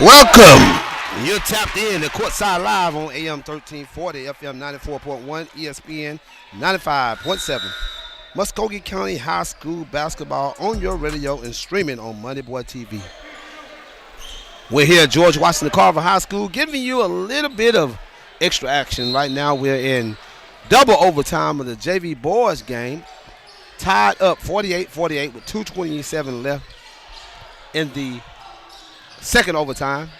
Welcome. You're tapped in to Courtside Live on AM 1340, FM 94.1, ESPN 95.7. Muscogee County High School basketball on your radio and streaming on MoneyBoyTv. We're here at George Washington Carver High School giving you a little bit of extra action. Right now we're in double overtime of the JV boys game. Tied up 48-48 with 2:27 left in the second overtime.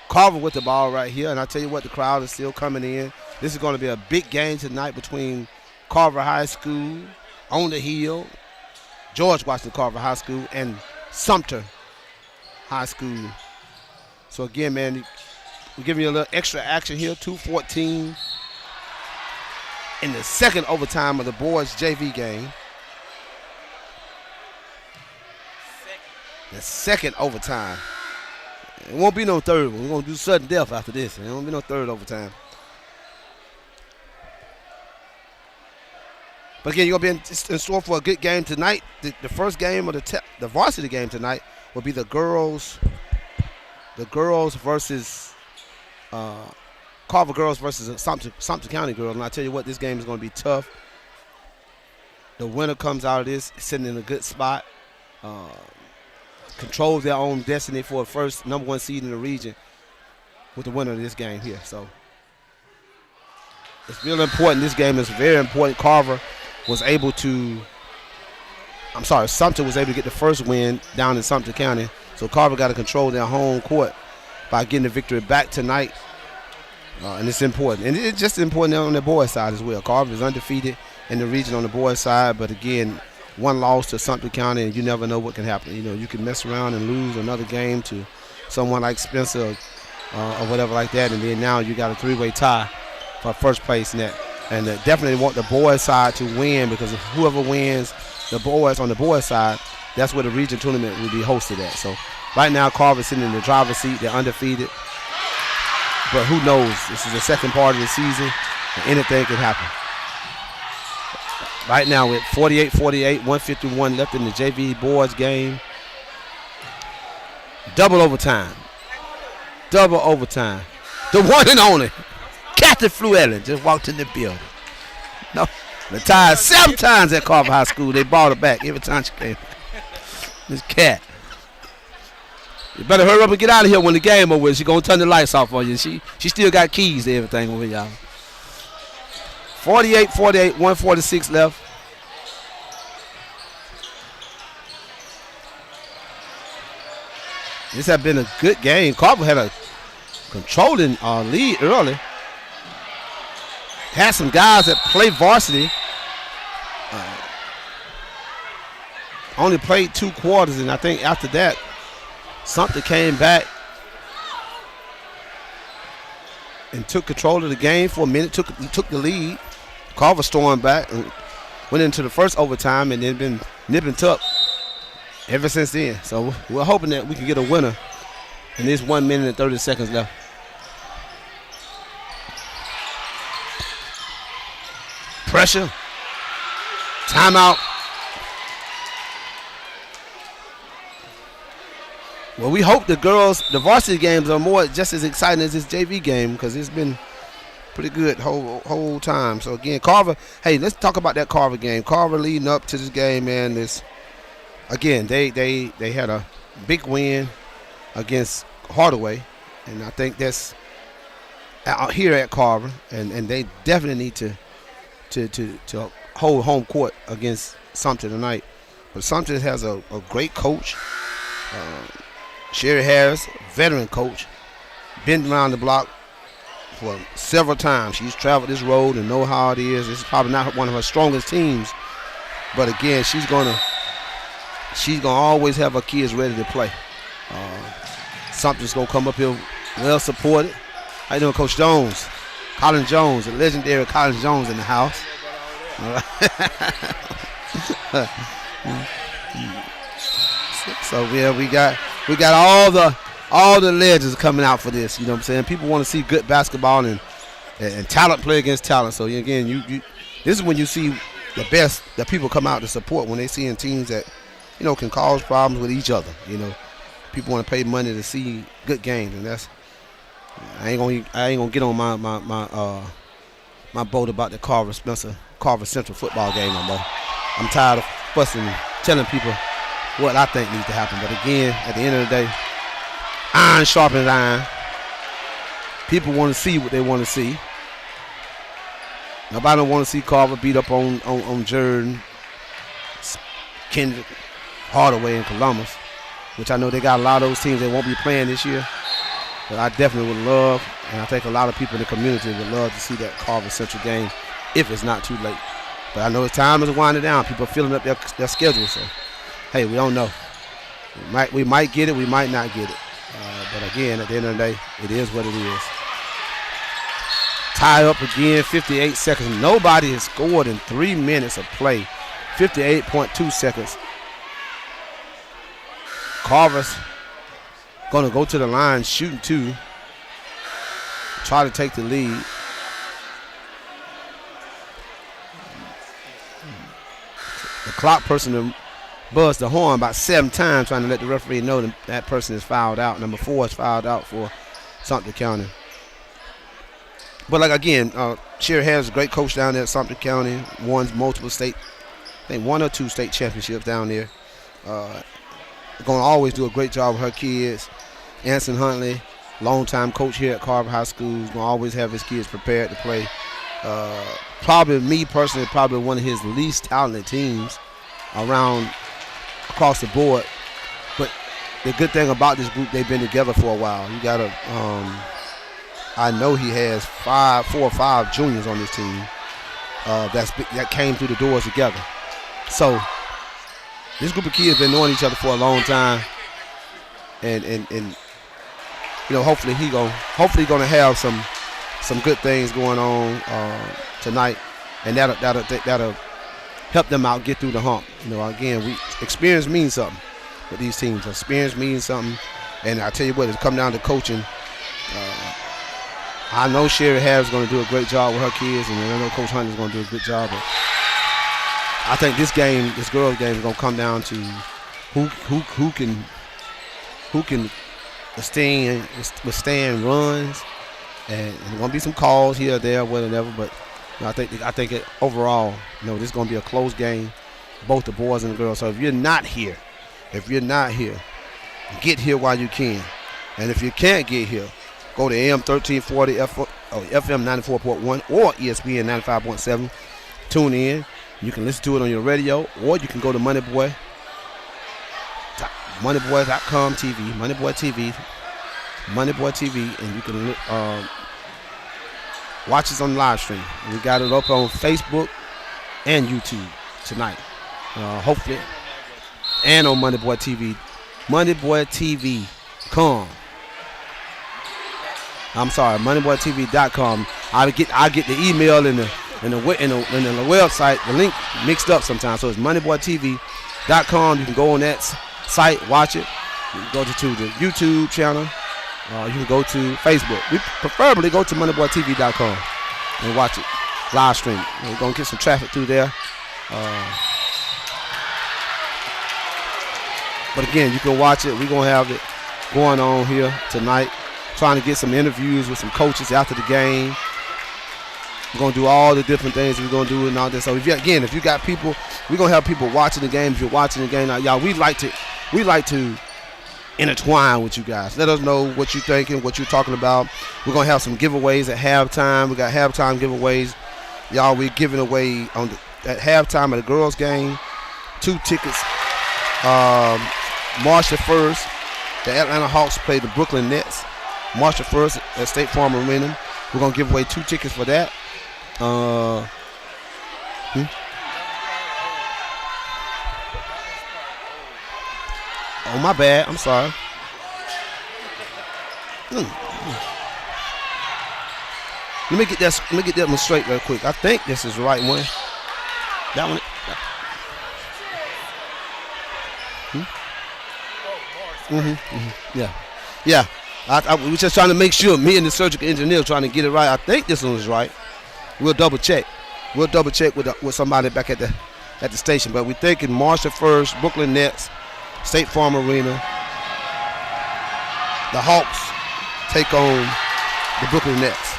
Carver with the ball right here, and I tell you what, the crowd is still coming in. This is going to be a big game tonight between Carver High School on the hill, George Washington Carver High School, and Sumter High School. So again, man, we're giving you a little extra action here. 2:14 in the second overtime of the boys JV game. The second overtime. It won't be no third one. We're going to do sudden death after this. There won't be no third overtime. But again, you're going to be in store for a good game tonight. The first game of the varsity game tonight will be the girls versus Carver girls versus Sumter County girls. And I tell you what, this game is going to be tough. The winner comes out of this sitting in a good spot. Controls their own destiny for a first number one seed in the region with the winner of this game here. So it's really important. This game is very important. Sumter was able to get the first win down in Sumter County. So Carver got to control their home court by getting the victory back tonight. And it's important. And it's just important on the boys' side as well. Carver is undefeated in the region on the boys' side, but again, one loss to Sumter County, and you never know what can happen. You know, you can mess around and lose another game to someone like Spencer or whatever like that, and then now you got a three-way tie for first place net. And definitely want the boys' side to win, because if whoever wins the boys on the boys' side, that's where the region tournament will be hosted at. So right now, Carver's sitting in the driver's seat. They're undefeated. But who knows? This is the second part of the season, and anything can happen. Right now, with 48-48, 151 left in the JV boys game. Double overtime. Double overtime. The one and only Captain Fluellen just walked in the building. No, retired 7 times at Carver High School. They brought her back every time she came. This cat. You better hurry up and get out of here when the game over with. She's going to turn the lights off on you. She still got keys to everything over y'all. 48-48, 146 left. This has been a good game. Carver had a controlling lead early. Had some guys that play varsity. Only played 2 quarters, and I think after that, Sumter came back and took control of the game for a minute, took the lead. Carver stormed back and went into the first overtime, and then been nip and tuck ever since then. So we're hoping that we can get a winner in this 1 minute and 30 seconds left. Pressure. Timeout. Well, we hope the varsity games are just as exciting as this JV game, because it's been pretty good whole time. So again, Carver. Hey, let's talk about that Carver game. Carver leading up to this game, man. Again, they had a big win against Hardaway, and I think that's out here at Carver, and they definitely need to hold home court against Sumter tonight. But Sumter has a great coach. Sherry Harris, veteran coach, been around the block for several times. She's traveled this road and know how it is. This is probably not one of her strongest teams, but again, she's gonna always have her kids ready to play. Sumter's gonna come up here well supported. How you doing, Coach Jones? Colin Jones, the legendary Colin Jones in the house. All right. So yeah, we got all the legends coming out for this. You know what I'm saying? People want to see good basketball and talent play against talent. So again, this is when you see the best that people come out to support, when they seeing teams that can cause problems with each other. People want to pay money to see good games, and that's I ain't gonna get on my boat about the Carver Central football game no more. I'm tired of fussing, telling people what I think needs to happen. But again, at the end of the day, iron sharpens iron. People want to see what they want to see. Nobody don't want to see Carver beat up on Jordan, Kendrick, Hardaway, and Columbus, which I know they got a lot of those teams that won't be playing this year. But I definitely would love, and I think a lot of people in the community would love to see that Carver Central game if it's not too late. But I know it's time is winding down. People are filling up their schedule. So, hey, we don't know. We might get it. We might not get it. But again, at the end of the day, it is what it is. Tie up again, 58 seconds. Nobody has scored in 3 minutes of play. 58.2 seconds. Carver's going to go to the line, shooting 2. Try to take the lead. The clock person buzzed the horn about 7 times trying to let the referee know that person is fouled out. Number 4 is fouled out for Sumter County. But like again, Sherry Harris is a great coach down there at Sumter County. Won multiple state, I think 1 or 2 state championships down there. Going to always do a great job with her kids. Anson Huntley, longtime coach here at Carver High School, is going to always have his kids prepared to play. Probably me personally, probably one of his least talented teams across the board. But the good thing about this group, they've been together for a while. You got to, I know he has 4 or 5 juniors on this team that came through the doors together. So this group of kids been knowing each other for a long time, and you know, hopefully gonna have some good things going on tonight, and that'll help them out, get through the hump. You know, again, experience means something with these teams. Experience means something, and I tell you what, it's come down to coaching. I know Sherry Harris is going to do a great job with her kids, and I know Coach Hunter is going to do a good job. But I think this girls' game, is going to come down to who can withstand runs, and there's going to be some calls here or there, whatever. But you know, I think overall, you know, this is going to be a close game, both the boys and the girls. So if you're not here, get here while you can, and if you can't get here, go to AM 1340, FM 94.1, or ESPN 95.7. Tune in. You can listen to it on your radio, or you can go to MoneyBoy.com TV, MoneyBoy TV, and you can watch us on live stream. We got it up on Facebook and YouTube tonight, hopefully, and on MoneyBoy TV, MoneyBoyTV.com. I'm sorry, MoneyBoyTV.com. I get the email and the website, the link mixed up sometimes. So it's MoneyBoyTV.com. You can go on that site, watch it. You can go to the YouTube channel. You can go to Facebook. We preferably go to MoneyBoyTV.com and watch it live stream. We're gonna get some traffic through there. But again, you can watch it. We're gonna have it going on here tonight. Trying to get some interviews with some coaches after the game. We're going to do all the different things we're going to do and all this. So if you got people, we're going to have people watching the game. If you're watching the game, now, y'all, we like to intertwine with you guys. Let us know what you're thinking, what you're talking about. We're going to have some giveaways at halftime. We got halftime giveaways. Y'all, we're giving away at halftime of the girls game 2 tickets. March the 1st, the Atlanta Hawks play the Brooklyn Nets. March the 1st at State Farm Arena. We're going to give away 2 tickets for that. Oh, my bad. I'm sorry. Let me get that one straight real quick. I think this is the right one. That one. Yeah. I was just trying to make sure. Me and the surgical engineer trying to get it right. I think this one is right. We'll double check. With somebody back at the station. But we're thinking March the 1st, Brooklyn Nets, State Farm Arena. the Hawks take on the Brooklyn Nets.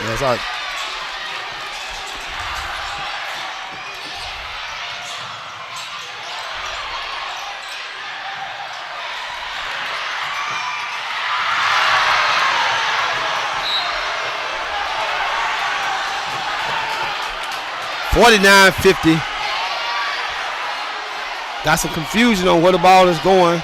That's all right. $49-50. Got some confusion on where the ball is going.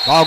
Ball.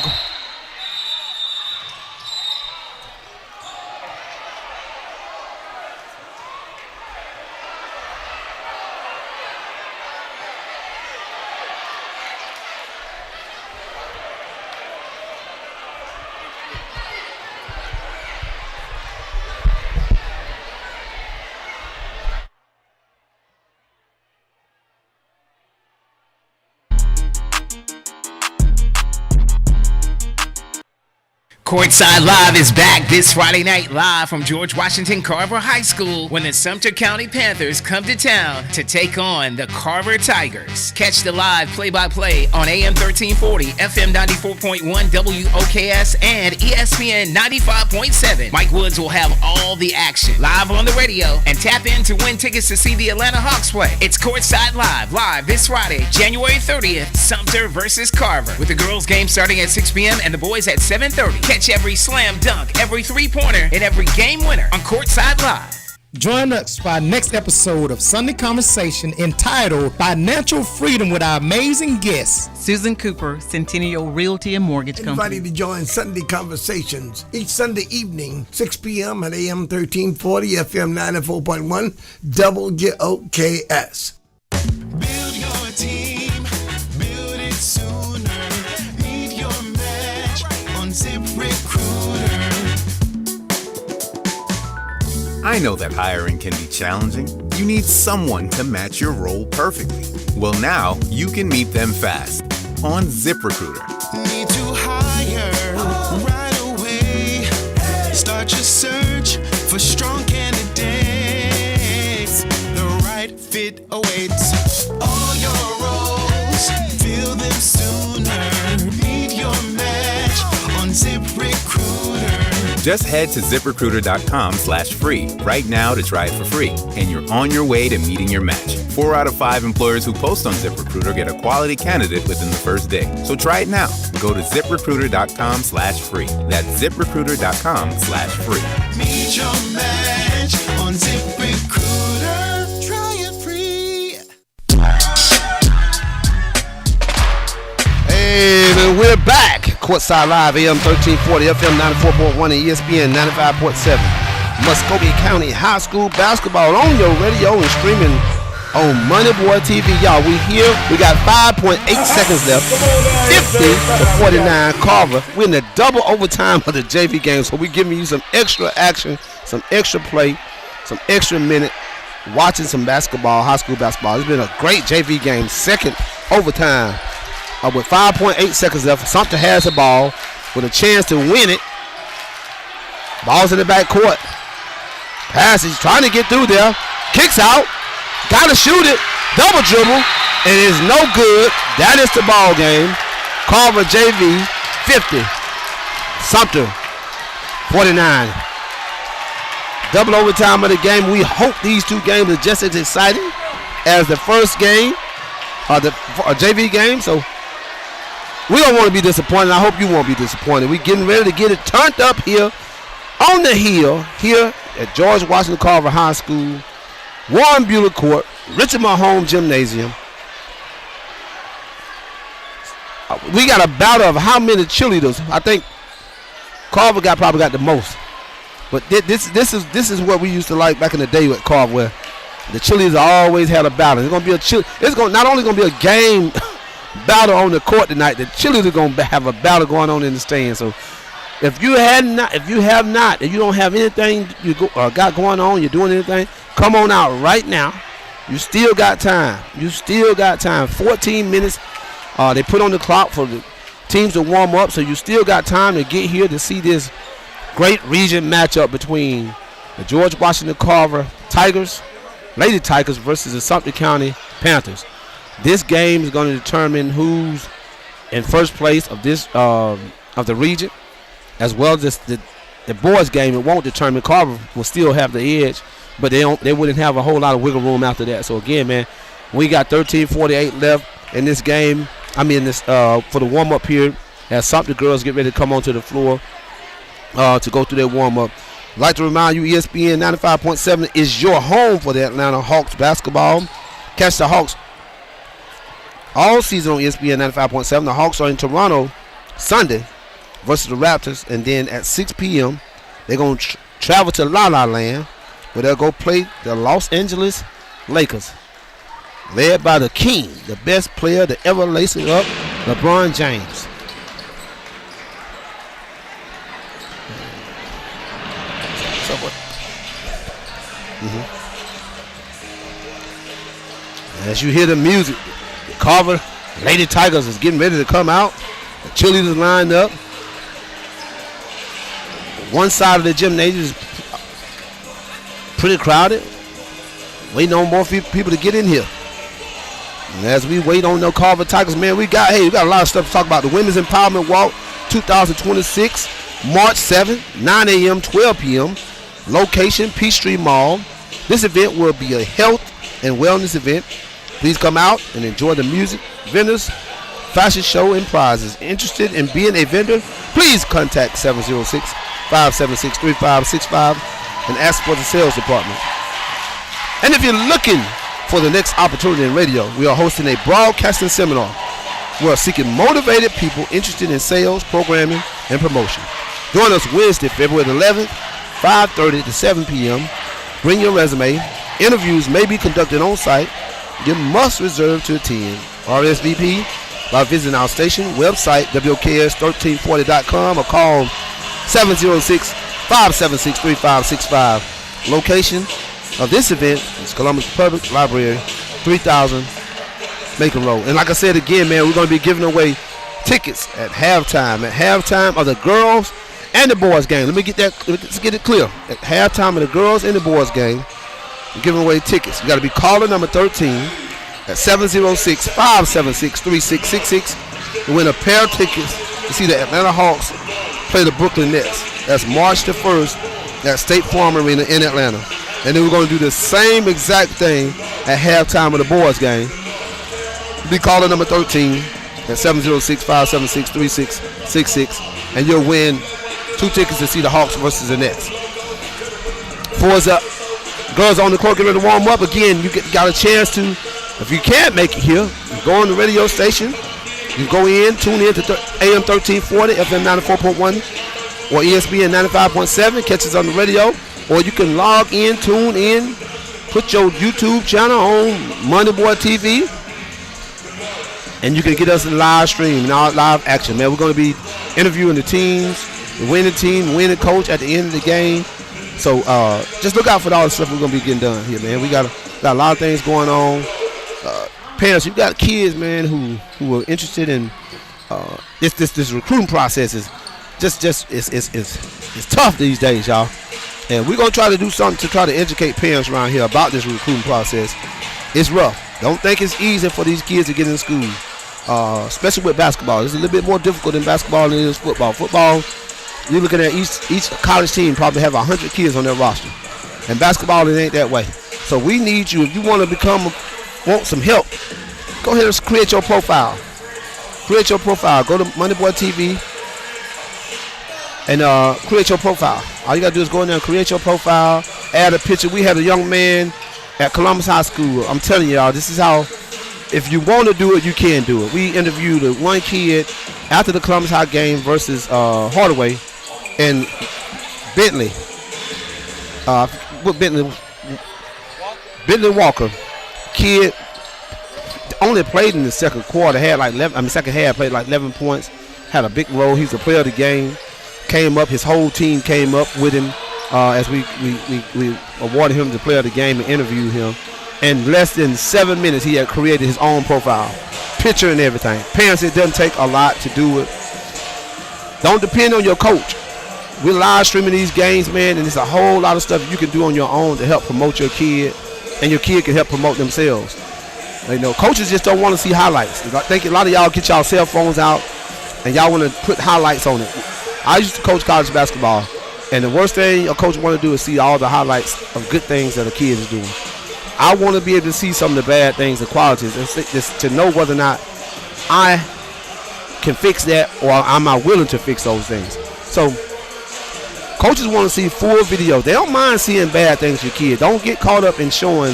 Courtside Live is back this Friday night live from George Washington Carver High School when the Sumter County Panthers come to town to take on the Carver Tigers. Catch the live play-by-play on AM 1340, FM 94.1, WOKS, and ESPN 95.7. Mike Woods will have all the action live on the radio and tap in to win tickets to see the Atlanta Hawks play. It's Courtside Live this Friday, January 30th, Sumter versus Carver, with the girls game starting at 6 p.m. and the boys at 7:30. Catch every slam dunk, every three-pointer, and every game winner on Courtside Live. Join us for our next episode of Sunday Conversation entitled Financial Freedom with our amazing guests. Susan Cooper, Centennial Realty and Mortgage Company. Invited to join Sunday Conversations each Sunday evening, 6 p.m. at AM 1340, FM 94.1, WOKS. Build your team, build it sooner. Need your match on ZipRecruiter. I know that hiring can be challenging. You need someone to match your role perfectly. Well, now you can meet them fast on ZipRecruiter. Need to hire right away. Start your search for strong candidates. The right fit awaits. All your roles, fill them sooner. Meet your match on ZipRecruiter. Just head to ZipRecruiter.com/free right now to try it for free, and you're on your way to meeting your match. 4 out of 5 employers who post on ZipRecruiter get a quality candidate within the first day. So try it now. Go to ZipRecruiter.com/free. That's ZipRecruiter.com/free. Meet your match on ZipRecruiter. Try it free. And we're back. Courtside Live, AM 1340, FM 94.1, and ESPN 95.7. Muscogee County High School basketball on your radio and streaming on MoneyBoyTV. Y'all, we here. We got 5.8 seconds left. 50-49 Carver. We're in the double overtime of the JV game, so we're giving you some extra action, some extra play, some extra minute watching some basketball, high school basketball. It's been a great JV game. Second overtime. With 5.8 seconds left, Sumter has the ball with a chance to win it. Ball's in the back court. Passes, trying to get through there. Kicks out. Got to shoot it. Double dribble. And it's no good. That is the ball game. Carver JV 50. Sumter 49. Double overtime of the game. We hope these two games are just as exciting as the first game, the JV game. So we don't want to be disappointed. I hope you won't be disappointed. We're getting ready to get it turned up here on the hill here at George Washington Carver High School, Warren Buehler Court, Richard Mahomes Gymnasium. We got a battle of how many cheerleaders? I think Carver probably got the most. But this is what we used to like back in the day with Carver, where the cheerleaders always had a battle. It's gonna be not only gonna be a game battle on the court tonight. The cheerleaders are going to have a battle going on in the stand. So If you don't have anything you got going on, you're doing anything, come on out right now. You still got time. 14 minutes. They put on the clock for the teams to warm up, so you still got time to get here to see this great region matchup between the George Washington Carver Tigers, Lady Tigers versus the Sumter County Panthers. This game is going to determine who's in first place of this of the region, as well as the boys' game. It won't determine. Carver will still have the edge, but they wouldn't have a whole lot of wiggle room after that. So again, man, we got 13:48 left in this game. For the warm-up period, as Sumter girls get ready to come onto the floor to go through their warm-up. I'd like to remind you, ESPN 95.7 is your home for the Atlanta Hawks basketball. Catch the Hawks all season on ESPN 95.7. The Hawks are in Toronto Sunday versus the Raptors, and then at 6 p.m. they're going to travel to La La Land, where they'll go play the Los Angeles Lakers, led by the king, the best player to ever lace it up, LeBron James. As you hear the music, the Carver Lady Tigers is getting ready to come out. The cheerleaders lined up. One side of the gymnasium is pretty crowded. Waiting on more people to get in here. And as we wait on the Carver Tigers, man, we got a lot of stuff to talk about. The Women's Empowerment Walk 2026, March 7th, 9 a.m., 12 p.m. Location, Peachtree Mall. This event will be a health and wellness event. Please come out and enjoy the music, vendors, fashion show, and prizes. Interested in being a vendor? Please contact 706-576-3565 and ask for the sales department. And if you're looking for the next opportunity in radio, we are hosting a broadcasting seminar. We are seeking motivated people interested in sales, programming, and promotion. Join us Wednesday, February 11th, 5:30 to 7 p.m. Bring your resume. Interviews may be conducted on site. You must reserve to attend. RSVP by visiting our station website, WKS1340.com, or call 706-576-3565. Location of this event is Columbus Public Library, 3000 Macon Road. And like I said again, man, we're going to be giving away tickets at halftime. At halftime of the girls and the boys game. Let's get it clear. At halftime of the girls and the boys game, we're giving away tickets. You got to be caller number 13 at 706-576-3666 to win a pair of tickets to see the Atlanta Hawks play the Brooklyn Nets. That's March the 1st at State Farm Arena in Atlanta. And then we're going to do the same exact thing at halftime of the boys game. Be caller number 13 at 706-576-3666, and you'll win 2 tickets to see the Hawks versus the Nets. For the girls on the court getting ready to warm up, again, you got a chance to, if you can't make it here, go on the radio station. You go in, tune in to AM 1340, FM 94.1, or ESPN 95.7, catch us on the radio, or you can log in, tune in, put your YouTube channel on MoneyBoyTV, and you can get us in live stream and our live action, man. We're going to be interviewing the teams, the winning team, winning coach at the end of the game. So just look out for all the stuff we're going to be getting done here, man. We got a lot of things going on. Parents, you got kids, man, who are interested in this recruiting process is it's tough these days, y'all. And we're going to try to do something to try to educate parents around here about this recruiting process. It's rough. Don't think it's easy for these kids to get in school, especially with basketball. It's a little bit more difficult in basketball than it is football. Football, you're looking at each college team probably have 100 kids on their roster. And basketball, it ain't that way. So we need you, if you want to want some help, go ahead and create your profile. Create your profile. Go to MoneyBoyTV and create your profile. All you got to do is go in there and create your profile, add a picture. We had a young man at Columbus High School. I'm telling y'all, this is how, if you want to do it, you can do it. We interviewed one kid after the Columbus High game versus Hardaway and Bentley. Bentley Walker. Kid only played in the second quarter, had like 11, second half, played like 11 points, had a big role. He's the player of the game. came up. His whole team came up with him as we awarded him the player of the game and interviewed him. In less than 7 minutes, he had created his own profile, picture and everything. Parents, it doesn't take a lot to do it. Don't depend on your coach. We're live streaming these games, man, and there's a whole lot of stuff you can do on your own to help promote your kid, and your kid can help promote themselves. You know, coaches just don't want to see highlights. I think a lot of y'all get y'all cell phones out, and y'all want to put highlights on it. I used to coach college basketball, and the worst thing a coach want to do is see all the highlights of good things that a kid is doing. I want to be able to see some of the bad things, the qualities, and to know whether or not I can fix that, or am I willing to fix those things. So coaches want to see full videos. They don't mind seeing bad things for your kid. Don't get caught up in showing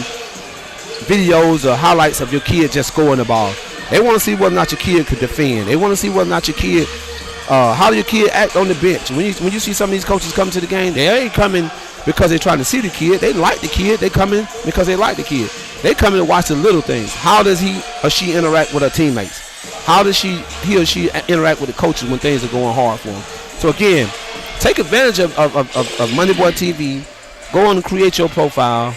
videos or highlights of your kid just scoring the ball. They want to see whether or not your kid could defend. They want to see whether or not your kid, how your kid act on the bench. When you see some of these coaches come to the game, they ain't coming because they're trying to see the kid. They like the kid. They come in because they like the kid. They come in to watch the little things. How does he or she interact with her teammates? How does he or she interact with the coaches when things are going hard for them? So again, take advantage of MoneyBoyTV. Go on and create your profile.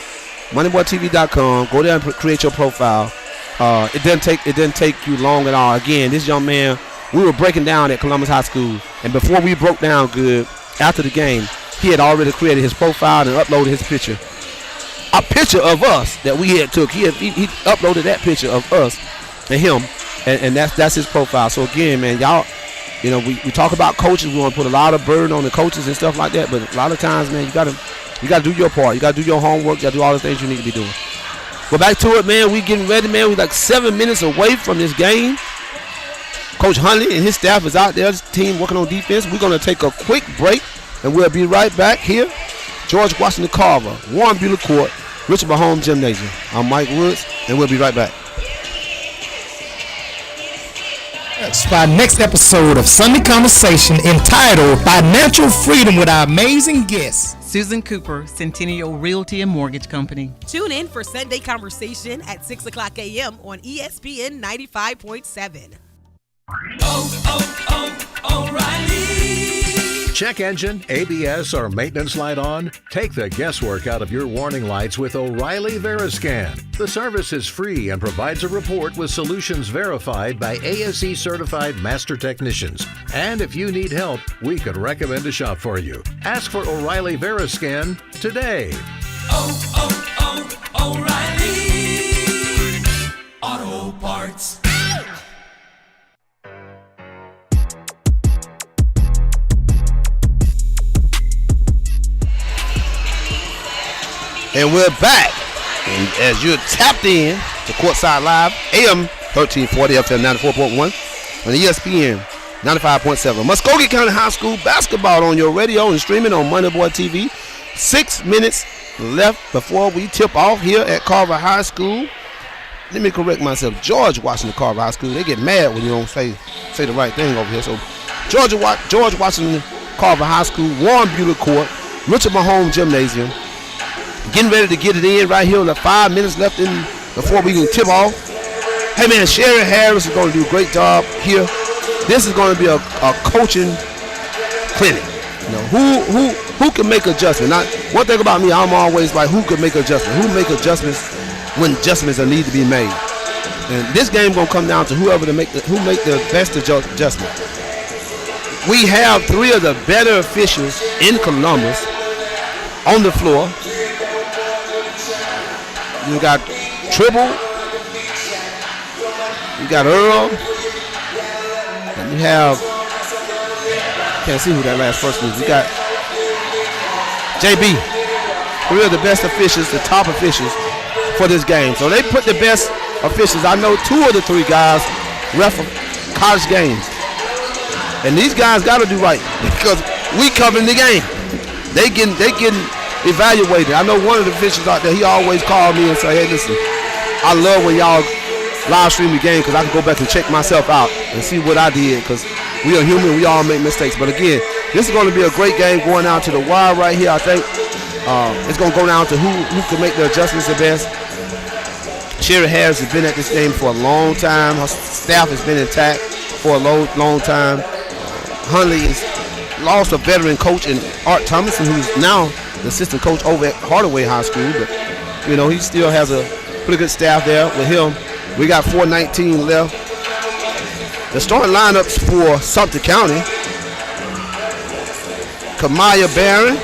MoneyBoyTV.com. Go there and create your profile. It doesn't take you long at all. Again, this young man, we were breaking down at Columbus High School, and before we broke down good, after the game, he had already created his profile and uploaded his picture. A picture of us that we had took. He uploaded that picture of us and him, and that's his profile. So again, man, y'all, you know, we talk about coaches. We want to put a lot of burden on the coaches and stuff like that, but a lot of times, man, you gotta do your part. You gotta do your homework. You gotta do all the things you need to be doing. Well, back to it, man. We getting ready, man. We like 7 minutes away from this game. Coach Huntley and his staff is out there. His team working on defense. We're gonna take a quick break, and we'll be right back here. George Washington Carver, Warren Buehler Court, Richard Mahomes Gymnasium. I'm Mike Woods, and we'll be right back. That's our next episode of Sunday Conversation entitled Financial Freedom with our amazing guest, Susan Cooper, Centennial Realty and Mortgage Company. Tune in for Sunday Conversation at 6 o'clock a.m. on ESPN 95.7. O'Reilly. Check engine, ABS, or maintenance light on? Take the guesswork out of your warning lights with O'Reilly Veriscan. The service is free and provides a report with solutions verified by ASE certified master technicians. And if you need help, we could recommend a shop for you. Ask for O'Reilly Veriscan today. O'Reilly Auto Parts. And we're back. And as you're tapped in to Courtside Live, AM 1340, FM 94.1, on ESPN 95.7. Muskogee County High School basketball on your radio and streaming on MoneyBoyTV. 6 minutes left before we tip off here at Carver High School. Let me correct myself. George Washington Carver High School. They get mad when you don't say the right thing over here. So George Washington Carver High School, Warren Buehler Court, Richard Mahomes Gymnasium. Getting ready to get it in right here with 5 minutes left in before we can tip off. Hey man, Sherry Harris is going to do a great job here. This is going to be a coaching clinic. You know, who can make adjustments? Now, one thing about me, I'm always like, who can make adjustments? Who make adjustments when adjustments are need to be made? And this game going to come down to who make the best adjustment. We have 3 of the better officials in Columbus on the floor. You got Tribble, you got Earl, and you have, can't see who that last person is. You got JB. 3 of the best officials, the top officials for this game. So they put the best officials. I know 2 of the 3 guys ref college games. And these guys got to do right because we covering the game. They getting evaluated. I know one of the officials out there, he always called me and say, hey, listen, I love when y'all live stream the game because I can go back and check myself out and see what I did because we are human. We all make mistakes. But again, this is going to be a great game going down to the wire right here. I think it's going to go down to who can make the adjustments the best. Sherry Harris has been at this game for a long time. Her staff has been intact for a long time. Huntley is lost a veteran coach in Art Thomason, who's now the assistant coach over at Hardaway High School. But, you know, he still has a pretty good staff there with him. We got 4:19 left. The starting lineups for Sumter County: Kamaya Barron,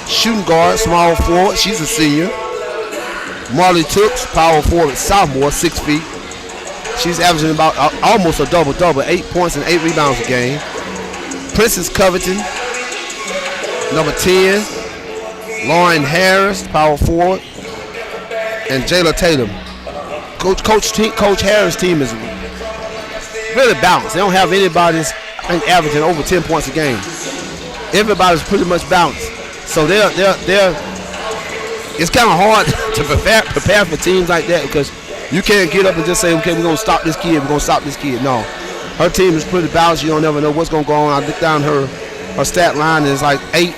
shooting guard, small forward. She's a senior. Marley Tooks, power forward, sophomore, 6 feet. She's averaging about almost a double-double, 8 points and 8 rebounds a game. Princess Covington, number 10. Lauren Harris, power forward. And Jayla Tatum. Coach Harris' team is really balanced. They don't have anybody that's averaging over 10 points a game. Everybody's pretty much balanced. So they're it's kind of hard to prepare for teams like that, because you can't get up and just say, okay, we're going to stop this kid, No. Her team is pretty balanced. You don't never know what's going to go on. I look down her stat line is like 8,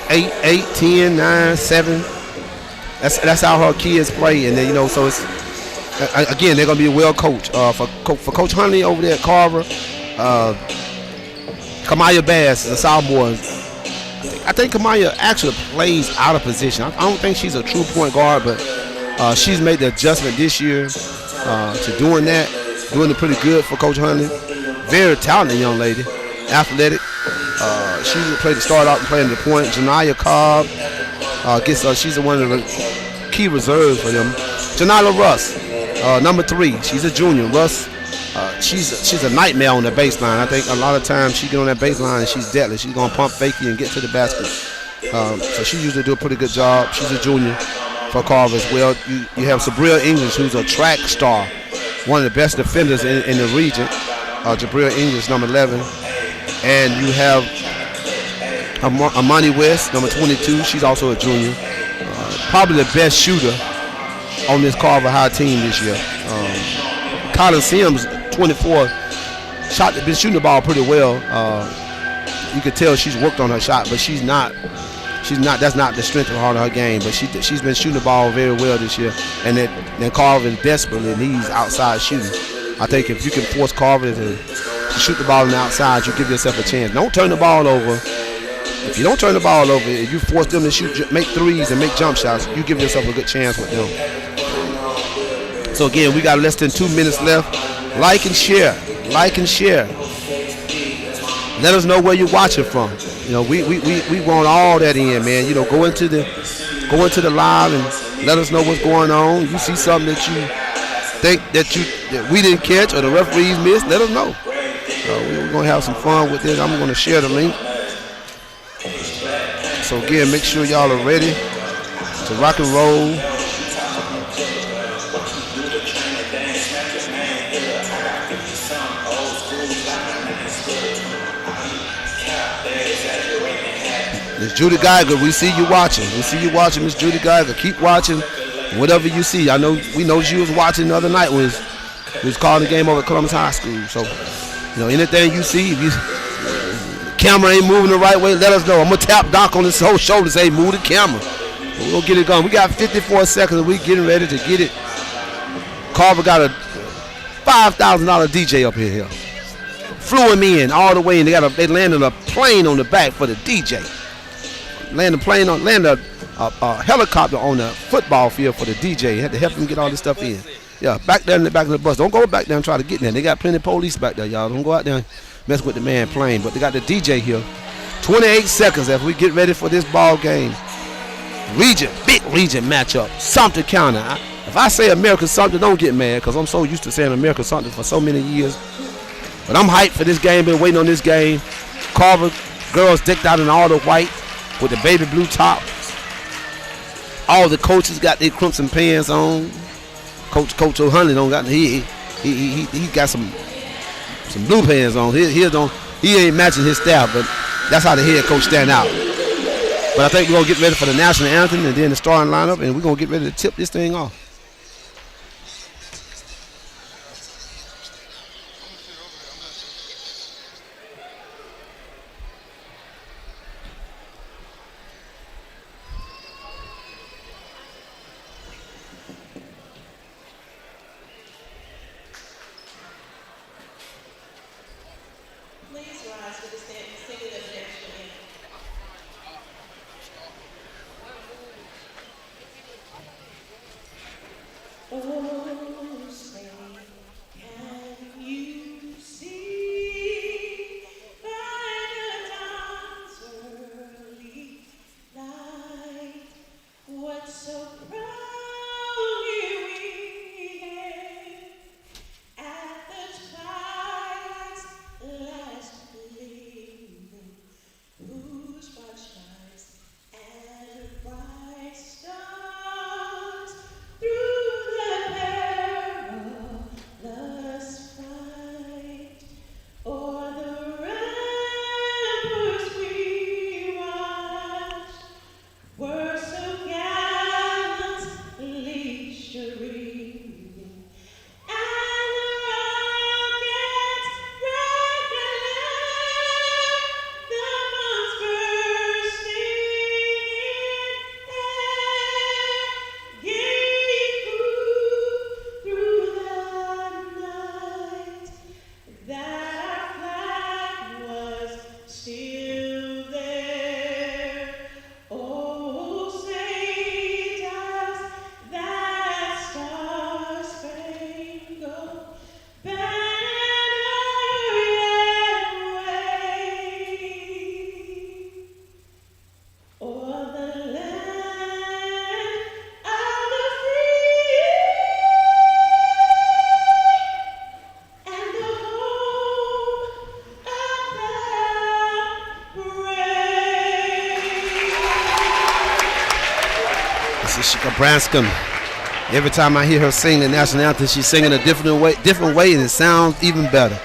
10, 9, 7. That's how her kids play. And then, you know, so it's, again, they're going to be well coached. For Coach Huntley over there at Carver, Kamaya Bass is a sophomore. I think Kamaya actually plays out of position. I don't think she's a true point guard, but she's made the adjustment this year to doing that, doing it pretty good for Coach Huntley. Very talented young lady, athletic. She played to start out and playing the point. Janiyah Cobb she's one of the key reserves for them. Janila Russ, number 3. She's a junior. Russ, she's a nightmare on the baseline. I think a lot of times she get on that baseline and she's deadly. She's gonna pump fake you and get to the basket. So she usually do a pretty good job. She's a junior for Carver as well. You have Sabrina English, who's a track star, one of the best defenders in the region. Jabril English, number 11. And you have Amani West, number 22. She's also a junior. Probably the best shooter on this Carver High team this year. Colin Sims, 24, been shooting the ball pretty well. You could tell she's worked on her shot, but she's not. That's not the strength of her game. But she's been shooting the ball very well this year. And then Carver desperately needs outside shooting. I think if you can force Carver to shoot the ball on the outside, you give yourself a chance. Don't turn the ball over. If you don't turn the ball over, if you force them to make threes and make jump shots, you give yourself a good chance with them. So again, we got less than 2 minutes left. Like and share. Let us know where you're watching from. You know, we want all that in, man. You know, go into the live and let us know what's going on. You see something that you think that we didn't catch or the referees missed, let us know. We're gonna have some fun with this. I'm gonna share the link. So again, make sure y'all are ready to rock and roll. Miss Judy Geiger, we see you watching. Miss Judy Geiger. Keep watching. Whatever you see. We know she was watching the other night when we was calling the game over at Columbus High School. So, you know, anything you see, if the camera ain't moving the right way, let us know. I'm gonna tap Doc on his whole shoulder and say, move the camera. We'll get it going. We got 54 seconds and we getting ready to get it. Carver got a $5,000 DJ up here. Flew him in all the way, and they landed a plane on the back for the DJ. Landed a helicopter on the football field for the DJ. Had to help him get all this stuff in. Yeah, back there in the back of the bus. Don't go back there and try to get there. They got plenty of police back there, y'all. Don't go out there and mess with the man plane. But they got the DJ here. 28 seconds as we get ready for this ball game. Big region matchup. Sumter County. If I say American Sumter, don't get mad, because I'm so used to saying American Sumter for so many years. But I'm hyped for this game. Been waiting on this game. Carver girls decked out in all the white with the baby blue top. All the coaches got their crimson pants on. Coach O'Hunley don't got he got some blue pants on. He ain't matching his staff, but that's how the head coach stand out. But I think we're gonna get ready for the national anthem and then the starting lineup, and we're gonna get ready to tip this thing off. Please rise for the standing objection. Branscombe. Every time I hear her sing the national anthem, she's singing a different way, and it sounds even better.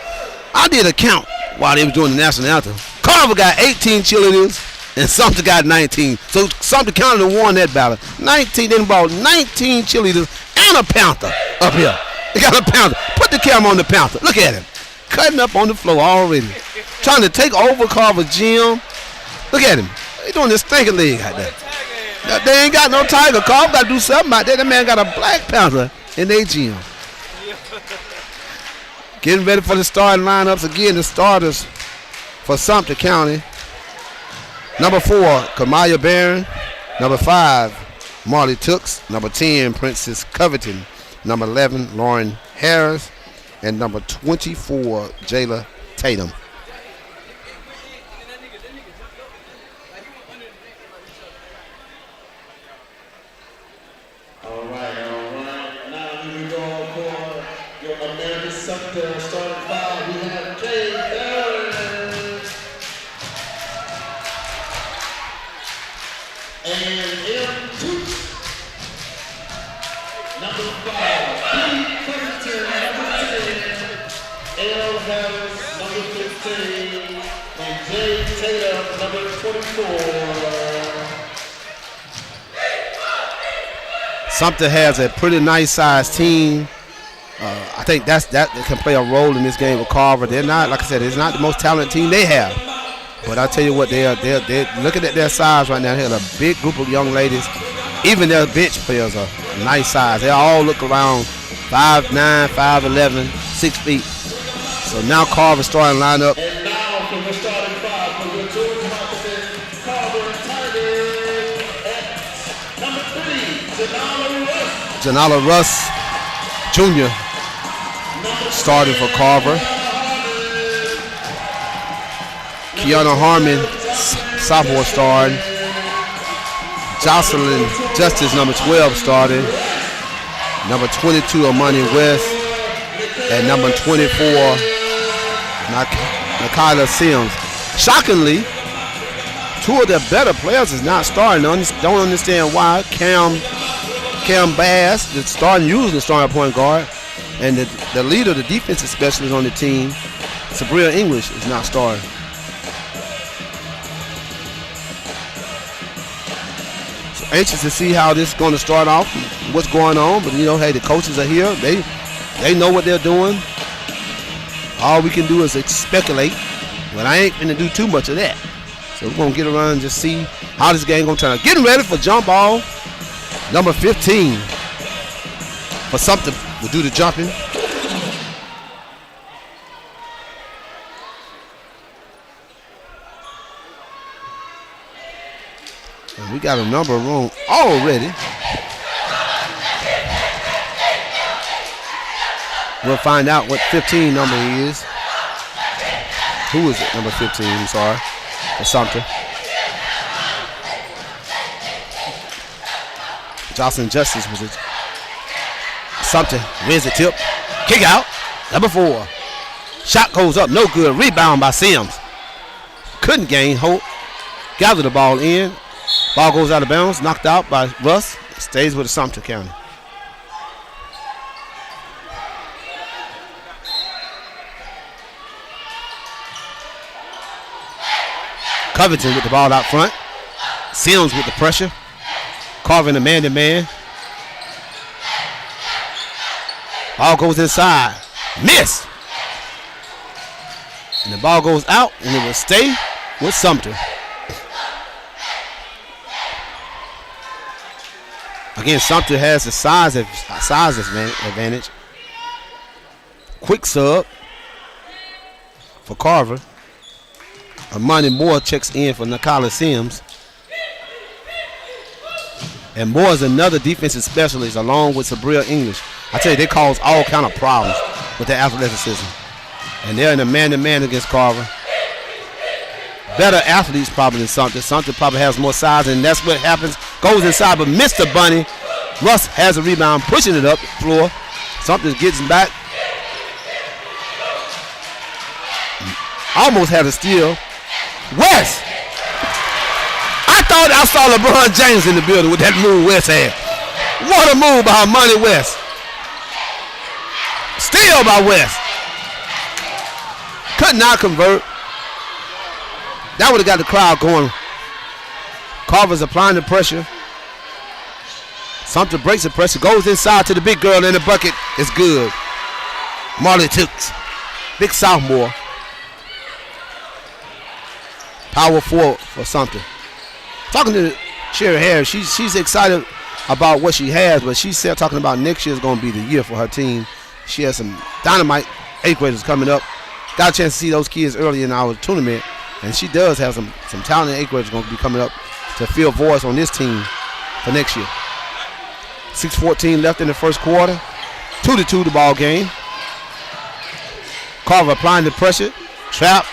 I did a count while they were doing the national anthem. Carver got 18 cheerleaders, and Sumter got 19. So Sumter County won that battle. 19, they brought 19 cheerleaders and a Panther up here. They got a Panther. Put the camera on the Panther. Look at him. Cutting up on the floor already. Trying to take over Carver gym. Look at him. He doing this stinking leg out there. They ain't got no tiger. Carver got to do something out there. That man got a Black Panther in their gym. Getting ready for the starting lineups again. The starters for Sumter County. Number 4, Kamaya Barron. Number 5, Marley Tooks. Number 10, Princess Covington. Number 11, Lauren Harris. And number 24, Jayla Tatum. All right. Now we go for your American Sumter starting 5. We have Jay Barron and M2. Number 5, P. Covington, number 10, L. Harris, number 15, and Jay Tatum, number 24. Sumter has a pretty nice sized team. I think that can play a role in this game with Carver. They're not, like I said, it's not the most talented team they have. But I tell you what, they're looking at their size right now. They have a big group of young ladies. Even their bench players are nice size. They all look around 5'9", 5'11", 6 feet. So now Carver starting lineup. And now for the starting 5 for the George Washington Carver Tigers at number 3, Janala Russ Jr. starting for Carver. Kiana Harmon, sophomore, starting. Jocelyn Justice, number 12, starting. Number 22, Amani West. And number 24, Nikayla Sims. Shockingly, 2 of their better players is not starting. Don't understand why. Cam Bass, the starting, usually the starting point guard, and the leader, the defensive specialist on the team, Sabrina English, is not starting. So anxious to see how this is going to start off, what's going on, but hey, the coaches are here. They know what they're doing. All we can do is speculate, but I ain't going to do too much of that. So we're going to get around and just see how this game going to turn out. Getting ready for jump ball. Number 15 for Sumter will do the jumping. And we got a number of room already. We'll find out what 15 number he is. Who is it? Number 15, I'm sorry. For Sumter. Jocelyn Justice was it. Sumter wins the tip. Kick out. Number 4. Shot goes up. No good. Rebound by Sims. Couldn't gain. Holt gathered the ball in. Ball goes out of bounds. Knocked out by Russ. Stays with the Sumter County. Covington with the ball out front. Sims with the pressure. Carver in the man-to-man. Ball goes inside. Miss. And the ball goes out, and it will stay with Sumter. Again, Sumter has the size advantage. Quick sub for Carver. Amani Moore checks in for Nakala Sims. And Moore is another defensive specialist along with Sabria English. I tell you, they cause all kind of problems with their athleticism. And they're in a man-to-man against Carver. Better athletes probably than Sumter. Sumter probably has more size, and that's what happens. Goes inside, but Mr. Bunny. Russ has a rebound, pushing it up the floor. Sumter gets him back. Almost had a steal. West. I thought I saw LeBron James in the building with that move West had. What a move by Money West. Steal by West. Could not convert. That would have got the crowd going. Carver's applying the pressure. Sumter breaks the pressure, goes inside to the big girl in the bucket. It's good. Marley Tooks. Big sophomore. Power forward for Sumter. Talking to Sherry Harris, she's excited about what she has, but she's still talking about next year is going to be the year for her team. She has some dynamite 8th graders coming up. Got a chance to see those kids early in our tournament, and she does have some talented 8th graders going to be coming up to fill voids on this team for next year. 6:14 left in the first quarter. 2-2 the ball game. Carver applying the pressure. Trap.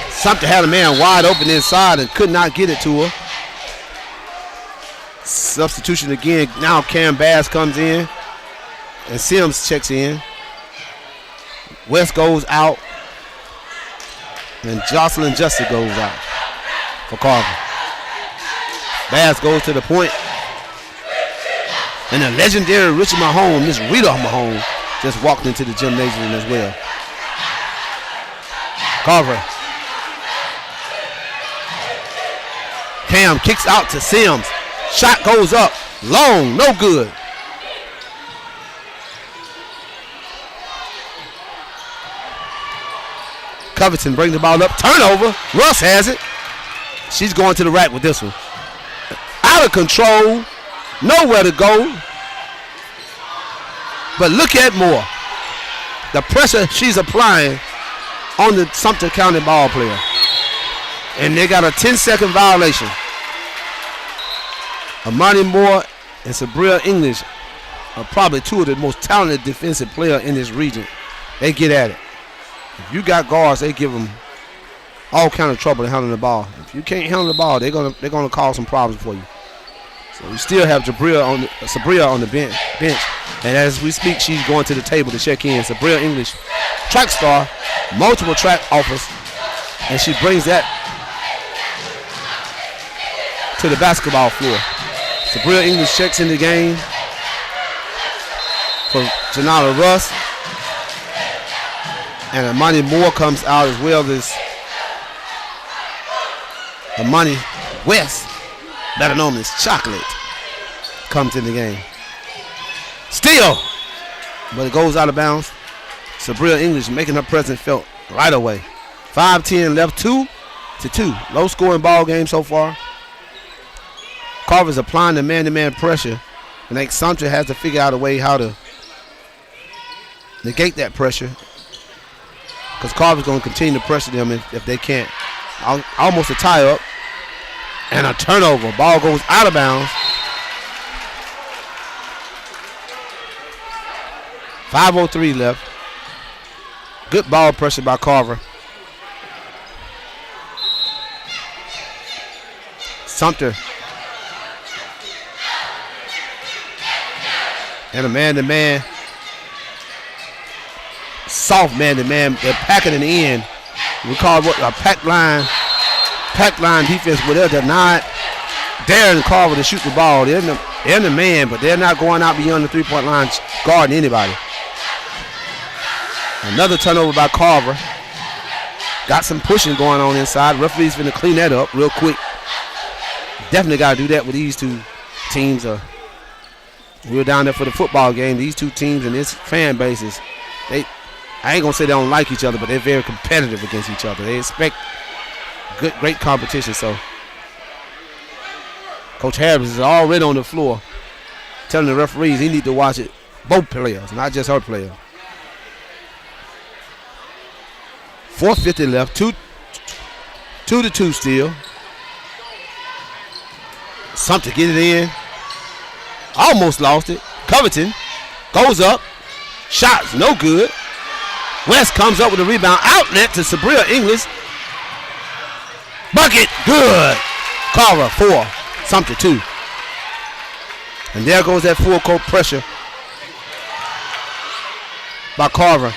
Sumter had a man wide open inside and could not get it to her. Substitution again. Now Cam Bass comes in and Sims checks in. West goes out and Jocelyn Justice goes out for Carver. Bass goes to the point. And the legendary Richard Mahone, Miss Rita Mahone, just walked into the gymnasium as well. Carver. Cam kicks out to Sims. Shot goes up. Long, no good. Covington brings the ball up. Turnover. Russ has it. She's going to the rack with this one. Out of control. Nowhere to go. But look at Moore. The pressure she's applying on the Sumter County ball player. And they got a 10-second violation. Amani Moore and Sabria English are probably two of the most talented defensive players in this region. They get at it. If you got guards, they give them all kind of trouble in handling the ball. If you can't handle the ball, they're gonna cause some problems for you. So we still have Sabria on the bench. And as we speak, she's going to the table to check in. Sabria English, track star, multiple track offers, and she brings that to the basketball floor. Sabria English checks in the game for Janala Russ. And Amani Moore comes out as well as Amani West, better known as Chocolate, comes in the game. Steal, but it goes out of bounds. Sabria English making her presence felt right away. 5:10 left, 2-2. Low scoring ball game so far. Carver's applying the man-to-man pressure. And I think Sumter has to figure out a way how to negate that pressure. Because Carver's going to continue to pressure them if they can't. Almost a tie-up. And a turnover. Ball goes out of bounds. 5:03 left. Good ball pressure by Carver. Sumter. And a man-to-man. Soft man-to-man. They're packing in the end. We call it what a pack line defense, where they're not daring Carver to shoot the ball. They're in the man, but they're not going out beyond the three-point line guarding anybody. Another turnover by Carver. Got some pushing going on inside. Referee's finna clean that up real quick. Definitely got to do that with these two teams. We were down there for the football game. These two teams and this fan bases, I ain't gonna say they don't like each other, but they're very competitive against each other. They expect great competition. So Coach Harris is already on the floor telling the referees he need to watch it, both players, not just her player. 4:50 left, 2-2 still. Sumter get it in. Almost lost it. Covington goes up. Shots no good. West comes up with a rebound. Outlet to Sabria English. Bucket good. Carver 4. Sumter 2. And there goes that full court pressure by Carver.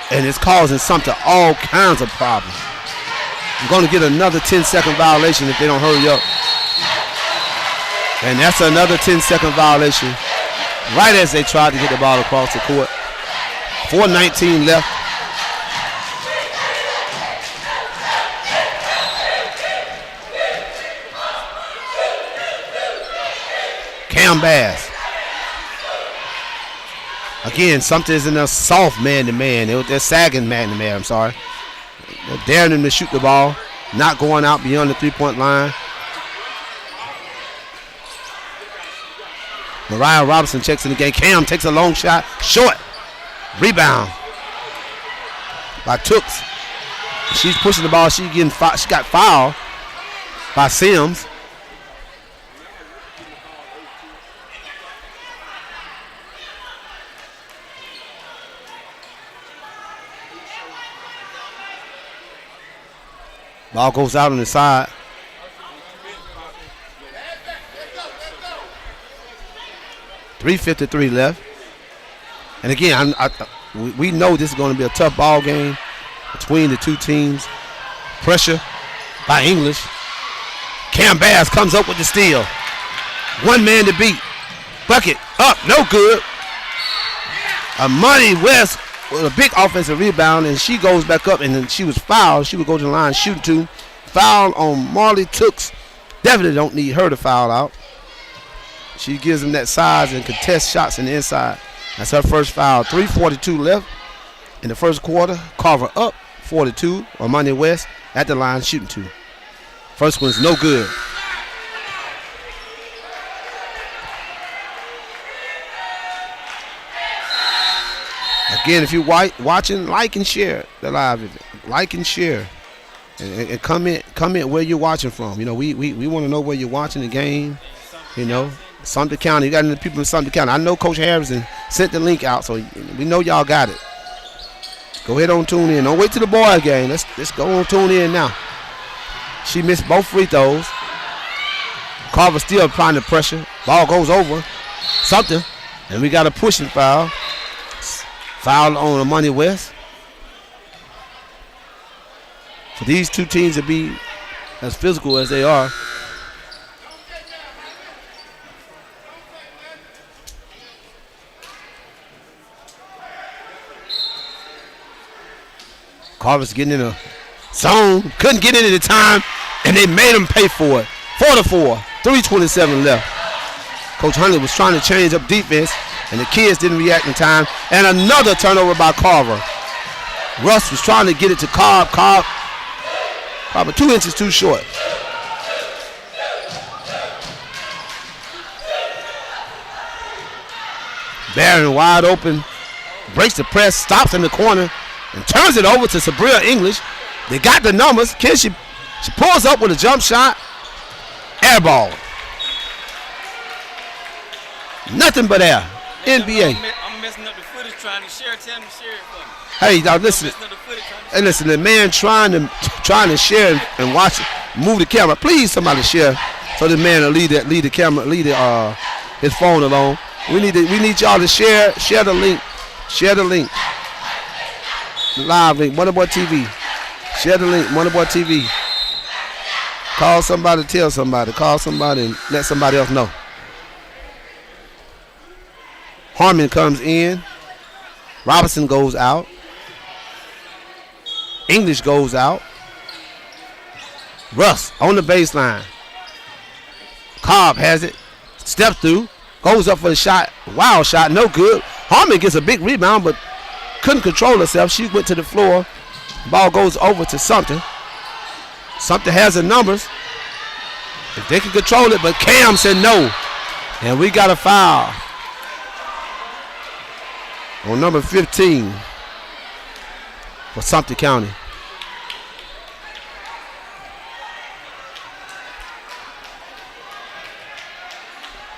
And it's causing Sumter all kinds of problems. I'm going to get another 10-second violation if they don't hurry up. And that's another 10-second violation right as they tried to get the ball across the court. 4:19 left. Cam Bass. Again, Sumter is in a soft man-to-man. They're sagging man-to-man, I'm sorry. They're daring him to shoot the ball, not going out beyond the three-point line. Mariah Robinson checks in the game. Cam takes a long shot. Short. Rebound by Tooks. She's pushing the ball. She got fouled by Sims. Ball goes out on the side. .353 left. And again, we know this is going to be a tough ball game between the two teams. Pressure by English. Cam Bass comes up with the steal. One man to beat. Bucket up, no good. Money West with a big offensive rebound, and she goes back up, and then she was fouled. She would go to the line, shoot two. Foul on Marley Tooks. Definitely don't need her to foul out. She gives them that size and contests shots in the inside. That's her first foul. 3:42 left in the first quarter. Carver up 42 on Money West at the line shooting two. First one's no good. Again, if you're watching, like and share the live event. Like and share. And comment where you're watching from. You know, we want to know where you're watching the game. You know, Sumter County. You got any people in Sumter County. I know Coach Harrison sent the link out, so we know y'all got it. Go ahead on tune in. Don't wait till the boys game. Let's go on tune in now. She missed both free throws. Carver still applying the pressure. Ball goes over Sumter, and we got a pushing foul. Foul on the Money West. For these two teams to be as physical as they are, Carver's getting in a zone, couldn't get in at the time, and they made him pay for it. 4-4, 3:27 left. Coach Huntley was trying to change up defense, and the kids didn't react in time. And another turnover by Carver. Russ was trying to get it to Cobb. Cobb 2 inches too short. Barron wide open, breaks the press, stops in the corner, and turns it over to Sabria English. They got the numbers. She pulls up with a jump shot. Air ball. Nothing but air. NBA. I'm I'm messing up the footage trying to share. Tell me to share it for me. Hey, now listen. Hey, listen. The man trying to share and watch it, move the camera. Please, somebody share, so the man will lead the camera, his phone along. We need y'all to share the link, live link, MoneyBoyTv. Share the link, MoneyBoyTV. Call somebody, tell somebody, call somebody, and let somebody else know. Harmon comes in. Robinson goes out. English goes out. Russ on the baseline. Cobb has it. Step through. Goes up for the shot. Wild shot. No good. Harmon gets a big rebound, but couldn't control herself. She went to the floor. Ball goes over to Sumter. Sumter has the numbers. If they can control it, but Cam said no. And we got a foul on number 15 for Sumter County.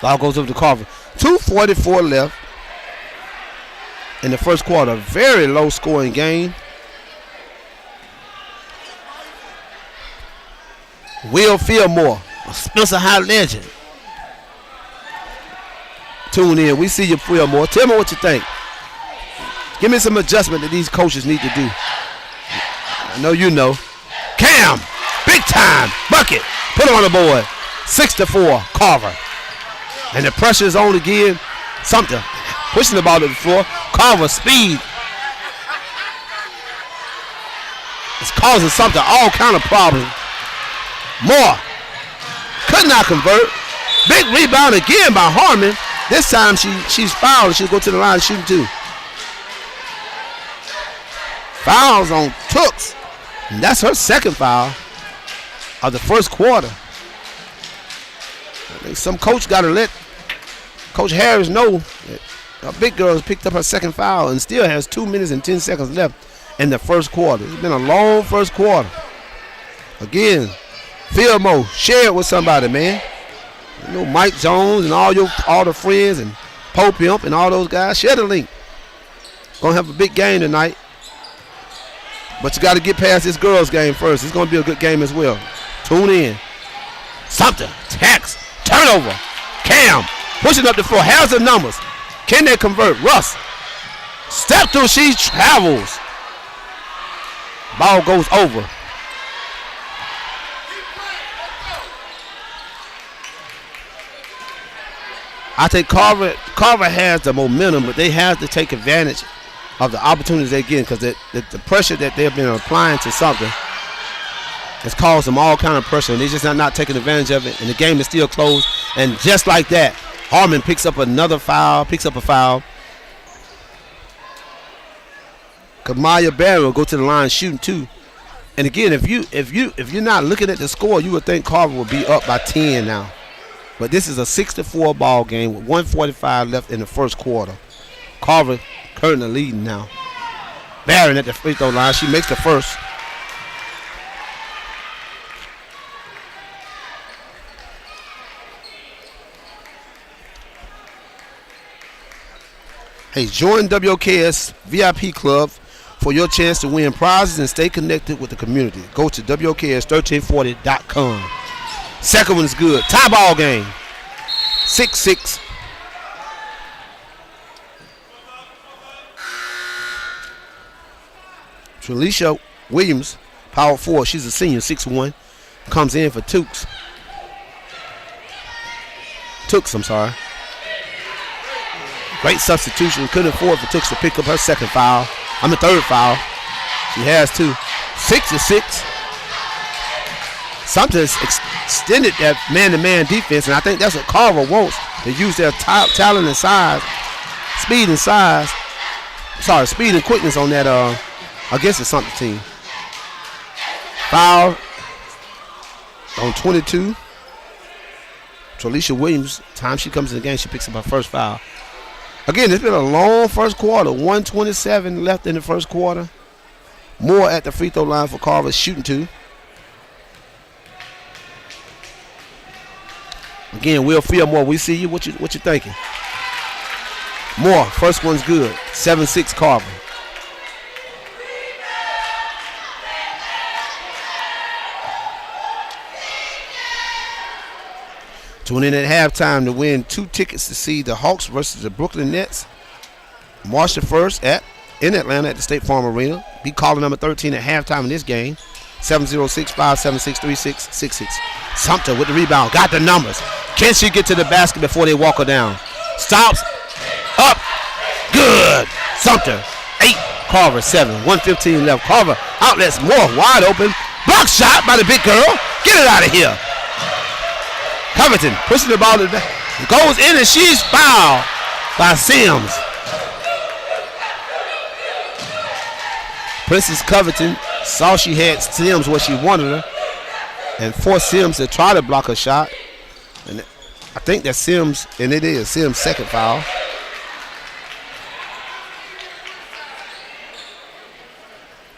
Ball goes over to Carver. 2:44 left in the first quarter. Very low scoring game. Will Fillmore, a Spencer High legend. Tune in. We see you, Fillmore. Tell me what you think. Give me some adjustment that these coaches need to do. I know you know. Cam, big time, bucket. Put it on the board. 6-4, Carver. And the pressure is on again. Sumter pushing the ball to the floor. Carver speed. It's causing Sumter all kind of problems. Moore could not convert. Big rebound again by Harmon. This time she's fouled. She'll go to the line shooting two. Fouls on Tooks. And that's her second foul of the first quarter. I think some coach got to let Coach Harris know that a big girl has picked up her second foul and still has 2 minutes and 10 seconds left in the first quarter. It's been a long first quarter. Again, Fillmore, share it with somebody, man. You know, Mike Jones and all the friends and Pope Pimp and all those guys. Share the link. Gonna have a big game tonight. But you got to get past this girls' game first. It's going to be a good game as well. Tune in. Sumter, tax, turnover. Cam, pushing up the floor. Has the numbers. Can they convert? Russ, step through. She travels. Ball goes over. I think Carver has the momentum, but they have to take advantage of the opportunities they get, because the pressure that they've been applying to Sumter has caused them all kind of pressure, and they're just not taking advantage of it, and the game is still close. And just like that, Harmon picks up a foul. Kamaya Barry will go to the line shooting two. And again, if you're not looking at the score, you would think Carver would be up by 10 now. But this is a 6-4 ball game with 1:45 left in the first quarter. Carver currently leading now. Barron at the free throw line. She makes the first. Hey, join WOKS VIP Club for your chance to win prizes and stay connected with the community. Go to WOKS1340.com. Second one is good. Tie ball game. 6-6. Tralisha Williams, power forward. She's a senior, 6'1". Comes in for Tooks. I'm sorry. Great substitution. Couldn't afford for Tooks to pick up her third foul. She has two. 6-6. Sumter's extended that man-to-man defense, and I think that's what Carver wants, to use their talent and size, speed and quickness on that against the Sumter team. Foul on 22. Tralisha Williams, time she comes in the game, she picks up her first foul. Again, it's been a long first quarter. 1:27 left in the first quarter. Moore at the free throw line for Carver, shooting two. Again, Will Fillmore, we see you. What you thinking? Moore, first one's good. 7-6 Carver. Tune in at halftime to win 2 tickets to see the Hawks versus the Brooklyn Nets. March the 1st in Atlanta at the State Farm Arena. Be calling number 13 at halftime in this game. 706-576-3666. Sumter with the rebound. Got the numbers. Can she get to the basket before they walk her down? Stops. Up. Good. Sumter. 8. Carver 7. 1:15 left. Carver outlets Moore wide open. Block shot by the big girl. Get it out of here. Covington pushing the ball to the back. Goes in and she's fouled by Sims. Princess Covington saw she had Sims where she wanted her and forced Sims to try to block her shot. And I think that's Sims, and it is Sims' second foul.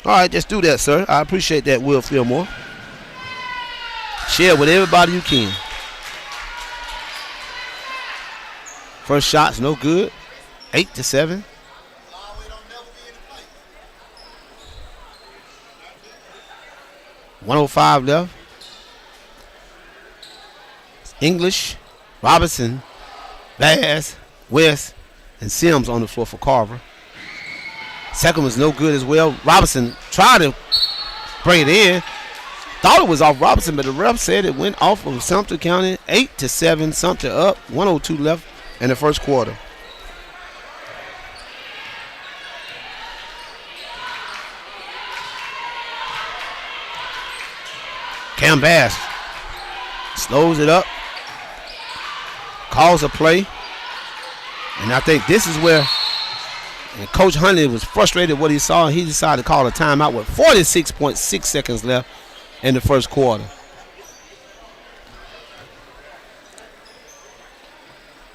All right, just do that, sir. I appreciate that, Will Fillmore. Share with everybody you can. First shot's no good. 8-7. $105 left. English, Robinson, Bass, West, and Sims on the floor for Carver. Second was no good as well. Robinson tried to bring it in. Thought it was off Robinson, but the ref said it went off of Sumter County. 8-7. Sumter up. 1:02 left in the first quarter. Cam Bass slows it up, calls a play, and I think this is where Coach Huntley was frustrated what he saw, and he decided to call a timeout with 46.6 seconds left in the first quarter.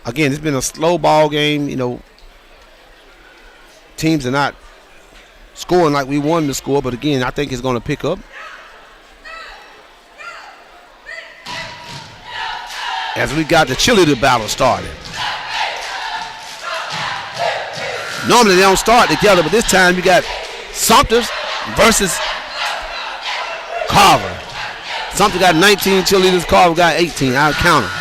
Again, it's been a slow ball game. You know, teams are not scoring like we want them to score, but again, I think it's going to pick up. As we got the cheerleader battle started. Normally they don't start together, but this time you got Sumter's versus Carver. Sumter got 19 cheerleaders, Carver got 18. I'll count them.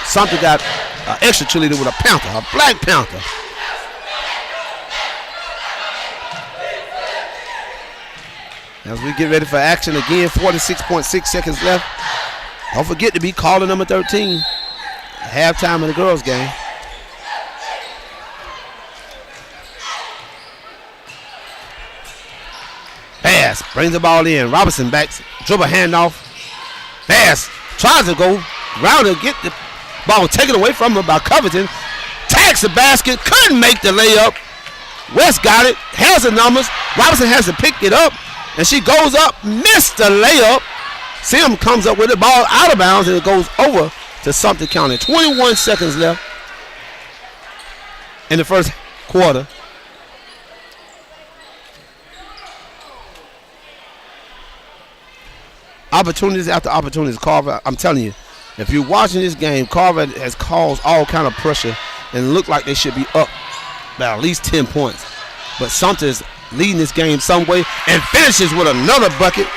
Sumter got an extra cheerleader with a panther, a black panther. As we get ready for action again, 46.6 seconds left. Don't forget to be calling number 13. Halftime of the girls' game. Bass brings the ball in. Robinson backs, dribble handoff. Bass tries to go round and get the ball taken away from her by Covington. Tags the basket, couldn't make the layup. West got it, has the numbers. Robinson has to pick it up, and she goes up, missed the layup. Sim comes up with the ball out of bounds, and it goes over to Sumter County. 21 seconds left in the first quarter. Opportunities after opportunities. Carver, I'm telling you, if you're watching this game, Carver has caused all kind of pressure and look like they should be up by at least 10 points. But Sumter is leading this game some way and finishes with another bucket.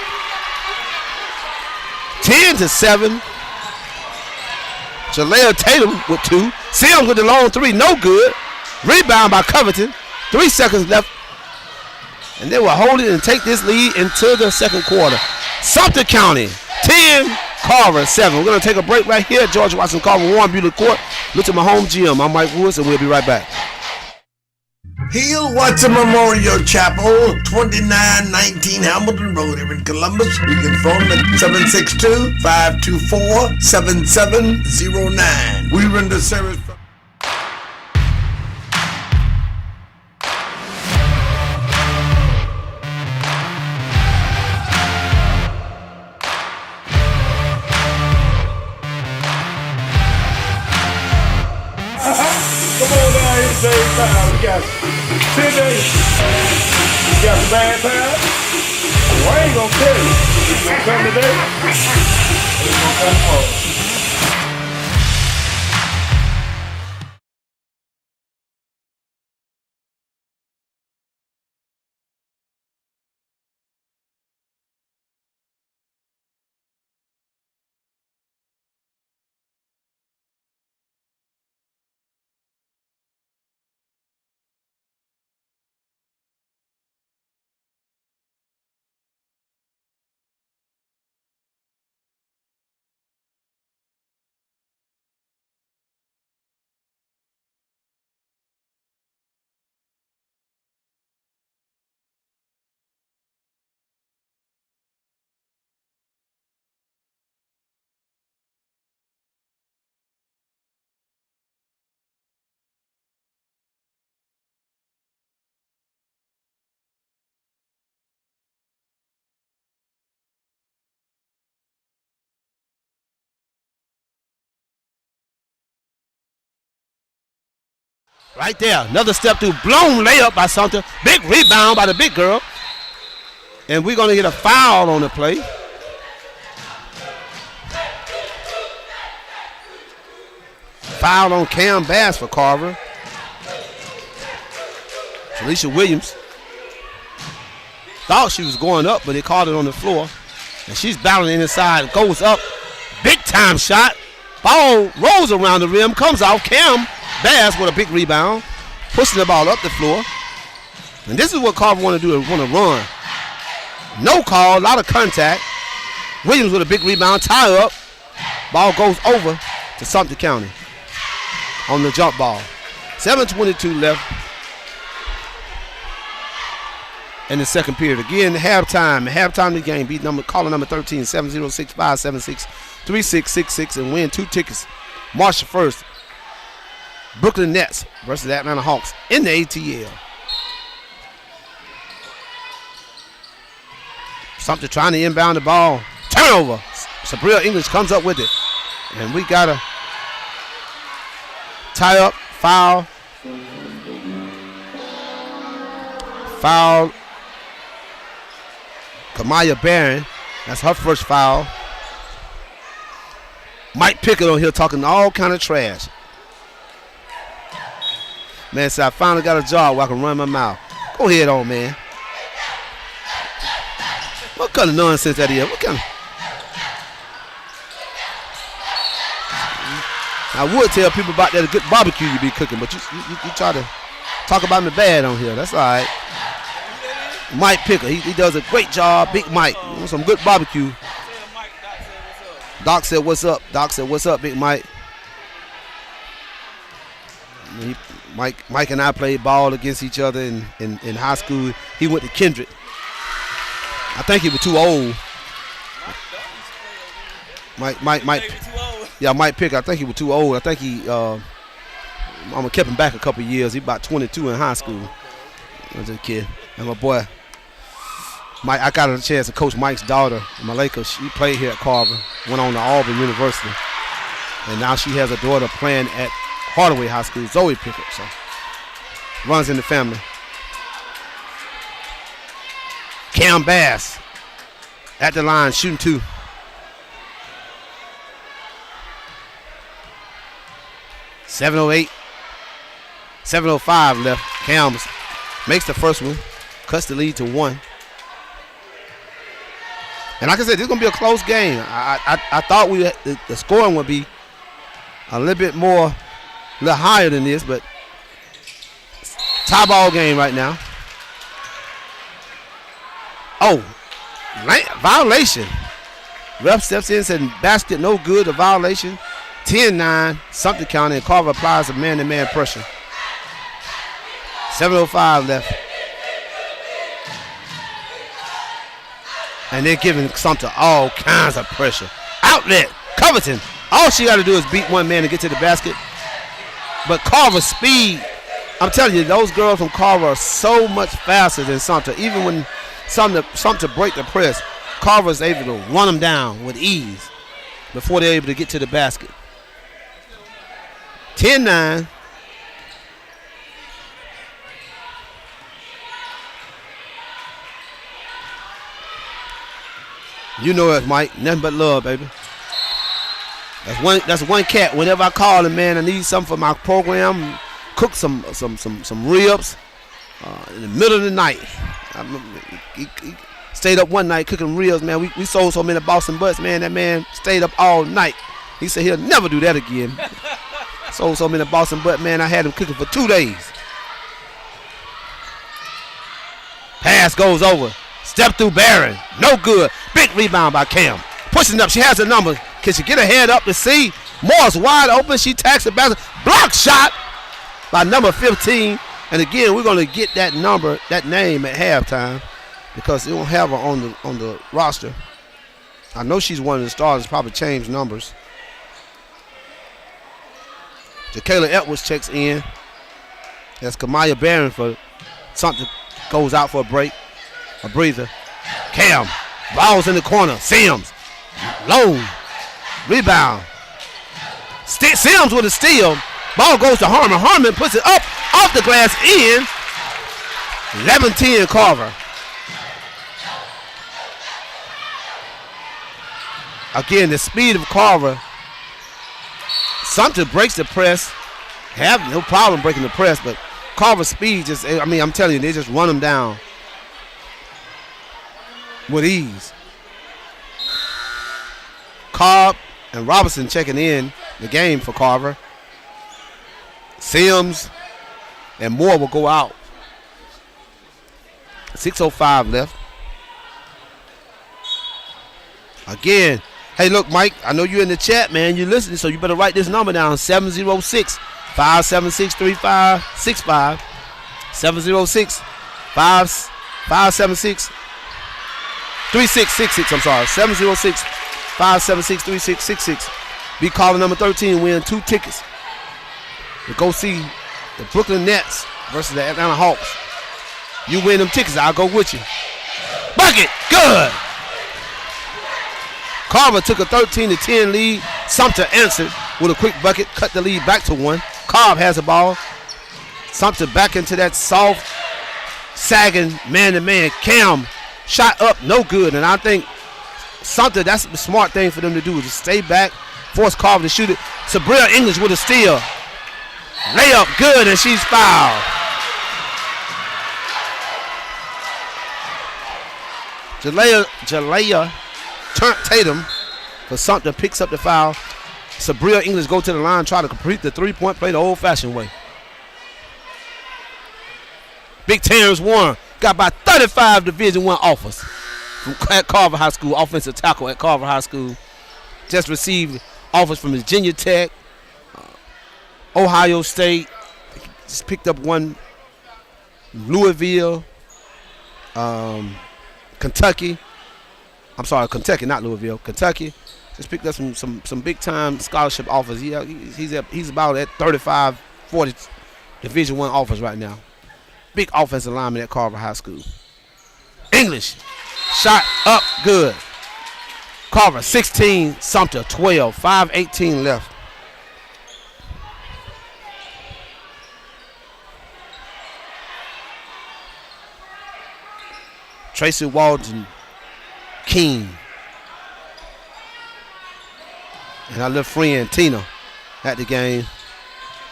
10-7. Jalea Tatum with 2. Sims with the long 3, no good. Rebound by Covington. 3 seconds left. And they will hold it and take this lead into the second quarter. Sumter County 10, Carver 7. We're going to take a break right here. George Watson Carver, Warren Beauty Court. Look to my home gym. I'm Mike Woods, and we'll be right back. Heal Watson Memorial Chapel, 2919 Hamilton Road here in Columbus. You can phone them at 762-524-7709. We render service from We got 10 days. You got some bad time? Well, I ain't gonna tell you. You gonna come today? You gonna come home. Right there. Another step through. Blown layup by Sumter. Big rebound by the big girl. And we're going to get a foul on the play. Foul on Cam Bass for Carver. Alicia Williams thought she was going up, but they called it on the floor. And she's battling inside. Goes up. Big time shot. Ball rolls around the rim. Comes out. Cam Bass with a big rebound. Pushing the ball up the floor. And this is what Carver want to do. Want to run. No call. A lot of contact. Williams with a big rebound. Tie up. Ball goes over to Sumter County on the jump ball. 7:22 left in the second period. Again, halftime. Halftime of the game. Beat caller number 13, 706-576-3666 and win 2 tickets. March 1st. Brooklyn Nets versus Atlanta Hawks in the ATL. Sumter trying to inbound the ball. Turnover. Sabrina English comes up with it. And we got to tie up. Foul. Foul. Kamaya Barron. That's her first foul. Mike Pickett on here talking all kind of trash. Man said, I finally got a job where I can run my mouth. Go ahead on, man. What kind of nonsense that is? What kind of... I would tell people about that good barbecue you be cooking, but you try to talk about me bad on here. That's all right. Mike Pickett, he does a great job. Big Mike, some good barbecue. Doc said, what's up? Doc said, what's up, Big Mike? Mike and I played ball against each other in high school. He went to Kendrick. I think he was too old. Mike. Yeah, Mike Pickett. I think he was too old. I think Mama kept him back a couple years. He about 22 in high school. I was a kid. And my boy, Mike, I got a chance to coach Mike's daughter, Malika. She played here at Carver, went on to Auburn University. And now she has a daughter playing at Hardaway High School, Zoe Pickett. So runs in the family. Cam Bass at the line, shooting 2. $7:05 left. Cam makes the first one, cuts the lead to 1. And like I said, this is going to be a close game. I thought the scoring would be a little bit more, a little higher than this, but tie ball game right now. Oh, violation. Ref steps in, said basket no good, a violation. 10-9, Sumter County, and Carver applies a man-to-man pressure. 7:05 left. And they're giving Sumter all kinds of pressure. Outlet, Covington. All she got to do is beat one man to get to the basket. But Carver's speed, I'm telling you, those girls from Carver are so much faster than Sumter. Even when Sumter break the press, Carver's able to run them down with ease before they're able to get to the basket. 10-9. You know it, Mike. Nothing but love, baby. That's one cat. Whenever I call him, man, I need something for my program. Cook some ribs in the middle of the night. He stayed up one night cooking ribs, man. We sold so many Boston butts, man. That man stayed up all night. He said he'll never do that again. Sold so many Boston butts, man. I had him cooking for 2 days. Pass goes over. Step through Barron. No good. Big rebound by Cam. Pushing up. She has the number. Can she get her head up to see? Moore's wide open. She tacks the basket. Block shot by number 15. And again, we're going to get that number, that name at halftime because they won't have her on the roster. I know she's one of the starters. Probably changed numbers. Jacayla Edwards checks in. That's Kamaya Barron for something. Goes out for a break. A breather. Cam. Ball's in the corner. Sims. Low. Rebound. Sims with a steal. Ball goes to Harmon. Harmon puts it up. Off the glass in. 11-10 Carver. Again, the speed of Carver. Sumter breaks the press. Have no problem breaking the press, but Carver's speed just, I mean, I'm telling you, they just run them down with ease. Cobb and Robinson checking in the game for Carver. Sims and Moore will go out. 6:05 left. Again, hey, look, Mike, I know you're in the chat, man. You're listening, so you better write this number down, 706-576-3565. 706-576-3666. I'm sorry, 706-576-3666. Be calling number 13, win 2 tickets to go see the Brooklyn Nets versus the Atlanta Hawks. You win them tickets, I'll go with you. Bucket, good. Carver took a 13-10 lead. Sumter answered with a quick bucket, cut the lead back to 1. Cobb has the ball. Sumter back into that soft, sagging man-to-man. Cam shot up, no good. And I think Sumter, that's the smart thing for them to do, is to stay back, force Carver to shoot it. Sabria English with a steal. Layup good, and she's fouled. Jalea Tatum for Sumter picks up the foul. Sabria English go to the line, try to complete the three-point play the old-fashioned way. Big Terrence Warren got about 35 Division I offers at Carver High School, offensive tackle at Carver High School. Just received offers from Virginia Tech, Ohio State. Just picked up one, Louisville, Kentucky. I'm sorry, Kentucky, not Louisville. Kentucky. Just picked up some big time scholarship offers. He's about at 35, 40 Division I offers right now. Big offensive lineman at Carver High School. English shot up good. Carver 16, Sumter 12, 5:18 left. Tracy Walton King and our little friend Tina at the game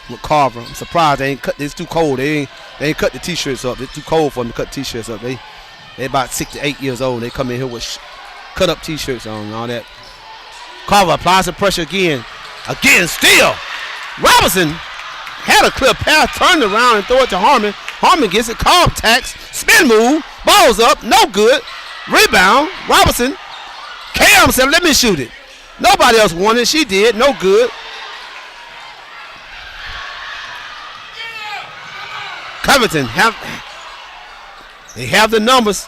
with Carver. I'm surprised they ain't cut. It's too cold. They ain't cut the t-shirts up. It's too cold for them to cut t-shirts up. They about 6 to 8 years old. They come in here with cut up t-shirts on and all that. Carver applies the pressure again. Again, steal. Robinson had a clear pass, turned around and throw it to Harmon. Harmon gets it. Cobb tacks, spin move, balls up, no good. Rebound. Robinson. Cam said, "Let me shoot it." Nobody else wanted it. She did. No good. Covington have the numbers.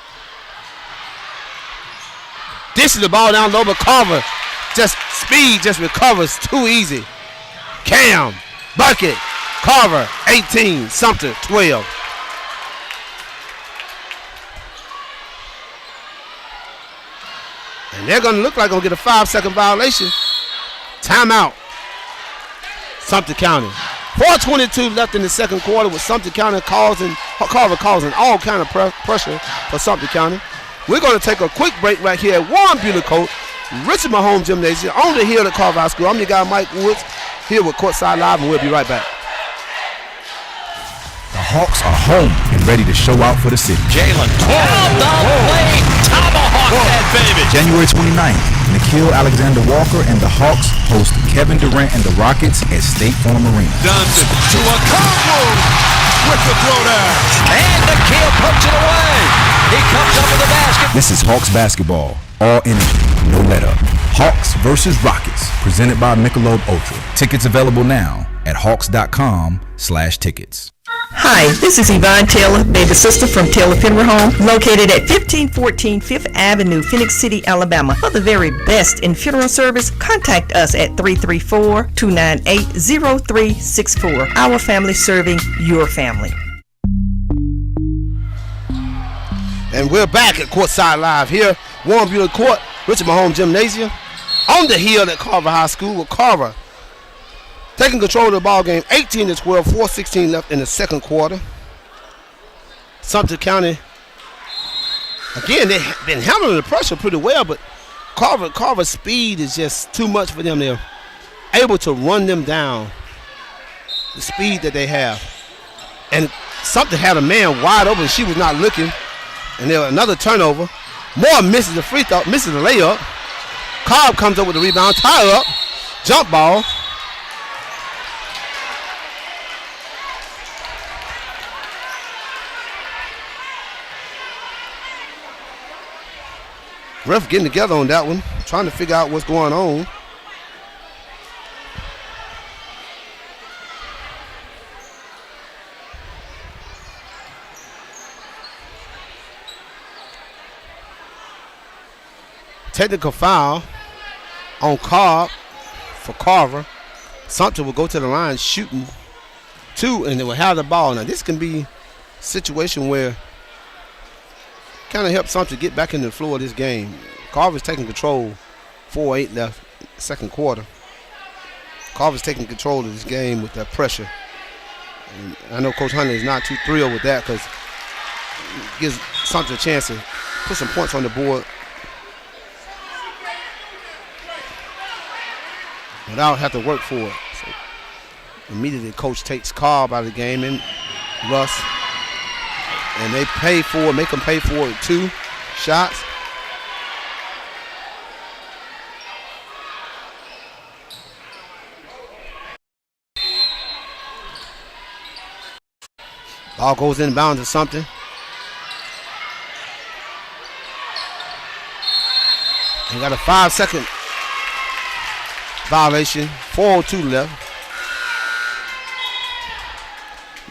Dishes the ball down low, but Carver just recovers too easy. Cam, bucket. Carver 18, Sumter 12. And they're going to look like they're going to get a 5-second violation. Timeout. Sumter County. 4:22 left in the second quarter with Sumter County Carver causing all kind of pressure for Sumter County. We're going to take a quick break right here at Warren Buehler Court, Richard Mahomes Gymnasium, on the hill at Carver High School. I'm your guy, Mike Woods, here with Courtside Live, and we'll be right back. The Hawks are home and ready to show out for the city. Jalen. Tomahawk that baby. January 29th, Nikhil Alexander-Walker and the Hawks host Kevin Durant and the Rockets at State Farm Arena. Johnson to a combo with the throwdown. And Nikhil pokes it away. He comes up with the basket. This is Hawks basketball. All in it, no let up. Hawks versus Rockets, presented by Michelob Ultra. Tickets available now at hawks.com/tickets. Hi, this is Yvonne Taylor, baby sister from Taylor Funeral Home, located at 1514 5th Avenue, Phoenix City, Alabama. For the very best in funeral service, contact us at 334-298-0364. Our family serving your family. And we're back at Courtside Live here, Warren Buehler Court, Richard Mahomes Gymnasium, on the hill at Carver High School with Carver taking control of the ball game, 18-12, 4:16 left in the second quarter. Sumter County, again, they've been handling the pressure pretty well, but Carver's speed is just too much for them. They're able to run them down, the speed that they have. And Sumter had a man wide open. She was not looking. And there was another turnover. Moore misses the free throw, misses the layup. Cobb comes up with the rebound, tie up, jump ball. Ref getting together on that one, trying to figure out what's going on. Technical foul on Cobb for Carver. Sumter will go to the line shooting 2, and they will have the ball. Now this can be a situation where kind of help Sumter get back in the flow of this game. Carver's taking control, 4:08 left, second quarter. Carver's taking control of this game with that pressure. And I know Coach Hunter is not too thrilled with that because it gives Sumter a chance to put some points on the board without having to work for it. So immediately Coach takes Cobb out of the game and Russ. And they pay for it, make them pay for it 2 shots. Ball goes inbound to something. You got a 5-second violation, 4:02 left.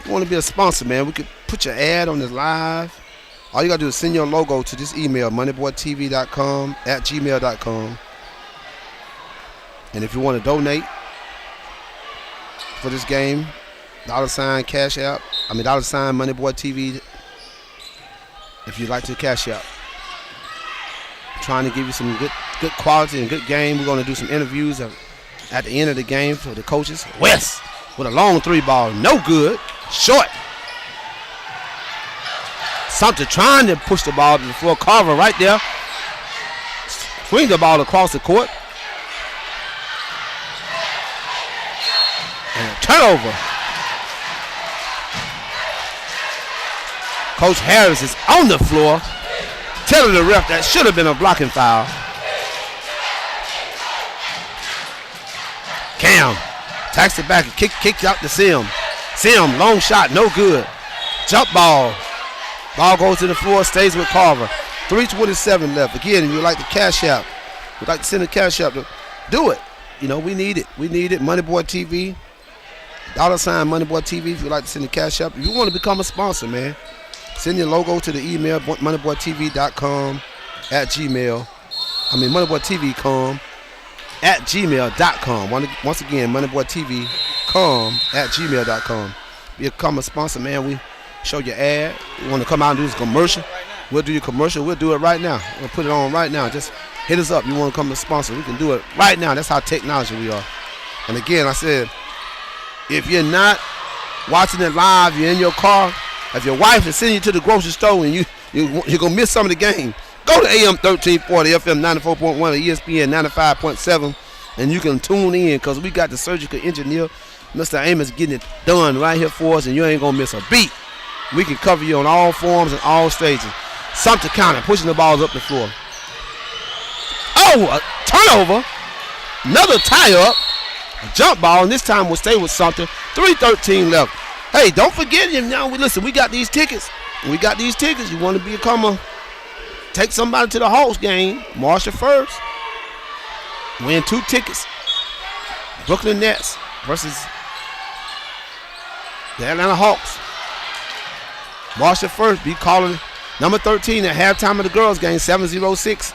You want to be a sponsor, man, we could put your ad on this live. All you got to do is send your logo to this email, MoneyBoyTV.com @gmail.com. And if you want to donate for this game, $ cash app, $ MoneyBoyTV. If you'd like to cash out. Trying to give you some good quality and good game. We're going to do some interviews at the end of the game for the coaches. West with a long 3 ball, no good, short. Sumter trying to push the ball to the floor. Carver right there. Swing the ball across the court. And a turnover. Coach Harris is on the floor, telling the ref that should have been a blocking foul. Cam tacks it back and kicked out to Sim. Sim, long shot, no good. Jump ball. Ball goes to the floor, stays with Carver. 3:27 left. Again, if you'd like to cash out, we'd like to send a cash out, do it. You know, we need it. We need it. MoneyBoyTV. $ MoneyBoyTV if you'd like to send a cash out. If you want to become a sponsor, man, send your logo to the email, MoneyBoyTV.com @gmail. MoneyBoyTV.com @gmail.com. Once again, MoneyBoyTV.com @gmail.com. Become a sponsor, man. We show your ad. You want to come out and do this commercial? We'll do your commercial. We'll do it right now. We'll put it on right now. Just hit us up. You want to come to sponsor? We can do it right now. That's how technology we are. And again, I said, if you're not watching it live, you're in your car. If your wife is sending you to the grocery store and you're going to miss some of the game, go to AM 1340, FM 94.1, or ESPN 95.7, and you can tune in because we got the surgical engineer, Mr. Amos, getting it done right here for us, and you ain't going to miss a beat. We can cover you on all forms and all stages. Sumter County pushing the balls up the floor. Oh, a turnover. Another tie-up. A jump ball, and this time will stay with Sumter. 3:13 left. Hey, don't forget him now. Listen, we got these tickets. You want to take somebody to the Hawks game, March the 1st. Win 2 tickets. Brooklyn Nets versus the Atlanta Hawks. March the 1st, be calling number 13 at halftime of the girls game, 706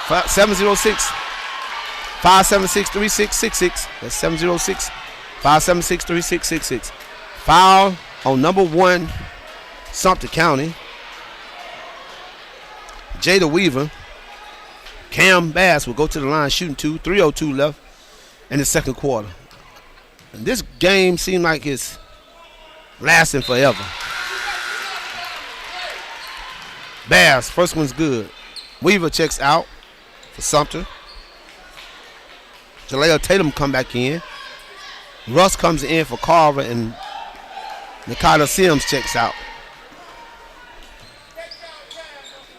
576-3666. That's 706-576-3666. Foul on number 1, Sumter County. Jada Weaver. Cam Bass will go to the line shooting 2. 3:02 left in the second quarter. And this game seemed like it's lasting forever. Bears, first one's good. Weaver checks out for Sumter. Jalea Tatum come back in. Russ comes in for Carver, and Nikita Sims checks out.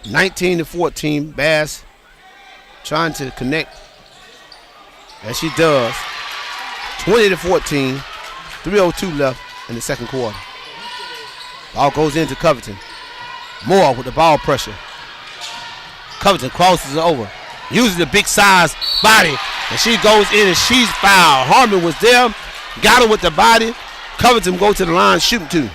19-14, Bass trying to connect as she does. 20-14, 3:02 left in the second quarter. Ball goes into Covington. Moore with the ball pressure. Covington crosses it over. Uses the big size body, and she goes in and she's fouled. Harmon was there, got her with the body. Covington go to the line, shooting two.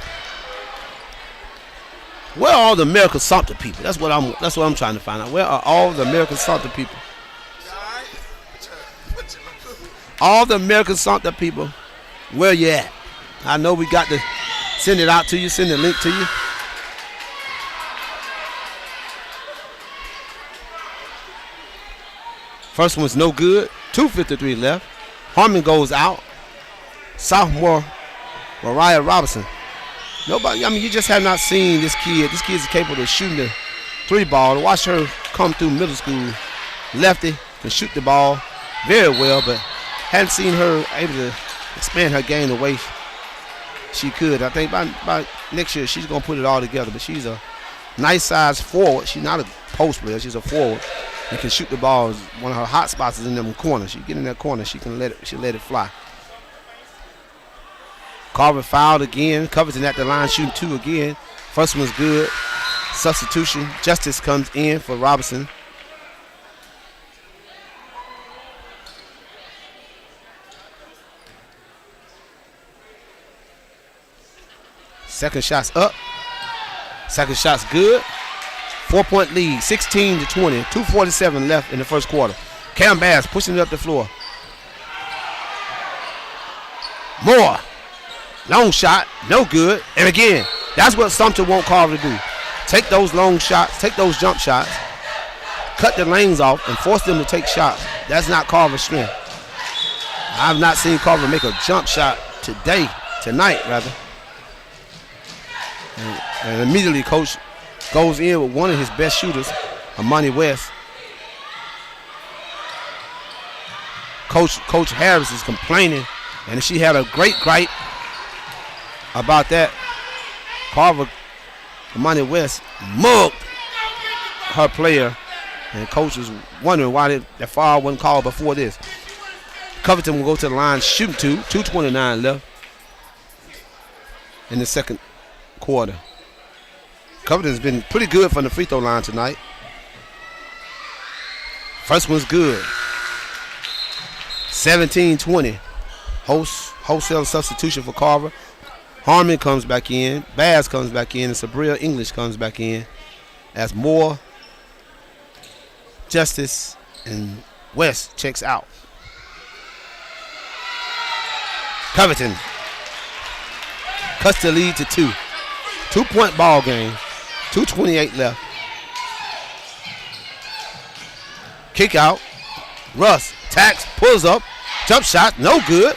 Where are all the American Sumter people? That's what I'm trying to find out. Where are all the American Sumter people? All the American Sumter people, where you at? I know we got to send it out to you, send the link to you. First one's no good. 2:53 left. Harmon goes out. Sophomore Mariah Robinson. Nobody, you just have not seen this kid. This kid is capable of shooting the three ball. To watch her come through middle school. Lefty, can shoot the ball very well, but hadn't seen her able to expand her game the way she could. I think by next year she's going to put it all together, but she's a nice size forward. She's not a post player. She's a forward and can shoot the ball. One of her hot spots is in them corners. She get in that corner, she let it fly. Carver fouled again. Covington at the line shooting two again. First one's good. Substitution. Justice comes in for Robinson. Second shot's up. Second shot's good. 4-point lead, 16-20. 2:47 left in the first quarter. Cam Bass pushing it up the floor. Moore. Long shot, no good. And again, that's what Sumter want Carver to do. Take those long shots, take those jump shots, cut the lanes off, and force them to take shots. That's not Carver's strength. I've not seen Carver make a jump shot tonight. And immediately coach goes in with one of his best shooters, Amani West. Coach Harris is complaining, and she had a great gripe about that. Carver, Amani West, mugged her player, and coach was wondering why that foul wasn't called before this. Covington will go to the line, shooting two. 2:29 left in the second quarter. Covington's been pretty good from the free throw line tonight. First one's good. 17-20. Wholesale substitution for Carver. Harmon comes back in. Bass comes back in. And Sabria English comes back in as Moore, Justice, and West checks out. Covington cuts the lead to 2. 2-point ball game. 2:28 left. Kick out. Russ tacks, pulls up. Jump shot, no good.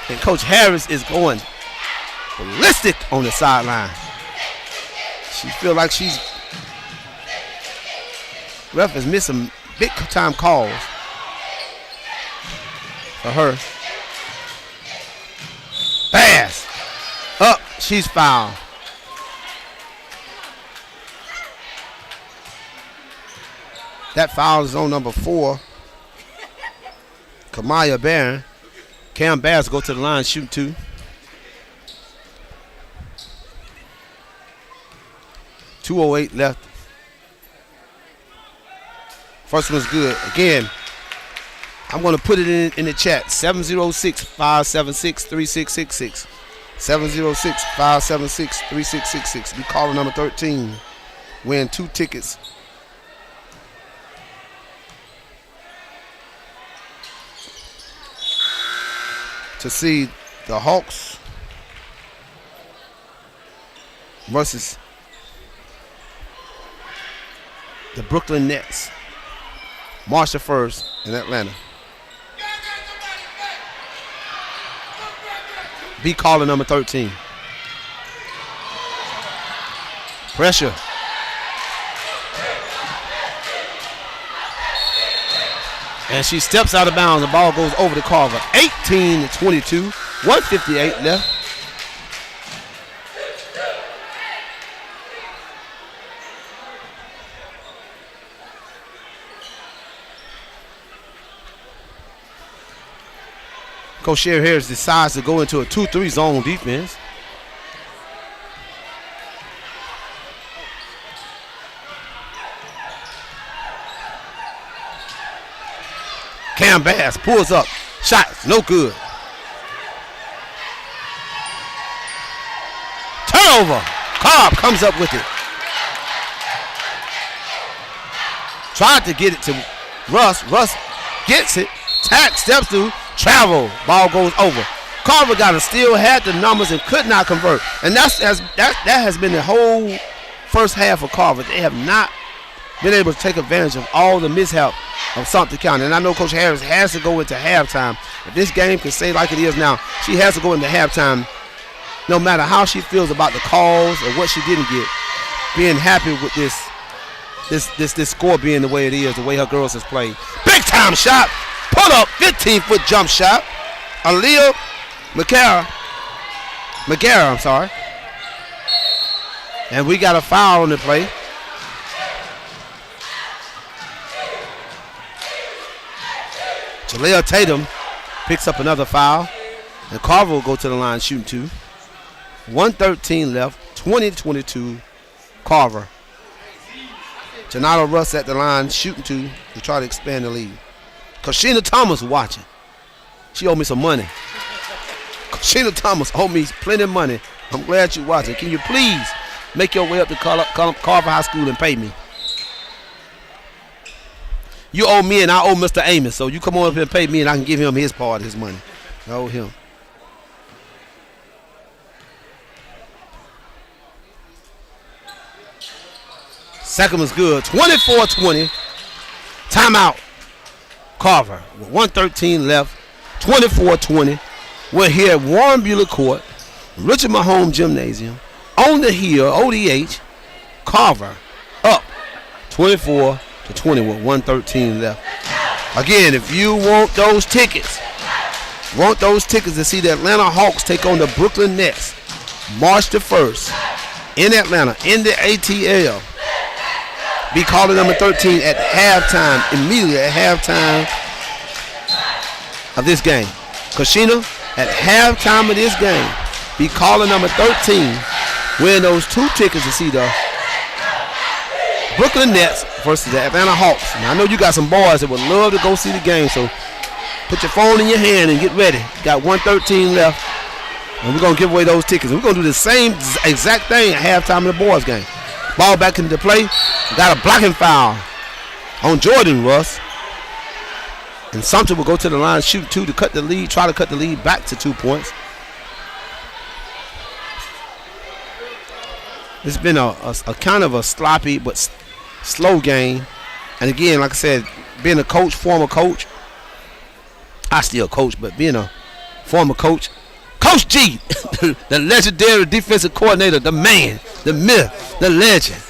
And Coach Harris is going ballistic on the sideline. She feels like ref is missing big time calls for her. Pass. Up. She's fouled. That foul is on number 4. Kamaya Barron. Cam Bass go to the line, shoot 2. .208 left. First one's good. Again, I'm going to put it in the chat. 706-576-3666. 706-576-3666. Be caller number 13. Win 2 tickets. To see the Hawks versus the Brooklyn Nets. March the 1st in Atlanta. Be caller number 13. Pressure. And she steps out of bounds. The ball goes over to Carver. 18-22. 1:58 left. Coach Sherry Harris decides to go into a 2-3 zone defense. Cam Bass pulls up. Shot, no good. Turnover. Cobb comes up with it. Tried to get it to Russ. Russ gets it. Tack steps through. Travel. Ball goes over. Carver got to still had the numbers and could not convert. And that has been the whole first half of Carver. They have not been able to take advantage of all the mishap of Sumter County. And I know Coach Harris has to go into halftime. If this game can stay like it is now, she has to go into halftime no matter how she feels about the calls or what she didn't get, being happy with this score being the way it is, the way her girls has played. Big time shot. Pull up 15-foot jump shot. Aaliyah McGarrett, I'm sorry. And we got a foul on the play. Jalea Tatum picks up another foul. And Carver will go to the line shooting 2. 1:13 left, 20-22, Carver. Janata Russ at the line shooting 2 to try to expand the lead. Kashina Thomas watching. She owed me some money. Kashina Thomas owed me plenty of money. I'm glad you're watching. Can you please make your way up to Carver High School and pay me? You owe me and I owe Mr. Amos, so you come on up here and pay me and I can give him his part of his money. I owe him. Second was good. 24-20. Timeout. Carver with 1:13 left. 24-20. We're here at Warren Buehler Court, Richard Mahone Gymnasium, on the hill, ODH. Carver up 24-20 with 1:13 left. Again, if you want those tickets to see the Atlanta Hawks take on the Brooklyn Nets March the 1st in Atlanta in the ATL. Be caller number 13 at halftime, immediately at halftime of this game. Kashina, at halftime of this game, be caller number 13, win those 2 tickets to see the Brooklyn Nets versus the Atlanta Hawks. Now, I know you got some boys that would love to go see the game, so put your phone in your hand and get ready. Got 1:13 left, and we're going to give away those tickets. We're going to do the same exact thing at halftime of the boys' game. Ball back into play. Got a blocking foul on Jordan Russ. And Sumter will go to the line, shoot 2 to cut the lead, try to cut the lead back to 2 points. It's been a kind of a sloppy but slow game. And again, like I said, being a coach, former coach, I still coach, but being a former coach, Coach G, the legendary defensive coordinator, the man, the myth, the legend,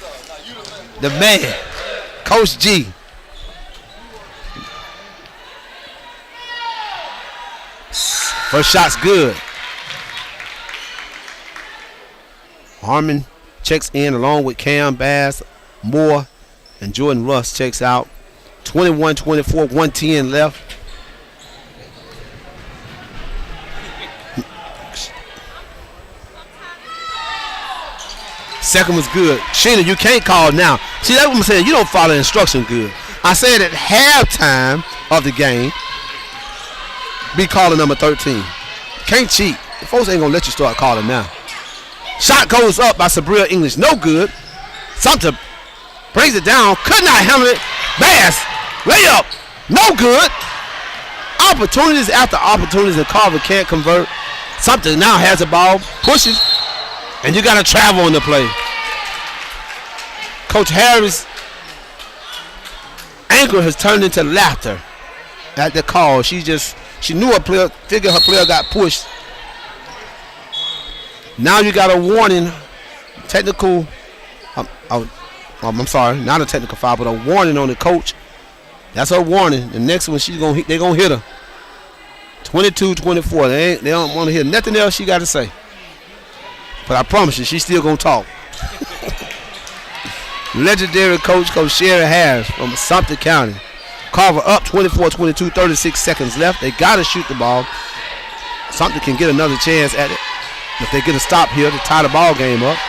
the man, Coach G. First shot's good. Harmon checks in along with Cam Bass, Moore, and Jordan Russ checks out. 21-24, 1:10 left. Second was good. Sheena, you can't call now. See, that's what I'm saying. You don't follow instruction good. I said at halftime of the game, be caller number 13. Can't cheat. The folks ain't going to let you start calling now. Shot goes up by Sabria English. No good. Sumter brings it down. Could not handle it. Bass. Layup. No good. Opportunities after opportunities, and Carver can't convert. Sumter now has the ball. Pushes. And you got to travel on the play. Coach Harris anger has turned into laughter at the call. She knew her player, figured her player got pushed. Now you got a warning, technical. I'm sorry, not a technical foul, but a warning on the coach. That's her warning. The next one they're gonna hit her. 22-24. They don't want to hear nothing else she got to say. But I promise you, she's still gonna talk. Legendary Coach Sherry Harris from Sumter County. Carver up 24-22, 36 seconds left. They got to shoot the ball. Sumter can get another chance at it. If they get a stop here to tie the ball game up.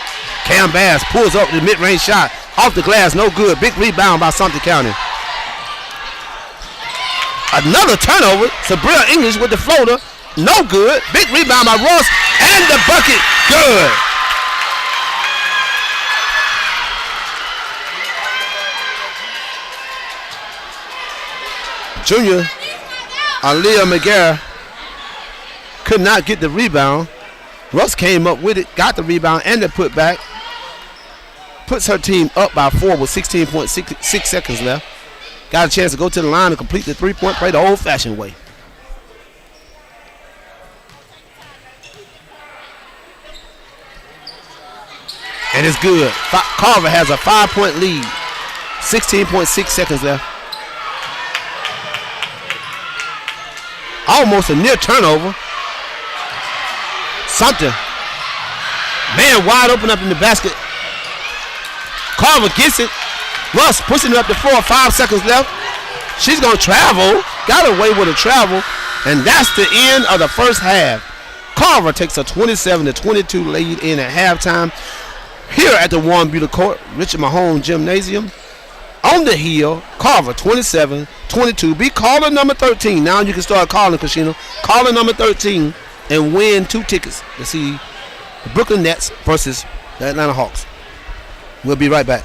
Cam Bass pulls up the mid-range shot. Off the glass, no good. Big rebound by Sumter County. Another turnover. Sabrina English with the floater. No good. Big rebound by Ross. And the bucket. Good. Junior Aaliyah McGarrett could not get the rebound. Russ came up with it, got the rebound and the putback. Puts her team up by 4 with 16.6 seconds left. Got a chance to go to the line and complete the three-point play the old-fashioned way. And it's good. Carver has a 5-point lead. 16.6 seconds left. Almost a near turnover. Sumter. Man wide open up in the basket. Carver gets it. Russ pushing it up the floor. 5 seconds left. She's going to travel. Got away with a travel. And that's the end of the first half. Carver takes a 27-22 lead in at halftime. Here at the Warren Beauty Court, Richard Mahone Gymnasium. On the hill, Carver 27-22. Be caller number 13. Now you can start calling, Kashina. Caller number 13 and win 2 tickets to see the Brooklyn Nets versus the Atlanta Hawks. We'll be right back.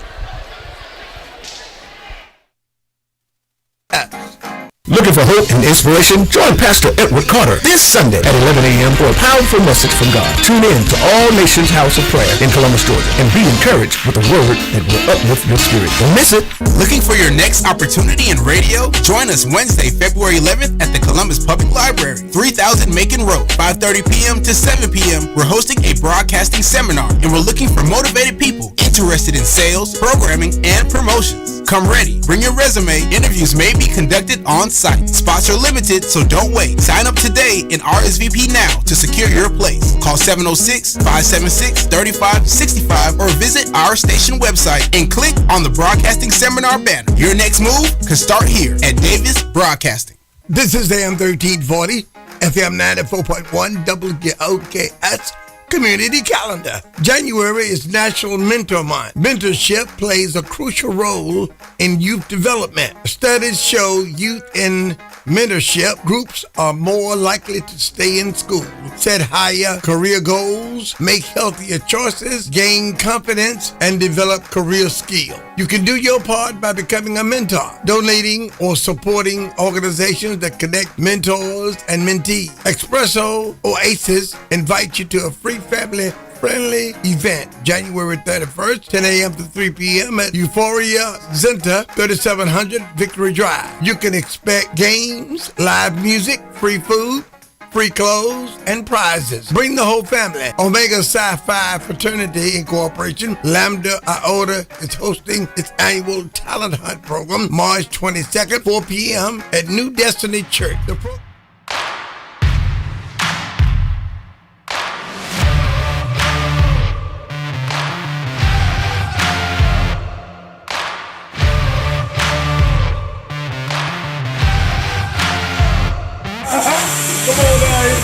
Looking for hope and inspiration? Join Pastor Edward Carter this Sunday at 11 a.m. for a powerful message from God. Tune in to All Nations House of Prayer in Columbus, Georgia, and be encouraged with a word that will uplift your spirit. Don't miss it. Looking for your next opportunity in radio? Join us Wednesday, February 11th at the Columbus Public Library, 3000 Macon Road, 5:30 p.m. to 7 p.m. We're hosting a broadcasting seminar, and we're looking for motivated people interested in sales, programming, and promotions. Come ready. Bring your resume. Interviews may be conducted on site. Spots are limited, so don't wait. Sign up today and RSVP now to secure your place. Call 706-576-3565 or visit our station website and click on the broadcasting seminar banner. Your next move can start here at Davis Broadcasting. This is AM 1340, FM 94.1, WOKS. Community Calendar. January is National Mentor Month. Mentorship plays a crucial role in youth development. Studies show youth in mentorship groups are more likely to stay in school, set higher career goals, make healthier choices, gain confidence, and develop career skill. You can do your part by becoming a mentor, donating or supporting organizations that connect mentors and mentees. Espresso Oasis invites you to a free family-friendly event January 31st, 10 a.m. to 3 p.m. at Euphoria Center, 3700 Victory Drive. You can expect games, live music, free food, free clothes, and prizes. Bring the whole family. Omega Psi-Phi Fraternity Incorporation, Lambda Iota, is hosting its annual Talent Hunt program March 22nd, 4 p.m. at New Destiny Church. The program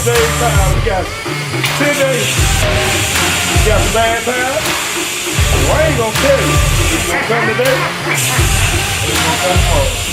Save time. We got 10 days. You got some bad time? Well, I ain't gonna tell you. You gonna come today? You gonna come tomorrow?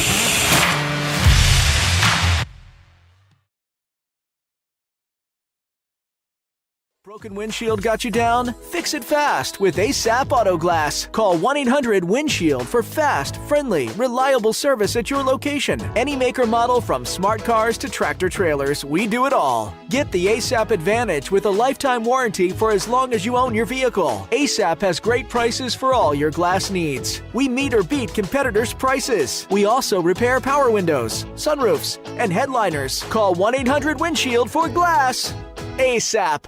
Broken windshield got you down? Fix it fast with ASAP Auto Glass. Call 1-800-WINDSHIELD for fast, friendly, reliable service at your location. Any make or model from smart cars to tractor trailers, we do it all. Get the ASAP Advantage with a lifetime warranty for as long as you own your vehicle. ASAP has great prices for all your glass needs. We meet or beat competitors' prices. We also repair power windows, sunroofs, and headliners. Call 1-800-WINDSHIELD for glass. ASAP.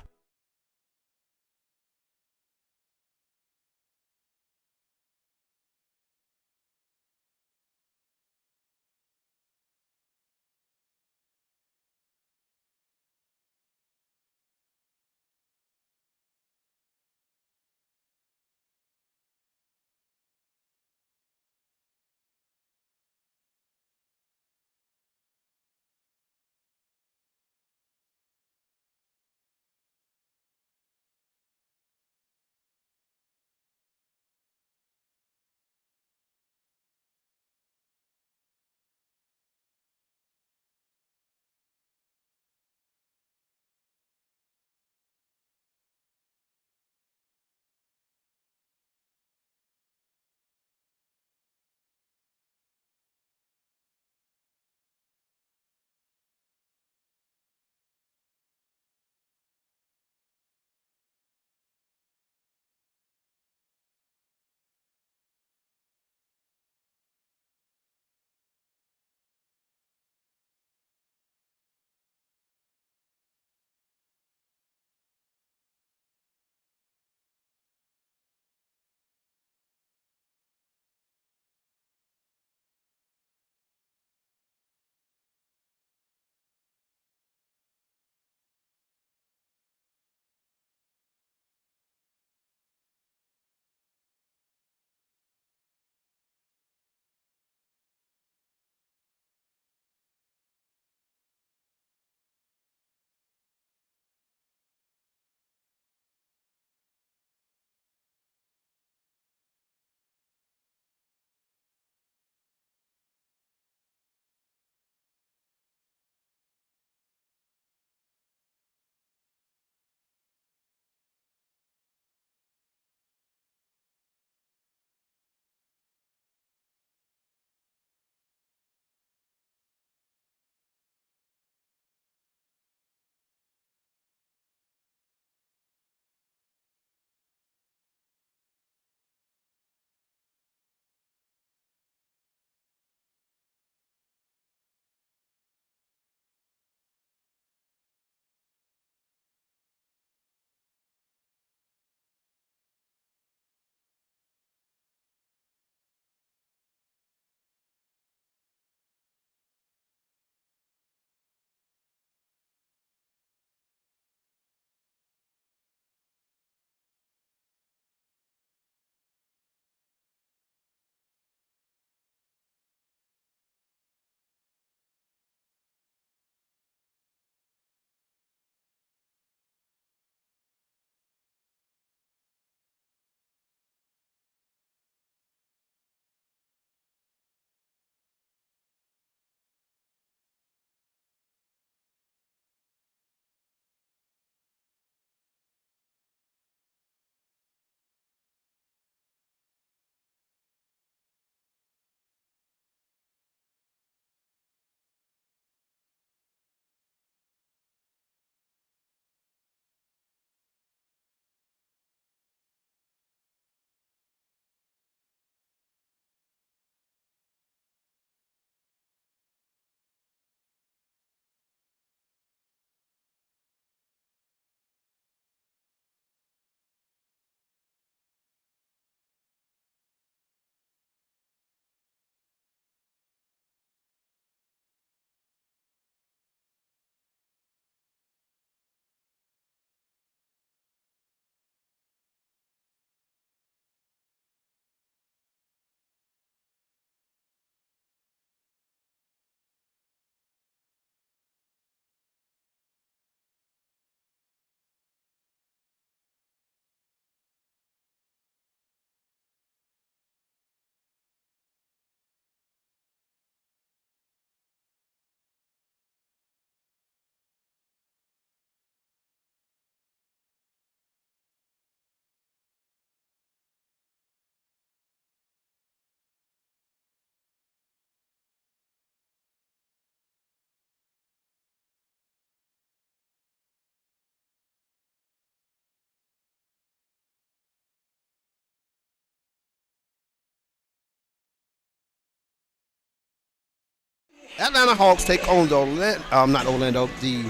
Atlanta Hawks take on the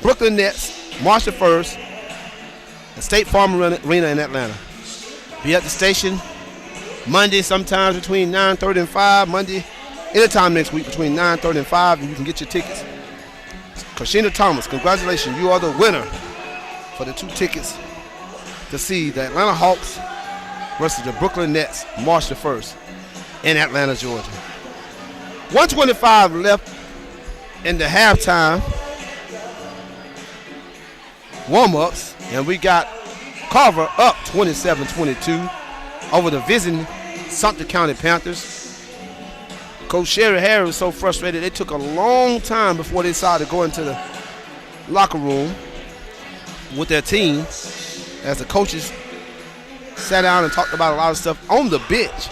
Brooklyn Nets, March the 1st, at State Farm Arena in Atlanta. Be at the station Monday, sometimes between 9:30 and 5. Monday, anytime next week between 9:30 and 5, and you can get your tickets. Kashina Thomas, congratulations. You are the winner for the 2 tickets to see the Atlanta Hawks versus the Brooklyn Nets, March the 1st in Atlanta, Georgia. 1:25 left in the halftime warm-ups, and we got Carver up 27-22 over the visiting Sumter County Panthers. Coach Sherry Harris was so frustrated, it took a long time before they decided to go into the locker room with their team as the coaches sat down and talked about a lot of stuff on the bench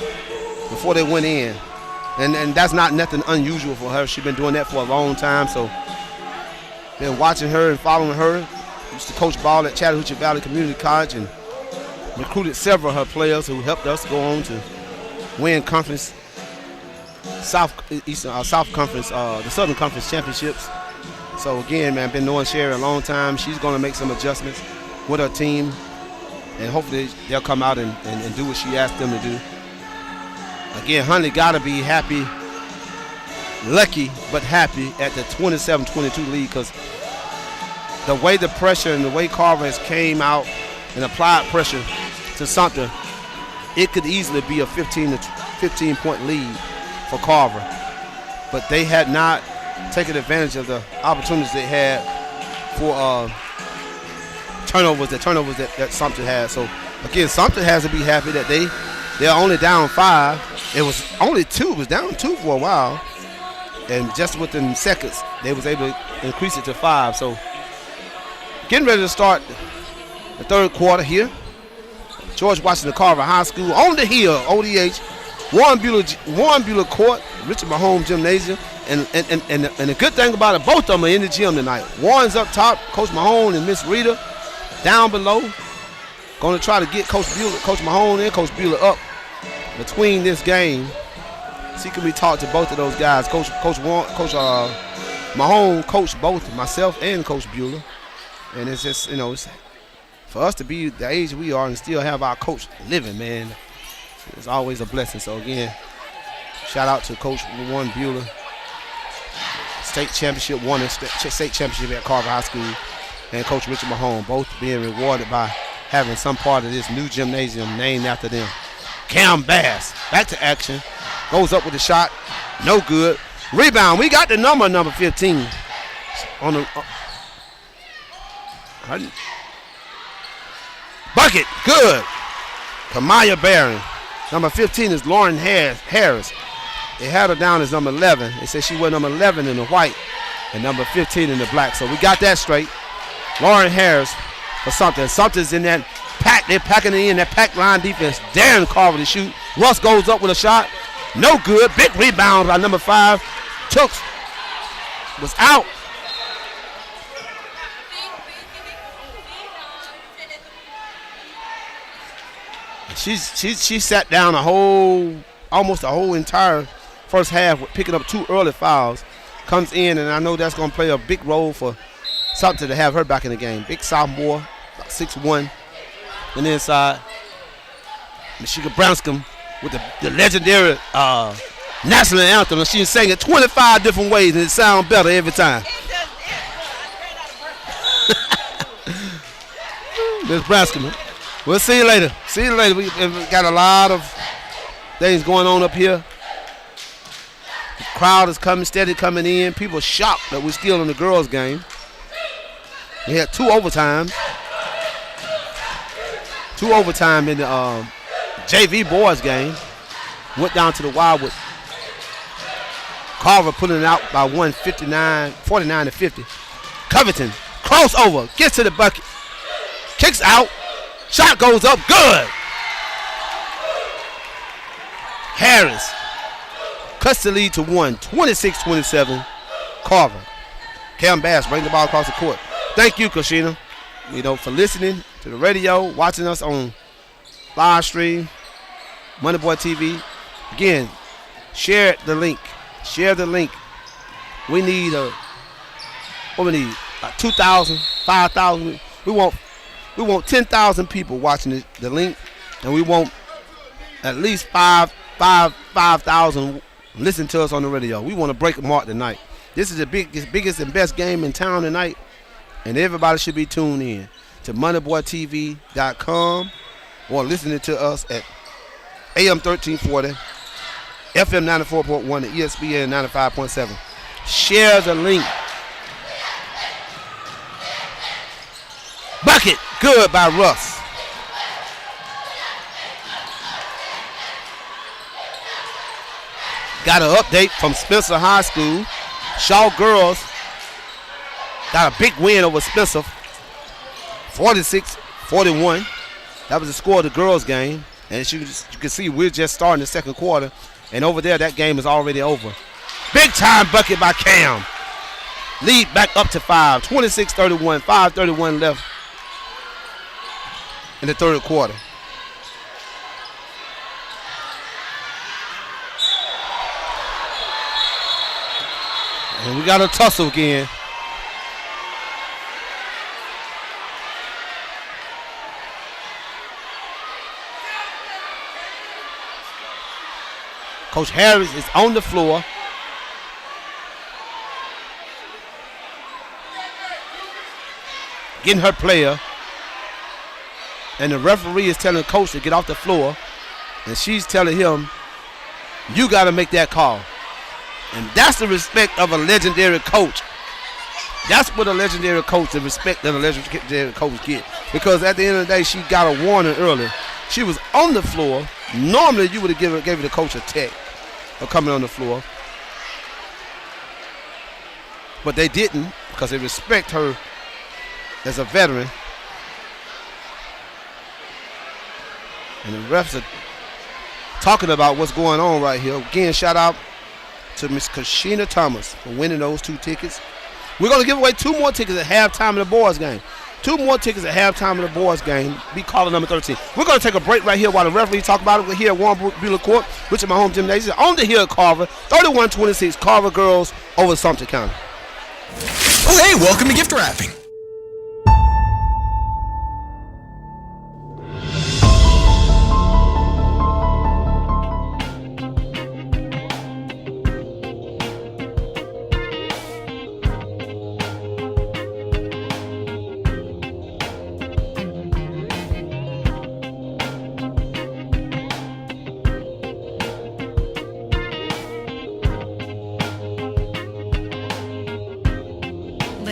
before they went in. And that's not nothing unusual for her. She's been doing that for a long time, so been watching her and following her. Used to coach ball at Chattahoochee Valley Community College and recruited several of her players who helped us go on to win conference, South Conference, the Southern Conference championships. So again, man, been knowing Sherry a long time. She's going to make some adjustments with her team, and hopefully they'll come out and do what she asked them to do. Again, Huntley got to be happy, lucky but happy at the 27-22 lead, because the way the pressure and the way Carver has came out and applied pressure to Sumter, it could easily be a 15-point lead for Carver. But they had not taken advantage of the opportunities they had for turnovers that Sumter had. So again, Sumter has to be happy that they're only down 5. It was only 2. It was down 2 for a while, and just within seconds they was able to increase it to 5. So getting ready to start the third quarter here. George Washington Carver High School on the hill, ODH, Warren Buehler Court, Richard Mahomes Gymnasium, and the good thing about it, both of them are in the gym tonight. Warren's up top, Coach Mahone and Miss Rita down below. Going to try to get Coach Mahone and Coach Buehler up between this game. See, can we talk to both of those guys? Coach Mahone coached both myself and Coach Buehler. And it's just, it's for us to be the age we are and still have our coach living, man, it's always a blessing. So again, shout out to Coach Warren Buehler, state championship at Carver High School, and Coach Richard Mahone, both being rewarded by having some part of this new gymnasium named after them. Cam Bass, back to action, goes up with a shot, no good. Rebound, we got the number 15 on the bucket, good. Kamaya Barron. Number 15 is Lauren Harris. They had her down as number 11. They said she was number 11 in the white and number 15 in the black. So we got that straight. Lauren Harris for Sumter. Sumter's in that pack. They're packing it in, that pack line defense. Darren Carver to shoot. Russ goes up with a shot. No good. Big rebound by number 5. Tooks was out. She sat down almost a whole entire first half with picking up 2 early fouls. Comes in, and I know that's going to play a big role for Sumter to have her back in the game. Big sophomore, about 6'1", on the inside. Michigan Branscombe with the legendary national anthem. She sang it 25 different ways, and it sounds better every time. Miss Branscombe. We'll see you later. See you later. We got a lot of things going on up here. The crowd is coming in. People are shocked that we're still in the girls' game. We had 2 overtimes. 2 overtime in the JV boys game. Went down to the wire with Carver putting it out by 49-50. Covington, crossover, gets to the bucket. Kicks out. Shot goes up, good. Harris cuts the lead to 1, 26-27, Carver. Cam Bass bring the ball across the court. Thank you, Kashina, for listening to the radio, watching us on live stream, MoneyBoy TV. Again, share the link. Share the link We need 2,000, 5,000. We want 10,000 people watching the link, and we want at least 5,000 listen to us on the radio. We want to break a mark tonight. This is the biggest and best game in town tonight, and everybody should be tuned in to MoneyBoyTV.com or listening to us at AM 1340, FM 94.1, and ESPN 95.7. Share the link. Bucket, good by Russ. Got an update from Spencer High School. Shaw girls got a big win over Spencer, 46-41. That was the score of the girls' game. And you can see we're just starting the second quarter. And over there, that game is already over. Big time bucket by Cam. Lead back up to 5, 26-31, 5:31 left in the third quarter. And we got a tussle again. Coach Harris is on the floor. Getting her player. And the referee is telling Coach to get off the floor. And she's telling him, you got to make that call. And that's the respect of a legendary coach. That's what a legendary coach, the respect that a legendary coach get. Because at the end of the day, she got a warning early. She was on the floor. Normally, you would have gave the coach a tech for coming on the floor. But they didn't because they respect her as a veteran. And the refs are talking about what's going on right here. Again, shout out to Miss Kashina Thomas for winning those 2 tickets. We're going to give away 2 more tickets at halftime of the boys game. 2 more tickets at halftime of the boys game. Be caller number 13. We're going to take a break right here while the referee talk about it. We're here at Warren Buehler Court, which is my home gymnasium. On the hill, Carver, 31-26, Carver girls over Sumter County. Oh, hey, welcome to gift wrapping.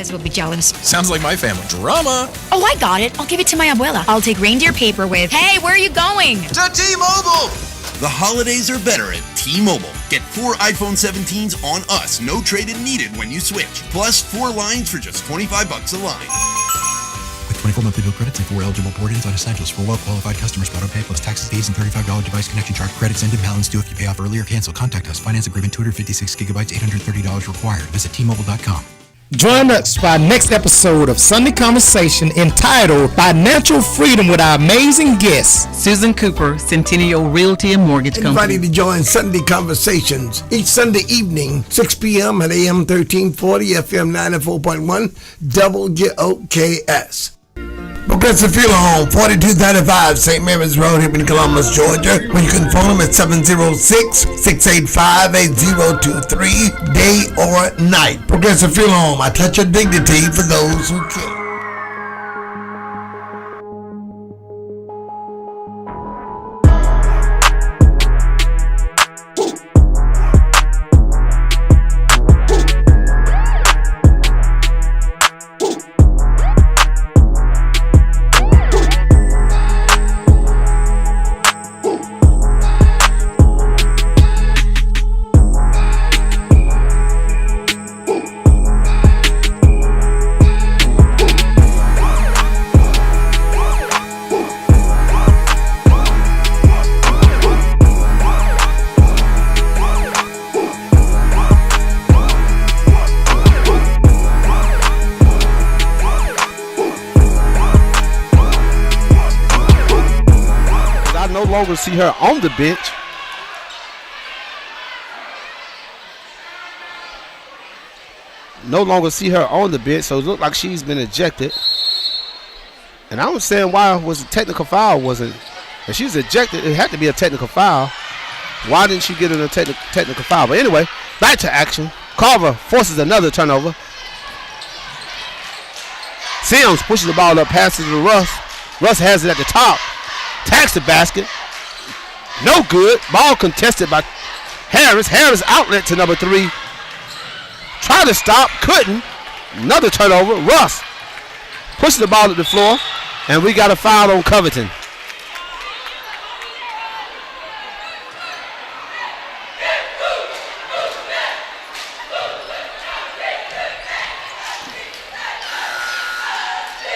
Will be jealous. Sounds like my family. Drama. Oh, I got it. I'll give it to my abuela. I'll take reindeer paper with, hey, where are you going? To T-Mobile! The holidays are better at T-Mobile. Get 4 iPhone 17s on us. No trade-in needed when you switch. Plus 4 lines for just $25 a line. With 24 monthly bill credits and 4 eligible port-ins on essentials for well-qualified customers. Auto pay plus taxes, fees, and $35 device connection charge. Credits end in balance due if you pay off early or cancel. Contact us. Finance agreement 256 gigabytes, $830 required. Visit T-Mobile.com. Join us for our next episode of Sunday Conversation entitled Financial Freedom with our amazing guest, Susan Cooper, Centennial Realty and Mortgage Company. Invited to join Sunday Conversations each Sunday evening, 6 p.m. at AM 1340, FM 94.1, WOKS. Progressive Funeral Home, 4235 St. Mary's Road, here in Columbus, Georgia. Where you can phone them at 706-685-8023, day or night. Progressive Funeral Home, a touch of dignity for those who care. longer see her on the bench. no longer see her on the bench, so it looked like she's been ejected. And I don't understand why was a technical foul wasn't. If she's ejected, it had to be a technical foul. Why didn't she get in a technical foul? But anyway, back to action. Carver forces another turnover. Sims pushes the ball up, passes to Russ. Russ has it at the top. Tags the basket. No good. Ball contested by Harris. Harris outlet to number 3. Tried to stop, couldn't. Another turnover. Russ pushes the ball to the floor, and we got a foul on Covington.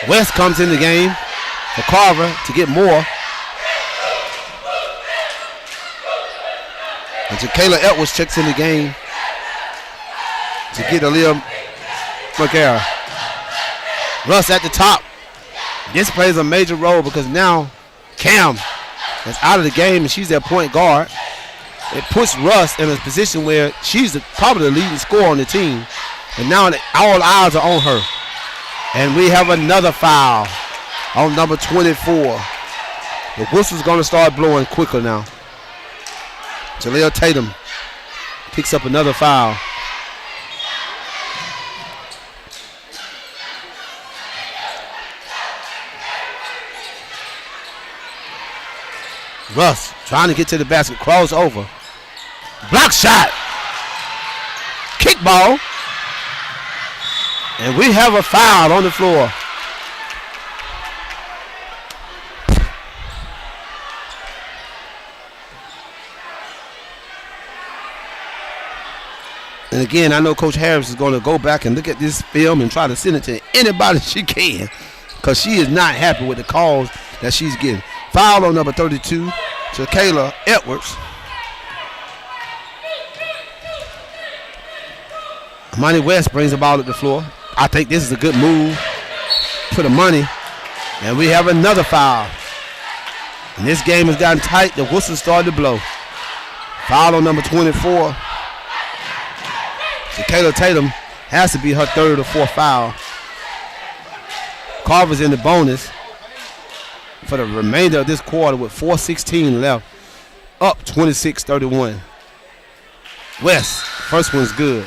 West comes in the game for Carver to get more. And Jacayla Edwards checks in the game to get Aaliyah McGarrett. Russ at the top. This plays a major role because now Cam is out of the game and she's their point guard. It puts Russ in a position where she's probably the leading scorer on the team. And now all eyes are on her. And we have another foul on number 24. The whistle's going to start blowing quicker now. Jaleel Tatum picks up another foul. Russ trying to get to the basket, crawls over. Block shot. Kick ball. And we have a foul on the floor. And again, I know Coach Harris is going to go back and look at this film and try to send it to anybody she can because she is not happy with the calls that she's getting. Foul on number 32, Jacayla Edwards. Money West brings the ball to the floor. I think this is a good move for the money. And we have another foul. And this game has gotten tight. The whistle started to blow. Foul on number 24. Jacayla Tatum has to be her third or fourth foul. Carver's in the bonus for the remainder of this quarter with 4:16 left. Up 26-31. West, first one's good.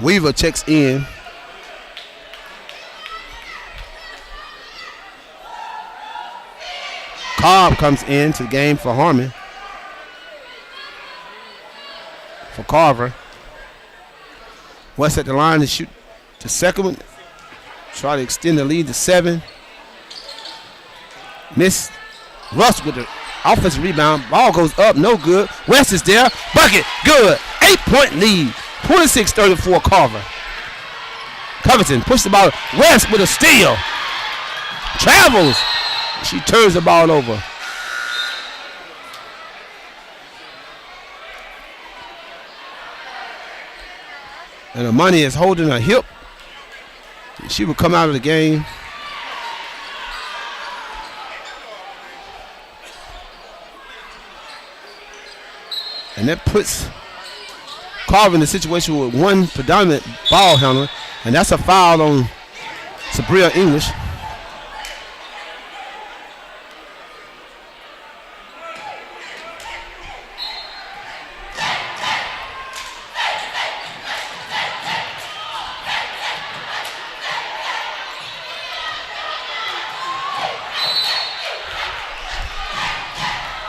Weaver checks in. Cobb comes into the game for Harmon. For Carver. West at the line to shoot the second one. Try to extend the lead to 7. Miss. Russ with the offensive rebound. Ball goes up, no good. West is there. Bucket, good. 8-point lead. 26-34 Carver. Covington pushes the ball. West with a steal. Travels. She turns the ball over. And Amani is holding her hip. She will come out of the game. And that puts Carver in a situation with one predominant ball handler, and that's a foul on Sabria English.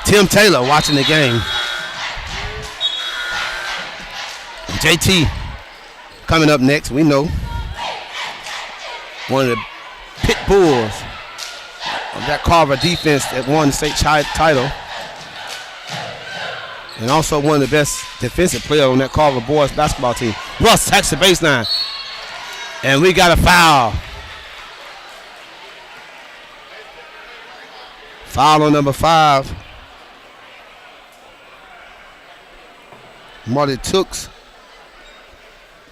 Tim Taylor watching the game. JT coming up next, we know. One of the pit bulls of that Carver defense that won the state title. And also one of the best defensive players on that Carver boys basketball team. Russ attacks the baseline. And we got a foul. Foul on number 5. Marty Tooks.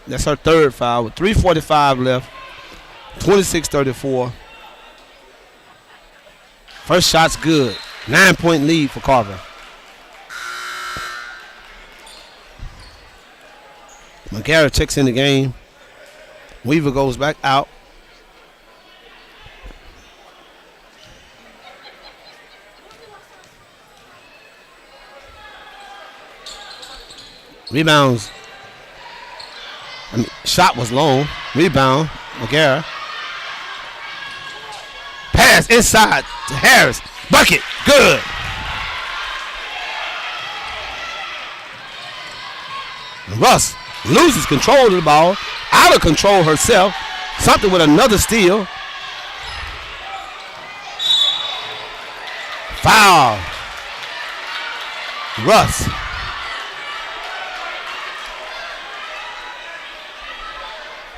That's her third foul with 3:45 left. 26-34. First shot's good. 9-point lead for Carver. McGarrett checks in the game. Weaver goes back out. Rebounds. Shot was long. Rebound. McGarrett. Pass inside to Harris. Bucket. Good. And Russ loses control of the ball. Out of control herself. Something with another steal. Foul. Russ.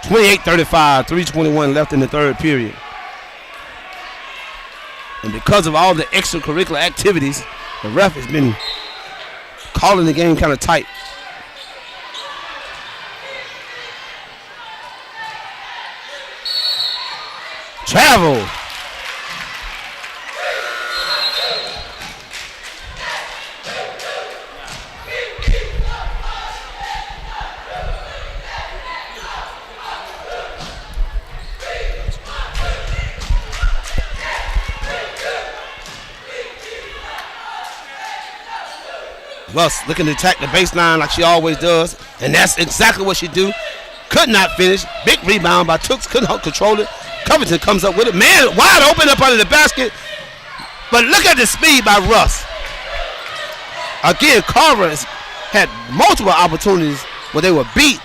.35, 3:21 left in the third period. And because of all the extracurricular activities, the ref has been calling the game kind of tight. Travel. Russ looking to attack the baseline like she always does, and that's exactly what she do. Could not finish. Big rebound by Tooks. Couldn't control it. Covington comes up with it. Man, wide open up under the basket. But look at the speed by Russ. Again, Carver has had multiple opportunities where they were beat.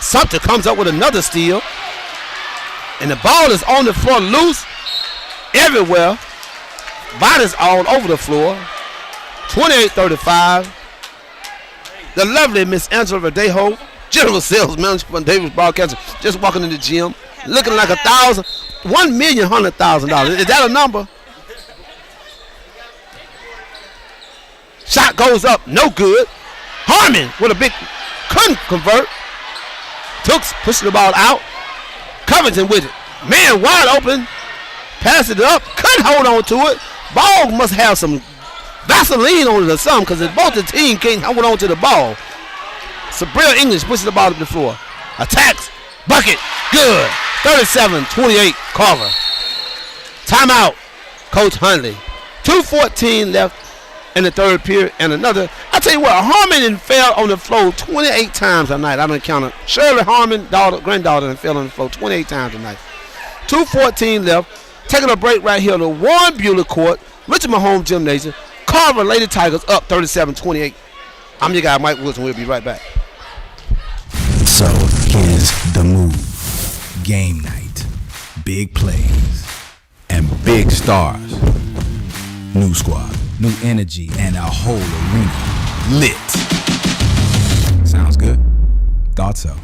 Sumter comes up with another steal. And the ball is on the floor loose everywhere. Bodies all over the floor. 28-35. The lovely Miss Angela Verdejo, General Sales Manager for Davis Broadcasting, just walking in the gym, looking like $1,100,000. Is that a number? Shot goes up, no good. Harmon with a big, couldn't convert. Tooks pushing the ball out. Covington with it. Man wide open. Pass it up, couldn't hold on to it. Ball must have some Vaseline on it or something because both the team can't hold on to the ball. Sabrina English pushes the ball up the floor. Attacks. Bucket. Good. 37-28 Carver. Timeout. Coach Hundley. 2:14 left in the third period and another. I tell you what, Harmon fell on the floor 28 times a night. I don't count it. Shirley Harmon, granddaughter, fell on the floor 28 times a night. 2:14 left. Taking a break right here on the Warren Buehler Court, Richard Mahomes Gymnasium. Carver Lady Tigers up 37-28. I'm your guy, Mike Woods, and we'll be right back. So here's the move. Game night. Big plays. And big stars. New squad. New energy. And a whole arena lit. Sounds good? Thought so.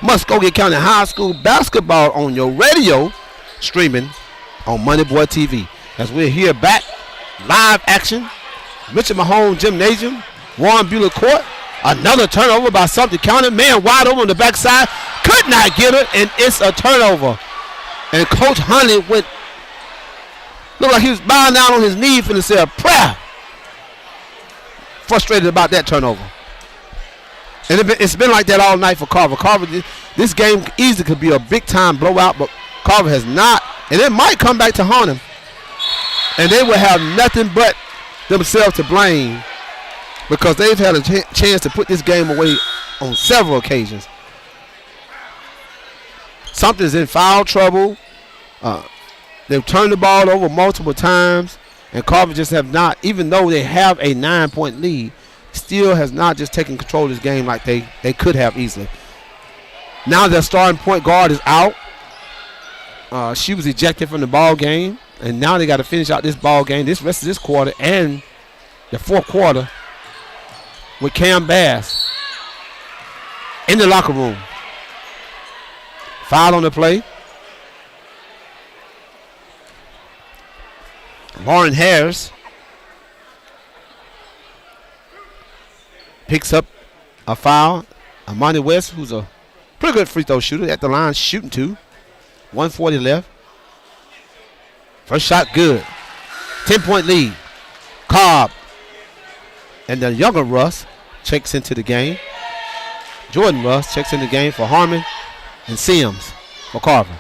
Muskogee County High School basketball on your radio, streaming on MoneyBoyTV. As we're here back, live action, Richard Mahomes Gymnasium, Warren Buehler Court, another turnover by Sumter County. Man wide open on the backside, could not get it, and it's a turnover. And Coach Hundley looked like he was bowing down on his knees and said a prayer. Frustrated about that turnover. And it's been like that all night for Carver. Carver, this game easily could be a big-time blowout, but Carver has not. And it might come back to haunt him. And they will have nothing but themselves to blame because they've had a chance to put this game away on several occasions. Something's in foul trouble. They've turned the ball over multiple times, and Carver just have not, even though they have a 9-point lead, still has not just taken control of this game like they could have easily. Now their starting point guard is out. She was ejected from the ball game. and now they got to finish out this ball game, this rest of this quarter and the fourth quarter with Cam Bass in the locker room. Foul on the play. Lauren Harris picks up a foul. Amani West, who's a pretty good free throw shooter, at the line shooting 2. 140 left. First shot good. 10-point lead. Cobb and the younger Russ checks into the game. Jordan Russ checks in the game for Harmon and Sims for Carver.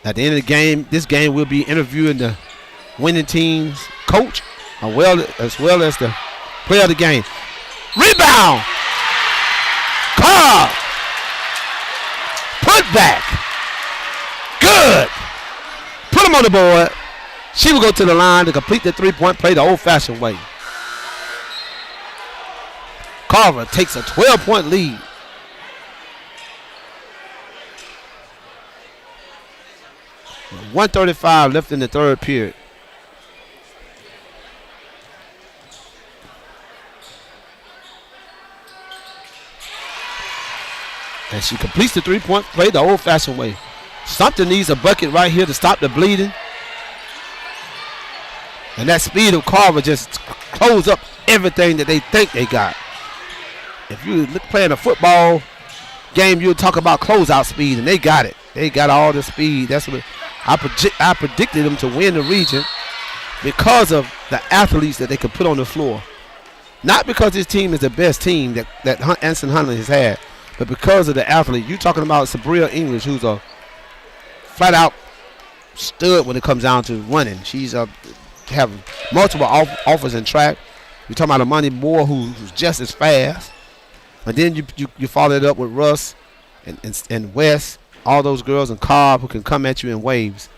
At the end of the game, this game will be interviewing the winning team's coach as well as the player of the game. Rebound! Cobb! Put back! Good! Put him on the board. She will go to the line to complete the three-point play the old-fashioned way. Carver takes a 12-point lead. .135 left in the third period. And she completes the three-point play the old-fashioned way. Sumter needs a bucket right here to stop the bleeding. And that speed of Carver just close up everything that they think they got. If you look playing a football game, you'll talk about closeout speed, and they got it. They got all the speed. That's what I predicted them to win the region because of the athletes that they could put on the floor. Not because this team is the best team that Anson Huntley has had, but because of the athlete. You're talking about Sabria English, who's a flat-out stud when it comes down to running. She's have multiple offers in track. You're talking about Amani Moore, who's just as fast. And then you follow it up with Russ and West, all those girls, and Cobb, who can come at you in waves.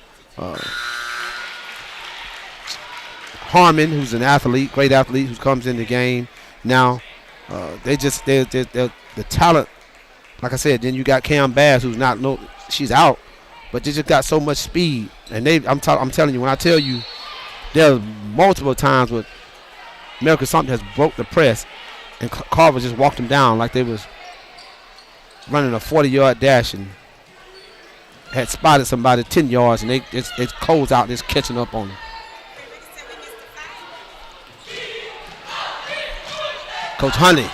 Harmon, who's an athlete, great athlete, who comes in the game now. They're the talent. Like I said, then you got Cam Bass, who's she's out, but they just got so much speed. And I'm telling you, when I tell you, there are multiple times where America Sumter has broke the press, and Carver just walked them down like they was running a 40-yard dash and had spotted somebody 10 yards, and they closed out, just catching up on them. Coach Huntley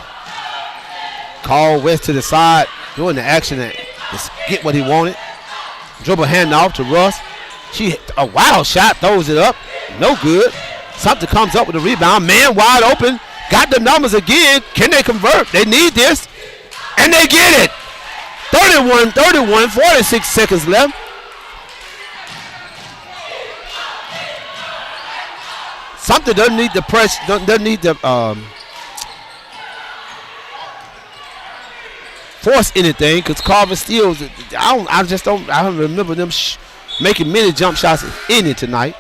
called West to the side, doing the action to get what he wanted. Dribble handoff to Russ. She hit a wild shot, throws it up, no good. Sumter comes up with a rebound, man wide open, got the numbers again. Can they convert? They need this, and they get it. 31-31, 46 seconds left. Sumter doesn't need the press, doesn't need the force anything, because Carver steals. I don't remember them making many jump shots, if any, tonight.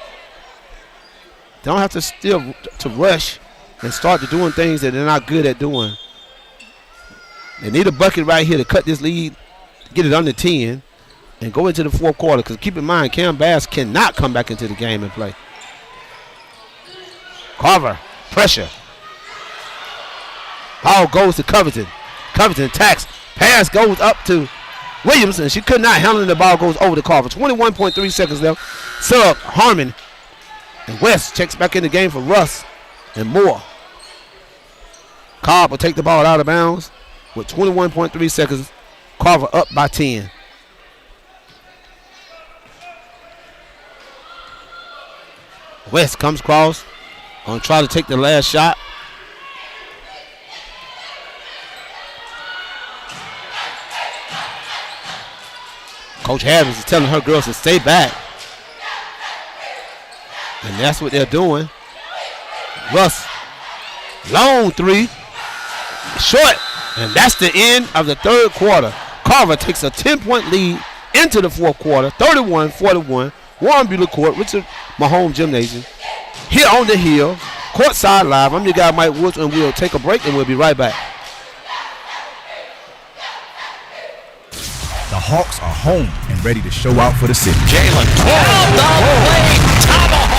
They don't have to steal to rush and start to doing things that they're not good at doing. They need a bucket right here to cut this lead, get it under 10, and go into the fourth quarter, because keep in mind, Cam Bass cannot come back into the game and play. Carver, pressure. Ball goes to Covington. Covington attacks. Pass goes up to Williams, and she could not handle it. The ball goes over to Carver. 21.3 seconds left. Sub Harmon and West checks back in the game for Russ and Moore. Cobb will take the ball out of bounds with 21.3 seconds. Carver up by 10. West comes across, gonna try to take the last shot. Coach Harris is telling her girls to stay back. And that's what they're doing. Russ, long three, short, and that's the end of the third quarter. Carver takes a 10-point lead into the fourth quarter, 31-41. Warren Buehler Court, Richard Mahomes Gymnasium. Here on the hill, courtside live. I'm your guy, Mike Woods, and we'll take a break, and we'll be right back. The Hawks are home and ready to show out for the city. Jalen down the lane, tomahawk.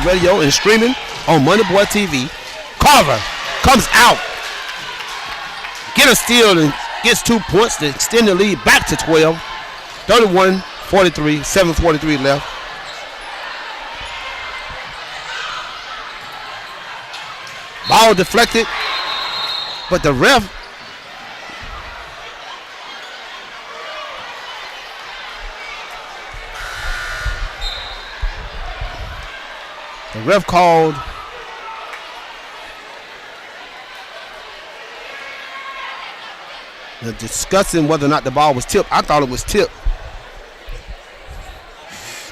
Radio and streaming on MoneyBoyTV. Carver comes out, get a steal and gets 2 points to extend the lead back to 12. 31-43, 7:43 left. Ball deflected, but the ref called discussing whether or not the ball was tipped. I thought it was tipped.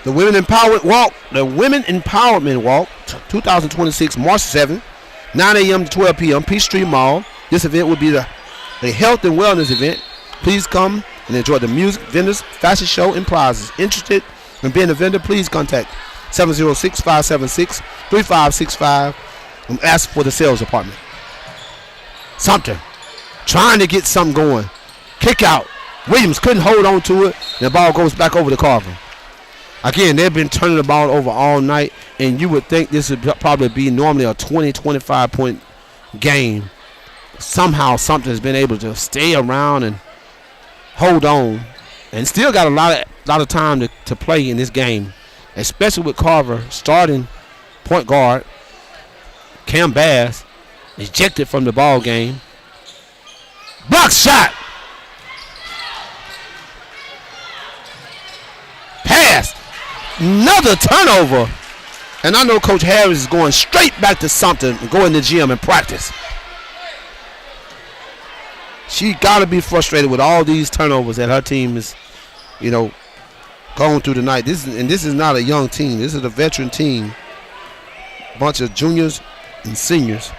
The Women Empowerment Walk, 2026, March 7th, 9 a.m. to 12 p.m., Peachtree Mall. This event will be a health and wellness event. Please come and enjoy the music, vendors, fashion show, and prizes. Interested in being a vendor, please contact 706-576-3565 and ask for the sales department. Sumter trying to get something going. Kick out. Williams couldn't hold on to it. And the ball goes back over to Carver. Again, they've been turning the ball over all night, and you would think this would probably be normally a 20-25 point game. Somehow Sumter has been able to stay around and hold on, and still got a lot of time to play in this game, especially with Carver starting point guard Cam Bass ejected from the ball game. Block shot. Pass. Another turnover. And I know Coach Harris is going straight back to Sumter and go in the gym and practice. She got to be frustrated with all these turnovers that her team is, going through tonight. This is not a young team. This is a veteran team. Bunch of juniors and seniors.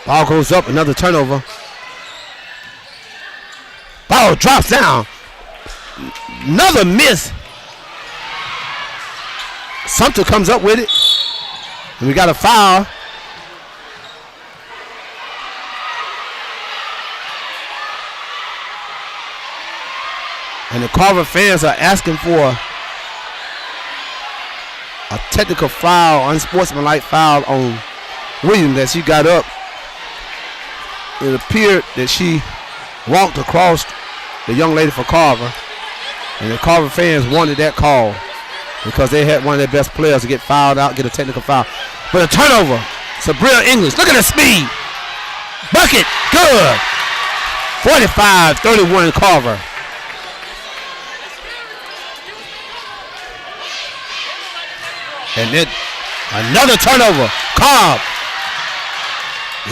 Ball goes up, another turnover. Ball drops down. Another miss. Sumter comes up with it. And we got a foul. And the Carver fans are asking for a technical foul, unsportsmanlike foul on Williams as she got up. It appeared that she walked across the young lady for Carver, and the Carver fans wanted that call because they had one of their best players to get fouled out, get a technical foul. But a turnover, Sabrina English, look at the speed. Bucket, good. 45-31 Carver. And then another turnover, Cobb.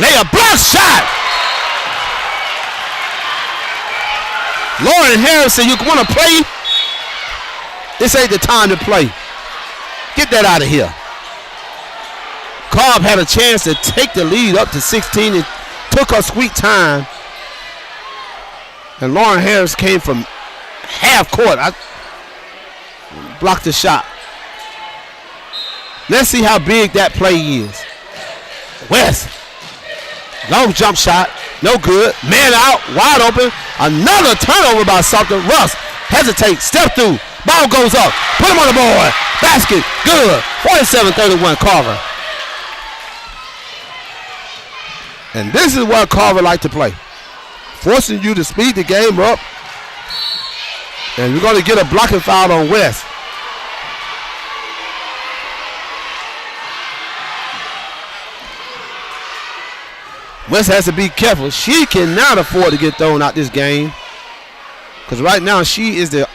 Lay a block shot. Lauren Harrison, you want to play? This ain't the time to play. Get that out of here. Cobb had a chance to take the lead up to 16 and took her sweet time. And Lauren Harris came from half court. I blocked the shot. Let's see how big that play is. West. Long jump shot. No good. Man out. Wide open. Another turnover by Sumter. Russ hesitates. Step through. Ball goes up. Put him on the board. Basket. Good. 47-31 Carver. And this is what Carver like to play. Forcing you to speed the game up. And we're going to get a blocking foul on West. West has to be careful. She cannot afford to get thrown out this game. Because right now she is the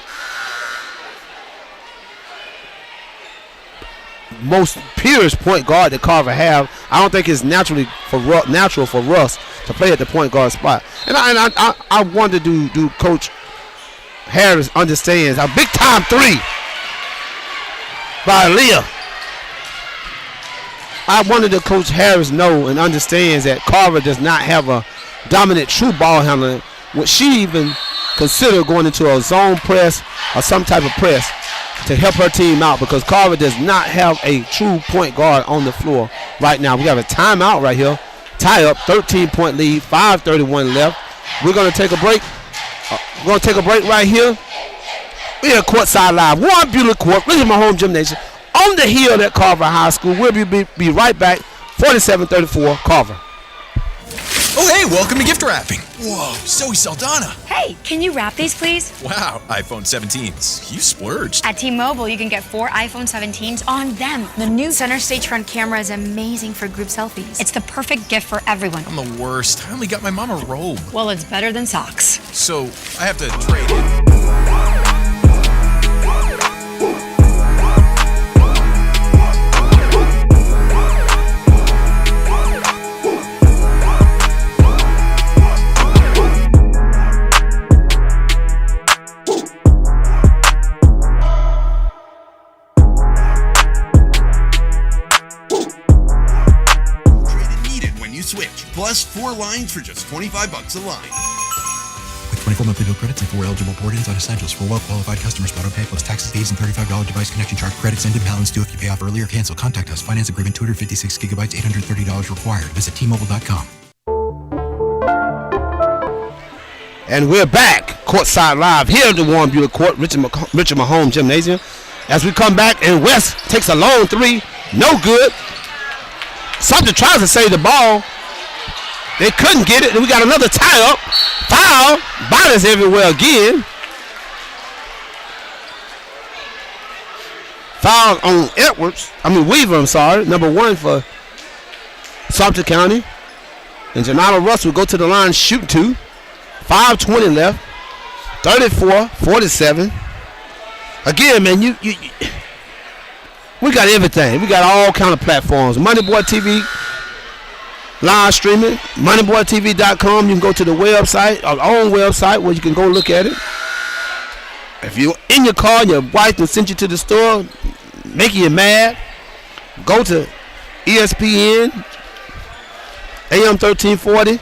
most purest point guard that Carver have. I don't think it's natural for Russ to play at the point guard spot. And I wonder, do Coach Harris understands a big time three by Leah. I wonder that Coach Harris know and understands that Carver does not have a dominant true ball handler. Would she even consider going into a zone press or some type of press to help her team out? Because Carver does not have a true point guard on the floor right now. We have a timeout right here. Tie up, 13-point lead, 5:31 left. We're going to take a break. We're going to take a break right here. We're at Courtside Live, Warren Buehler Court, Richard Mahone Gymnasium, on the hill at Carver High School. We'll be right back. 47-34, Carver. Oh, hey, welcome to gift wrapping. Whoa, Zoe Saldana. Hey, can you wrap these, please? Wow, iPhone 17s. You splurged. At T-Mobile, you can get 4 iPhone 17s on them. The new center stage front camera is amazing for group selfies. It's the perfect gift for everyone. I'm the worst. I only got my mom a robe. Well, it's better than socks. So, I have to trade it. Switch, plus 4 lines for just $25 a line. With 24 monthly bill credits and 4 eligible port-ins on Essentials for well-qualified customers. Auto-pay plus taxes, fees, and $35 device connection charge. Credits end and balance due if you pay off early or cancel. Contact us. Finance agreement 256 gigabytes, $830 required. Visit T-Mobile.com. And we're back. Courtside Live here at the Warren Buehler Court, Richard Mahone Gymnasium. As we come back, and West takes a long three. No good. Sumter tries to save the ball. They couldn't get it. And we got another tie-up. Foul. Bodies everywhere again. Foul on Weaver, I'm sorry. Number 1 for Sumter County. And Janata Russ will go to the line, shoot 2. 5:20 left. 34-47. Again, man, we got everything. We got all kind of platforms. MoneyBoyTV live streaming. MoneyBoyTV.com. You can go to the website, our own website, where you can go look at it. If you're in your car, your wife will send you to the store, making you mad, go to ESPN, AM 1340.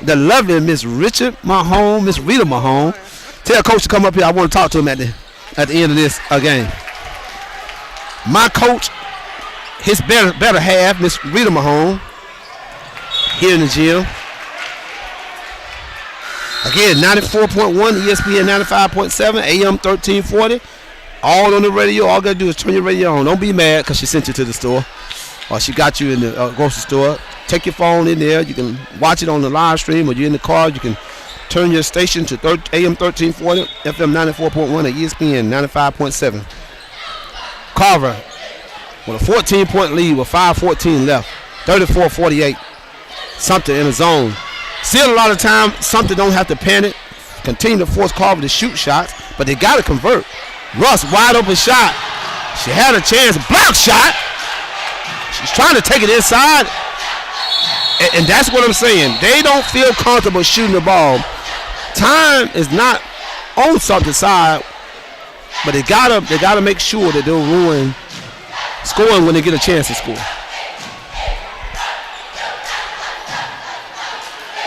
The lovely Miss Rita Mahone. Tell Coach to come up here. I want to talk to him at the end of this game. My coach, his better half, Miss Rita Mahone, here in the gym. Again, 94.1, ESPN 95.7, AM 1340. All on the radio. All you gotta do is turn your radio on. Don't be mad because she sent you to the store or she got you in the grocery store. Take your phone in there. You can watch it on the live stream, or you're in the car. You can turn your station to AM 1340, FM 94.1, and ESPN 95.7. Carver with a 14-point lead with 5:14 left. 34-48. Sumter in the zone. Still a lot of time, Sumter don't have to panic. Continue to force Carver to shoot shots, but they got to convert. Russ, wide open shot. She had a chance. Block shot. She's trying to take it inside. And that's what I'm saying. They don't feel comfortable shooting the ball. Time is not on Sumter's side, but they gotta make sure that they'll ruin scoring when they get a chance to score.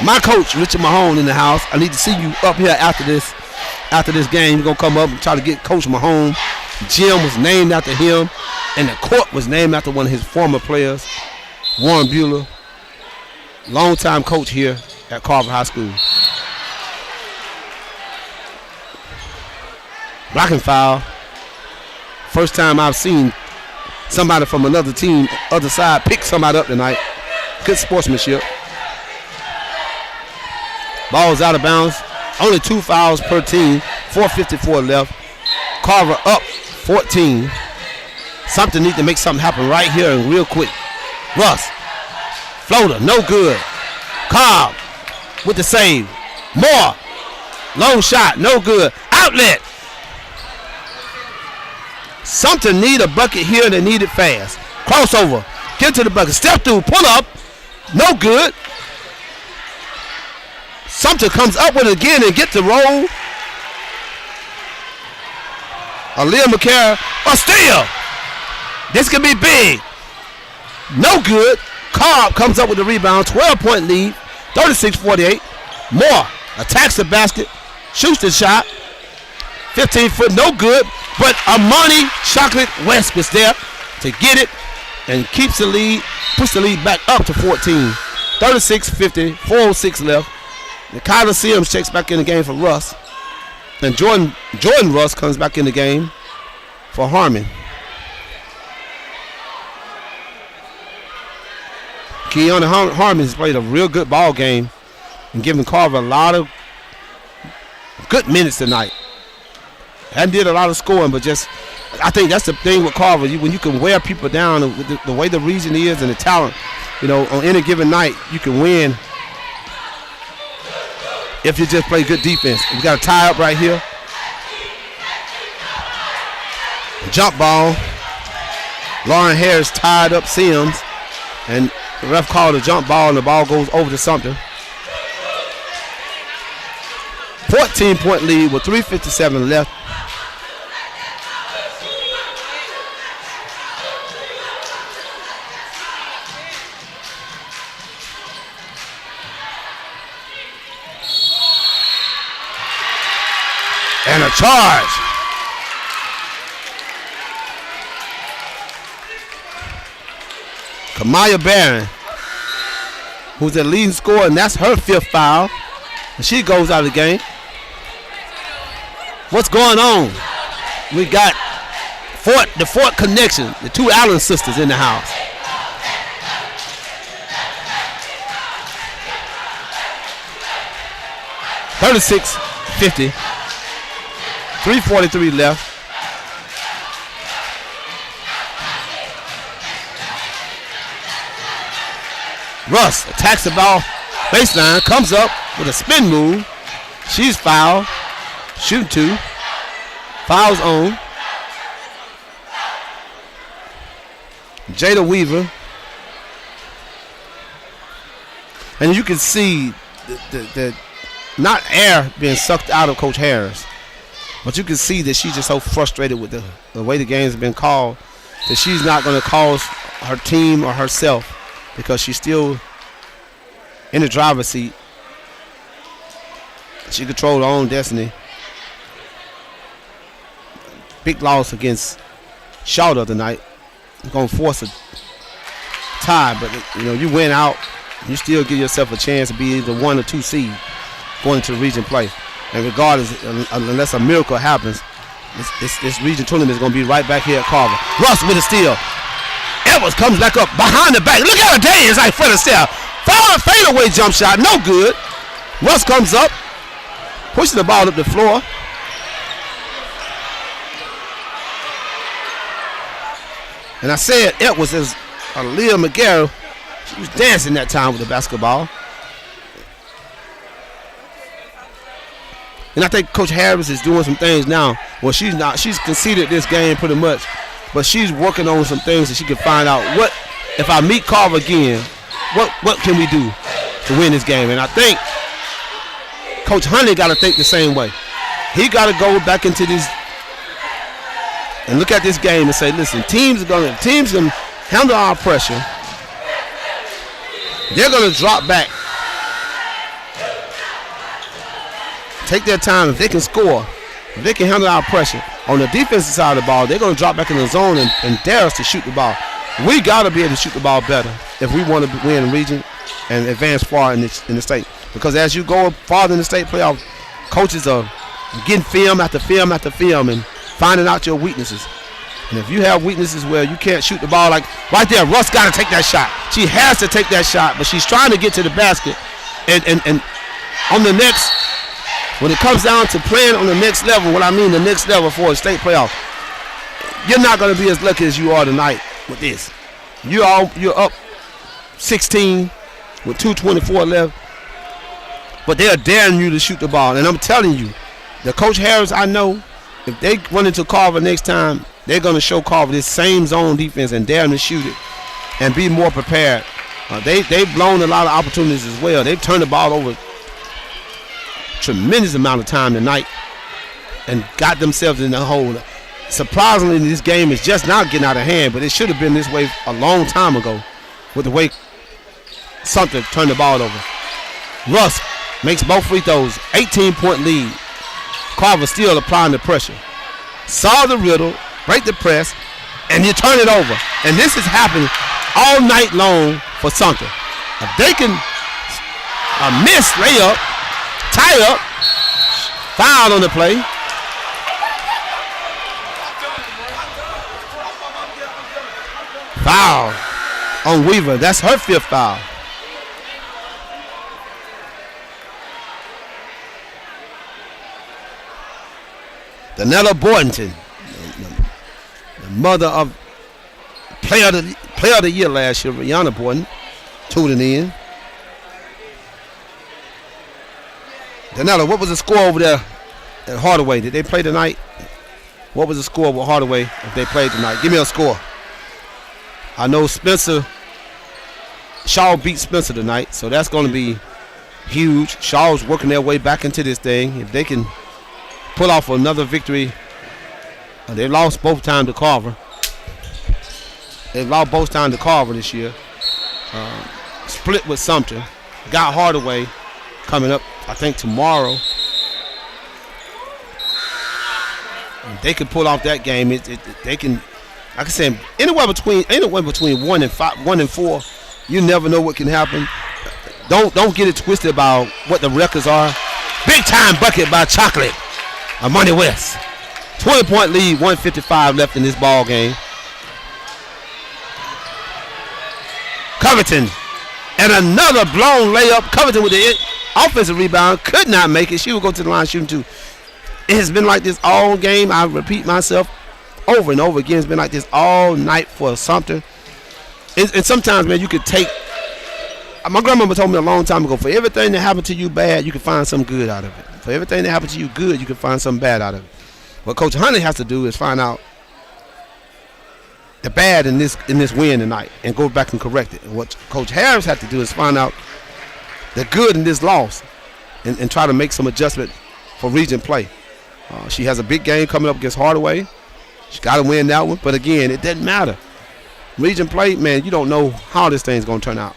My coach, Richard Mahone, in the house. I need to see you up here after this game. You're gonna come up and try to get Coach Mahone. Gym was named after him, and the court was named after one of his former players, Warren Buehler, longtime coach here at Carver High School. Blocking foul. First time I've seen somebody from another team, other side, pick somebody up tonight. Good sportsmanship. Ball's out of bounds. Only 2 fouls per team. 4:54 left. Carver up 14. Sumter need to make something happen right here and real quick. Russ. Floater. No good. Cobb with the save. Moore. Long shot. No good. Outlet. Sumter need a bucket here and they need it fast. Crossover. Get to the bucket. Step through. Pull up. No good. Sumter comes up with it again and gets the roll. Aaliyah McCarroll. A steal. This could be big. No good. Cobb comes up with the rebound. 12-point lead. 36-48. Moore attacks the basket. Shoots the shot. 15-foot. No good. But Armani Chocolate West was there to get it and keeps the lead. Puts the lead back up to 14. 36-50. 4:06 left. The Coliseum checks back in the game for Russ. And Jordan Russ comes back in the game for Harmon. Keona Harmon has played a real good ball game and given Carver a lot of good minutes tonight. Hadn't did a lot of scoring, but just I think that's the thing with Carver. When you can wear people down with the way the region is and the talent, on any given night, you can win if you just play good defense. We got a tie up right here. Jump ball. Lauren Harris tied up Sims, and the ref called a jump ball, and the ball goes over to Sumter. 14-point lead with 3:57 left. And a charge. Kamaya Barron, who's the leading scorer, and that's her 5th foul. And she goes out of the game. What's going on? We got the Fort connection, the 2 Allen sisters in the house. $36-50. 3:43 left. Russ attacks the ball. Baseline, comes up with a spin move. She's fouled. Shooting 2. Fouls on. Jada Weaver. And you can see the not air being sucked out of Coach Harris, but you can see that she's just so frustrated with the way the game's been called that she's not going to cause her team or herself because she's still in the driver's seat. She controls her own destiny. Big loss against Shawter tonight. It's going to force a tie, but you win out, you still give yourself a chance to be the 1 or 2 seed going into the region play. And regardless, unless a miracle happens, this region tournament is going to be right back here at Carver. Russ with a steal. Edwards comes back up behind the back. Look at her dance like Fred Astaire. Fadeaway jump shot, no good. Russ comes up, pushes the ball up the floor. And I said Edwards is Aaliyah McCarroll. She was dancing that time with the basketball. And I think Coach Harris is doing some things now. Well, she's conceded this game pretty much, but she's working on some things that she can find out what, if I meet Carver again, what can we do to win this game? And I think Coach Honey got to think the same way. He got to go back into this and look at this game and say, listen, teams gonna handle our pressure. They're gonna drop back. Take their time. If they can score, if they can handle our pressure on the defensive side of the ball, they're going to drop back in the zone and dare us to shoot the ball. We got to be able to shoot the ball better if we want to win the region and advance far in the state. Because as you go farther in the state playoff, coaches are getting film after film after film and finding out your weaknesses. And if you have weaknesses where you can't shoot the ball, like right there, Russ got to take that shot. She has to take that shot, but she's trying to get to the basket and on the next, when it comes down to playing on the next level, what I mean the next level for a state playoff, you're not going to be as lucky as you are tonight with this. You're up 16 with 2:24 left, but they're daring you to shoot the ball. And I'm telling you, the Coach Harris, I know, if they run into Carver next time, they're going to show Carver this same zone defense and dare them to shoot it and be more prepared. They've blown a lot of opportunities as well. They've turned the ball over tremendous amount of time tonight and got themselves in the hole. Surprisingly, this game is just now getting out of hand, but it should have been this way a long time ago with the way Sumter turned the ball over. Russ makes both free throws, 18-point lead. Carver still applying the pressure. Saw the riddle, break the press, and you turn it over. And this is happening all night long for Sumter. If they can miss layup, tie up, foul on the play. Foul on Weaver. That's her 5th foul. Danella Boynton, the mother of player of the year last year, Rihanna Boynton, tuning in. Danella, what was the score over there at Hardaway? Did they play tonight? What was the score with Hardaway if they played tonight? Give me a score. I know Shaw beat Spencer tonight, so that's going to be huge. Shaw's working their way back into this thing. If they can pull off another victory, they lost both times to Carver. They've lost both times to Carver this year. Split with Sumter. Got Hardaway coming up, I think, tomorrow. If they can pull off that game, they can. Like I said, anywhere between 1 and 5, 1 and 4, you never know what can happen. Don't get it twisted about what the records are. Big time bucket by Chocolate, Money West. 20-point lead, 1:55 left in this ball game. Covington and another blown layup. Covington with the offensive rebound, could not make it. She will go to the line shooting 2. It has been like this all game. I repeat myself over and over again. It's been like this all night for Sumter. And sometimes, man, you could take. My grandmama told me a long time ago, for everything that happened to you bad, you can find something good out of it. For everything that happened to you good, you can find something bad out of it. What Coach Hunter has to do is find out the bad in this win tonight and go back and correct it. And what Coach Harris has to do is find out the good in this loss and try to make some adjustment for region play. She has a big game coming up against Hardaway. She got to win that one. But again, it doesn't matter. Region play, man, you don't know how this thing's going to turn out.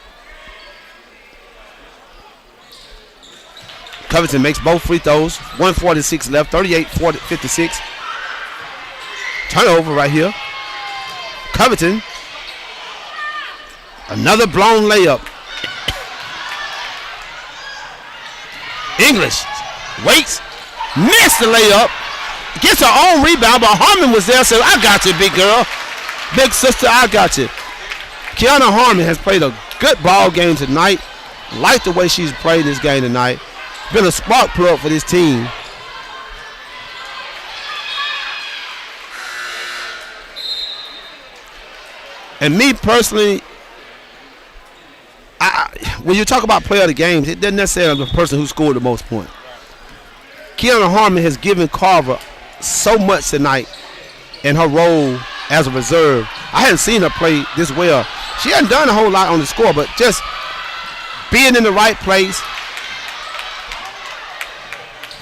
Covington makes both free throws. 1:46 left, 38-56. Turnover right here. Covington. Another blown layup. English waits. Missed the layup. Gets her own rebound, but Harmon was there, said, I got you, big girl. Big sister, I got you. Kiana Harmon has played a good ball game tonight. Like the way she's played this game tonight. Been a spark plug for this team. And me personally, when you talk about player of the games, it doesn't necessarily be the person who scored the most points. Kiana Harmon has given Carver so much tonight in her role as a reserve. I hadn't seen her play this well. She hadn't done a whole lot on the score, but just being in the right place.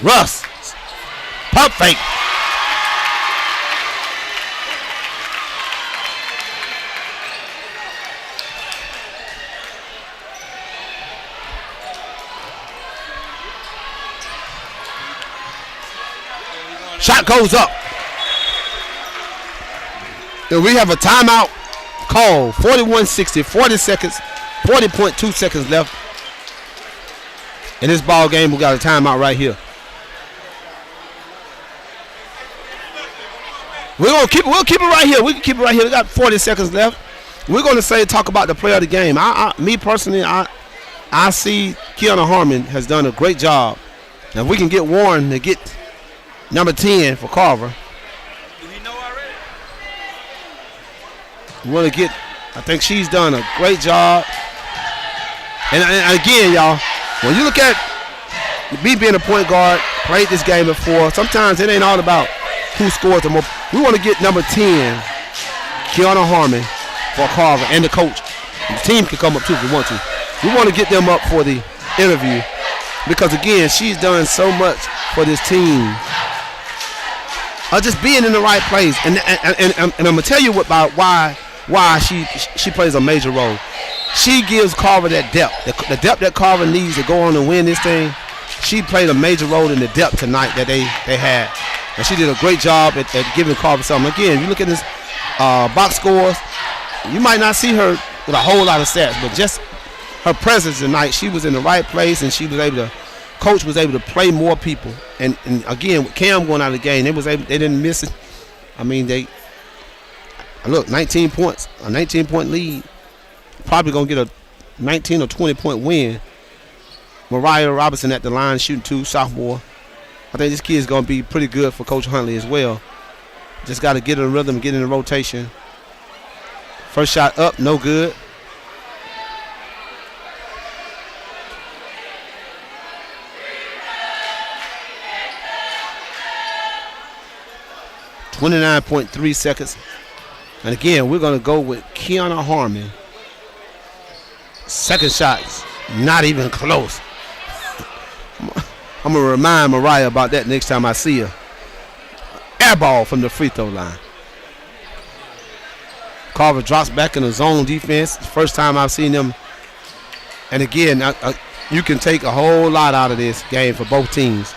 Russ, pump fake. Shot goes up. And we have a timeout call. 41-60, 40.2 seconds left in this ball game. We got a timeout right here. We'll keep it right here. We can keep it right here. We got 40 seconds left. We're going to talk about the player of the game. Me personally, I see Kiana Harmon has done a great job. Now, if we can get Warren to get number 10 for Carver. Do he know already? We want to get, I think she's done a great job. And again, y'all, when you look at me being a point guard, played this game before, sometimes it ain't all about who scores the more. We want to get number 10, Kiana Harmon, for Carver, and the coach. The team can come up too if we want to. We want to get them up for the interview because, again, she's done so much for this team. Just being in the right place. And I'm going to tell you about why she plays a major role. She gives Carver that depth. The depth that Carver needs to go on and win this thing. She played a major role in the depth tonight that they had. And she did a great job at giving Carver something. Again, if you look at this box scores, you might not see her with a whole lot of stats, but just her presence tonight, she was in the right place, and coach was able to play more people. And again, with Cam going out of the game, they didn't miss it. I mean, 19 points, a 19-point lead, probably going to get a 19 or 20-point win. Mariah Robinson at the line shooting 2, sophomore. I think this kid is going to be pretty good for Coach Huntley as well. Just got to get in the rhythm, get in the rotation. First shot up, no good. .3 seconds. And again, we're going to go with Kiana Harmon. Second shot's not even close. I'm going to remind Mariah about that next time I see her. Air ball from the free throw line. Carver drops back in the zone defense. First time I've seen them. And again, you can take a whole lot out of this game for both teams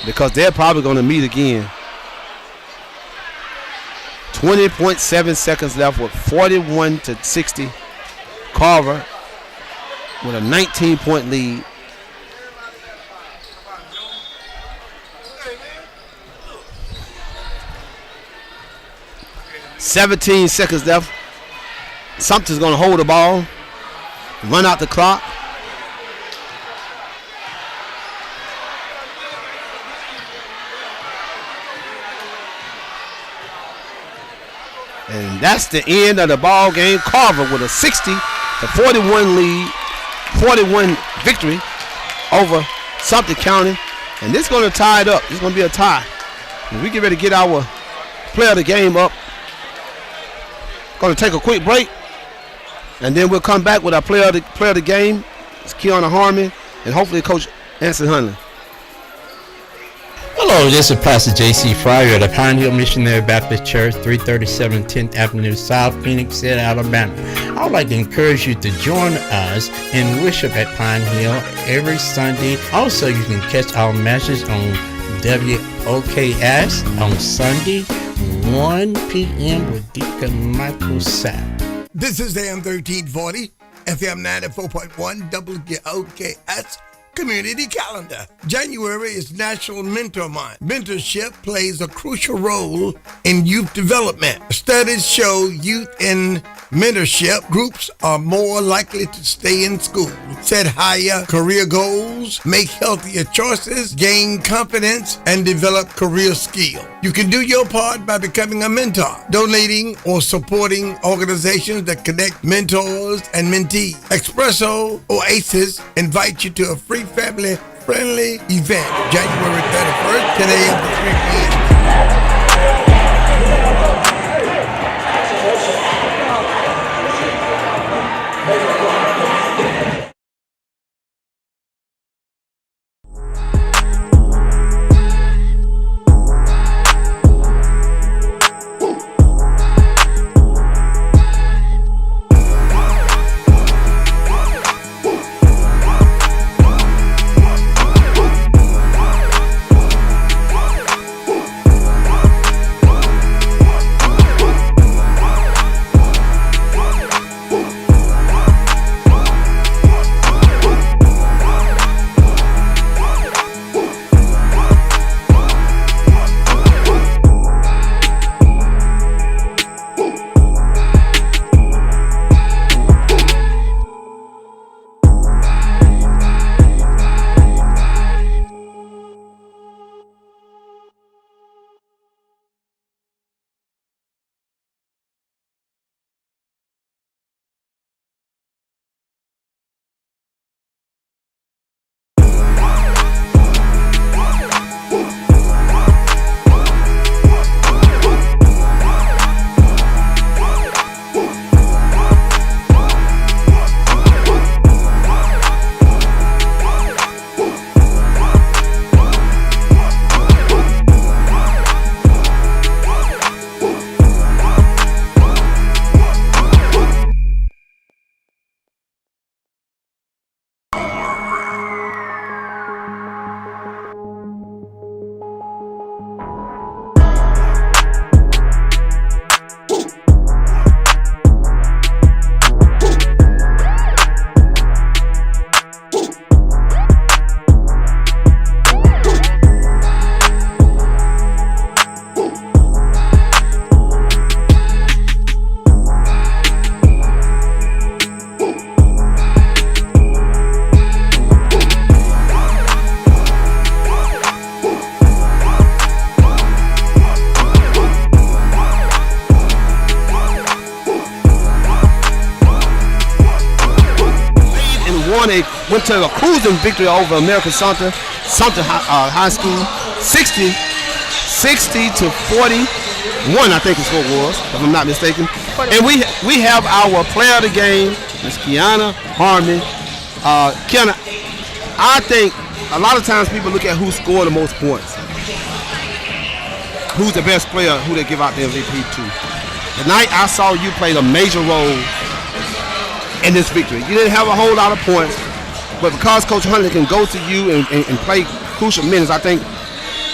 because they're probably going to meet again. 20.7 seconds left with 41-60. Carver with a 19-point lead. .17 seconds left. Sumter's going to hold the ball, run out the clock. And that's the end of the ball game. Carver with a 60-41 lead, 41 victory over Sumter County. And this is going to tie it up. This is going to be a tie. And we get ready to get our player of the game up. Going to take a quick break. And then we'll come back with our player of the game. It's Kiana Harmon and hopefully Coach Anson Huntley. Hello, this is Pastor J.C. Fryer of the Pine Hill Missionary Baptist Church, 337 10th Avenue South, Phoenix City, Alabama. I would like to encourage you to join us in worship at Pine Hill every Sunday. Also, you can catch our message on WOKS on Sunday, 1 p.m. with Deacon Michael Sapp. This is AM 1340, FM 94.1, WOKS. Community calendar. January is National Mentor Month. Mentorship plays a crucial role in youth development. Studies show youth in mentorship groups are more likely to stay in school, set higher career goals, make healthier choices, gain confidence, and develop career skills. You can do your part by becoming a mentor, donating or supporting organizations that connect mentors and mentees. Espresso Oasis invites you to a free family-friendly event, January 31st, 10 a.m. to 3 p.m. went to a cruising victory over American Sumter High School, 60-41, I think is what it was, if I'm not mistaken. And we have our player of the game, Miss Kiana Harmon. Kiana, I think a lot of times people look at who scored the most points. Who's the best player, who they give out the MVP to. Tonight I saw you played a major role in this victory. You didn't have a whole lot of points, but because Coach Huntley can go to you and play crucial minutes, I think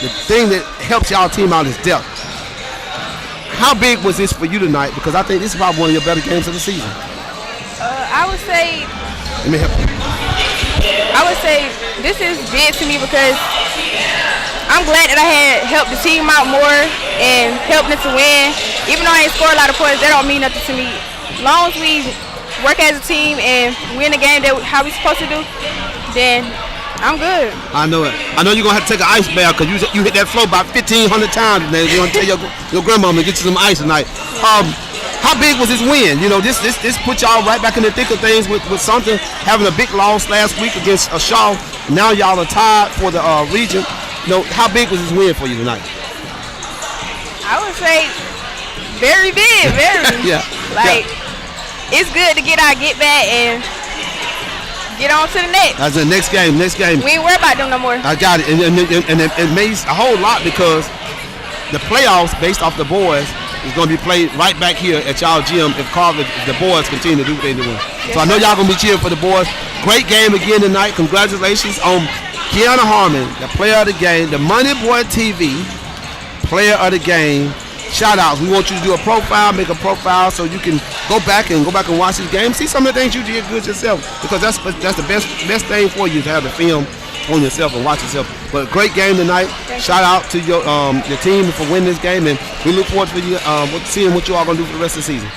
the thing that helps y'all team out is depth. How big was this for you tonight? Because I think this is probably one of your better games of the season. I would say Let me help you. This is big to me because I'm glad that I had helped the team out more and helped them to win. Even though I ain't scored a lot of points, that don't mean nothing to me. As long as we work as a team and win the game how we supposed to do, then I'm good. I know it. I know you're going to have to take an ice bath because you hit that floor about 1,500 times today. You're going to tell your grandmama to get you some ice tonight. How big was this win? You know, this put y'all right back in the thick of things with Sumter having a big loss last week against Shaw. Now y'all are tied for the region. You know, how big was this win for you tonight? I would say very big, very. It's good to get back and get on to the next. That's the next game. We ain't worried about them no more. I got it. And it means a whole lot because the playoffs based off the boys is going to be played right back here at y'all gym if the boys continue to do what they doing. Yes, so I know y'all going to be cheering for the boys. Great game again tonight. Congratulations on Kiana Harmon, the player of the game, the MoneyBoyTV player of the game. Shout out. We want you to do make a profile so you can go back and watch this game. See some of the things you did good yourself because that's the best thing for you to have the film on yourself and watch yourself. But a great game tonight. Shout out to your team for winning this game, and we look forward to you seeing what you all gonna do for the rest of the season.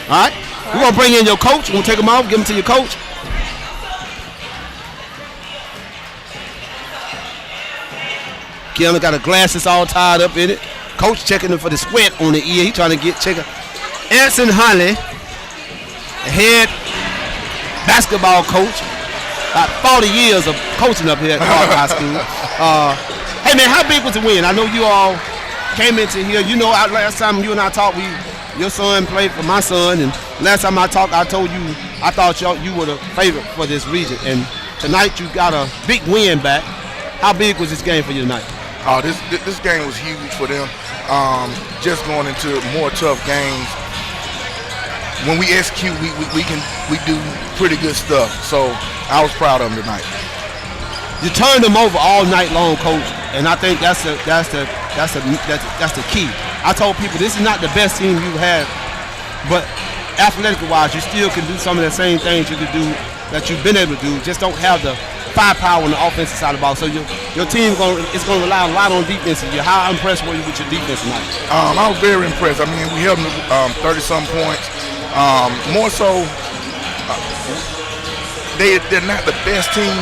All right? We're gonna bring in your coach. We're gonna take him off, give him to your coach. Kiana got her glasses all tied up in it. Coach checking him for the sweat on the ear. He trying to check it. Anson Huntley, the head basketball coach. About 40 years of coaching up here at Carver High School. Hey man, how big was the win? I know you all came into here. You know, last time you and I talked, your son played for my son, and last time I talked, I told you I thought you were the favorite for this region, and tonight you got a big win back. How big was this game for you tonight? This game was huge for them. Just going into more tough games. When we execute, we do pretty good stuff. So I was proud of them tonight. You turned them over all night long, Coach, and I think that's the key. I told people this is not the best team you've had, but athletic-wise, you still can do some of the same things you could do that you've been able to do. Just don't have the firepower on the offensive side of the ball. So your team is going to rely a lot on defense. How impressed were you with your defense tonight? I was very impressed. I mean, we held them 30-some points. More so, they're not the best team,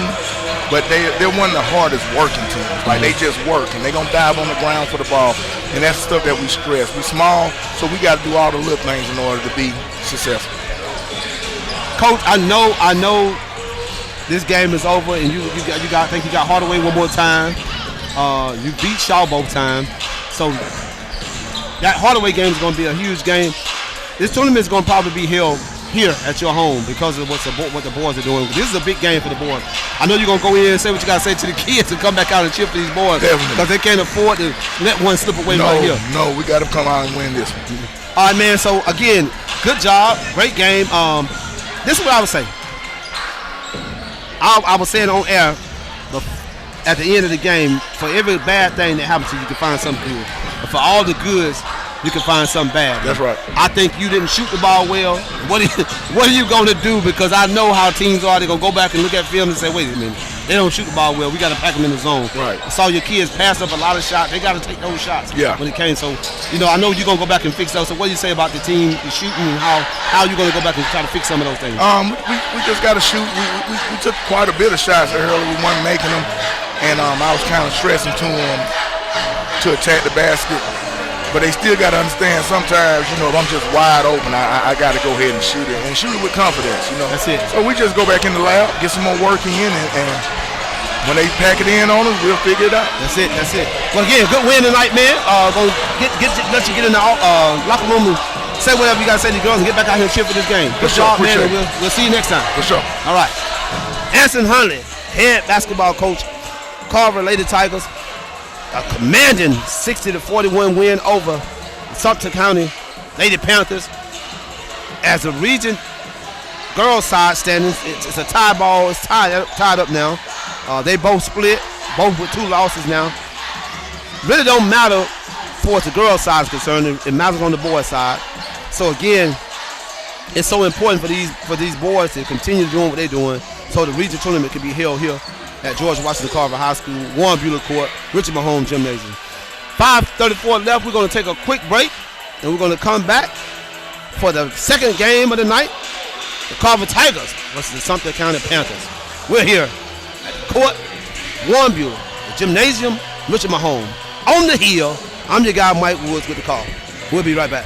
but they're one of the hardest working teams. Like, they just work, and they're going to dive on the ground for the ball, and that's the stuff that we stress. We're small, so we got to do all the little things in order to be successful. Coach, I know this game is over, and I think you got Hardaway one more time. You beat Shaw both times, so that Hardaway game is going to be a huge game. This tournament is going to probably be held here at your home because of what the boys are doing. This is a big game for the boys. I know you're going to go in and say what you got to say to the kids and come back out and cheer for these boys because they can't afford to let one slip away right here. No, we got to come out and win this one. All right, man. So, again, good job. Great game. This is what I would say. I was saying on air at the end of the game, for every bad thing that happens to you, you can find something good. But for all the goods, you can find something bad. That's right. I think you didn't shoot the ball well. What are you going to do? Because I know how teams are. They're going to go back and look at film and say, wait a minute, they don't shoot the ball well. We got to pack them in the zone. Right. I saw your kids pass up a lot of shots. They got to take those shots when it came. So, I know you're going to go back and fix those. So what do you say about the team, the shooting, and how you going to go back and try to fix some of those things? We just got to shoot. We took quite a bit of shots early. We weren't making them. And I was kind of stressing to them to attack the basket. But they still got to understand sometimes, you know, if I'm just wide open, I got to go ahead and shoot it with confidence, you know. That's it. So we just go back in the lab, get some more work in, and when they pack it in on us, we'll figure it out. That's it. Well, again, good win tonight, man. Gonna let you get in the locker room and say whatever you got to say to the girls and get back out here and cheer for this game. Good job, man, and we'll see you next time. For sure. All right. Anson Huntley, head basketball coach, Carver Lady Tigers. A commanding 60-41 win over Sumter County Lady Panthers. As a region girls side standings, it's a tie ball. It's tied up now. They both split, both with 2 losses now. Really don't matter for the girls side is concerned. It matters on the boys side. So again, it's so important for these boys to continue doing what they're doing, so the region tournament can be held here at George Washington Carver High School, Warren Buehler Court, Richard Mahone Gymnasium. 5:34 left. We're going to take a quick break, and we're going to come back for the second game of the night. The Carver Tigers versus the Sumter County Panthers. We're here at the court, Warren Buehler, the Gymnasium, Richard Mahone. On the hill, I'm your guy, Mike Woods, with the call. We'll be right back.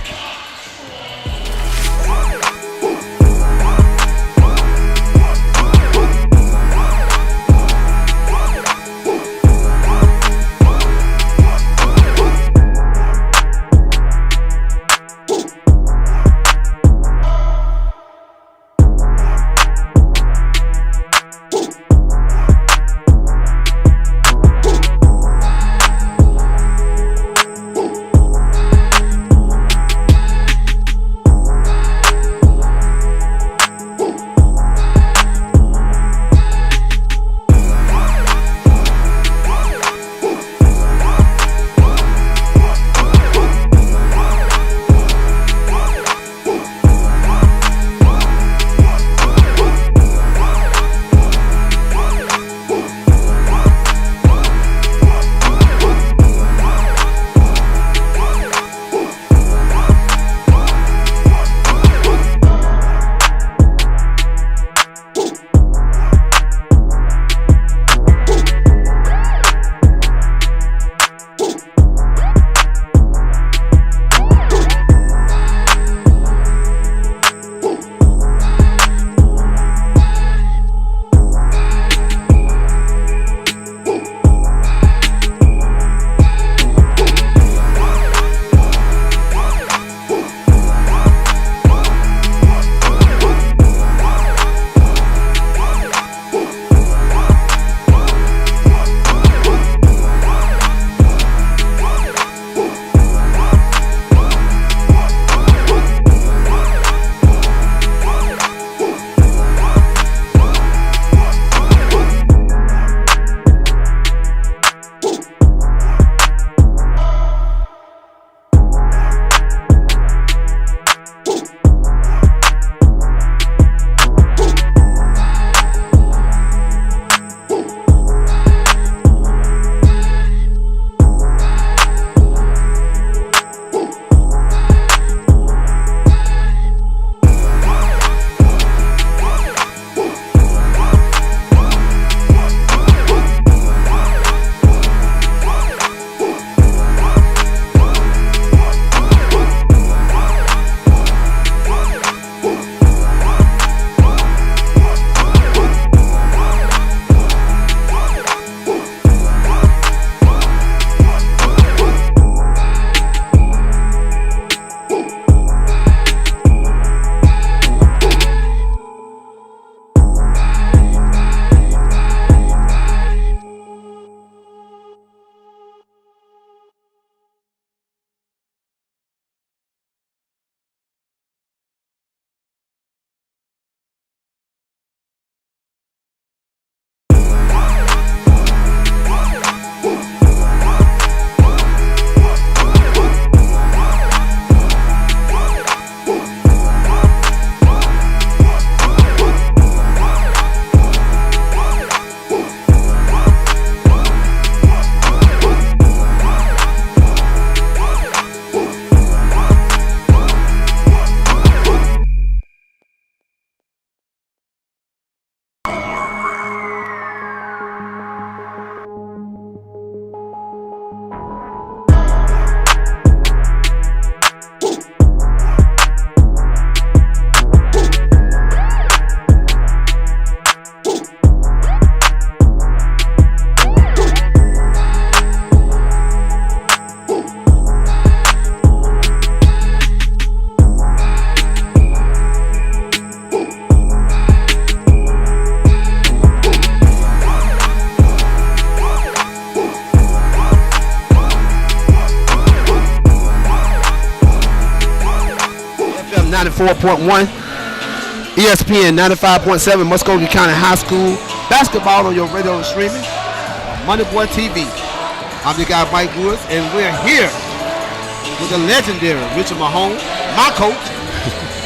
94.1, ESPN 95.7, Muscogee County High School basketball on your radio and streaming. MoneyBoyTv. I'm the guy Mike Woods, and we're here with the legendary Richard Mahone, my coach.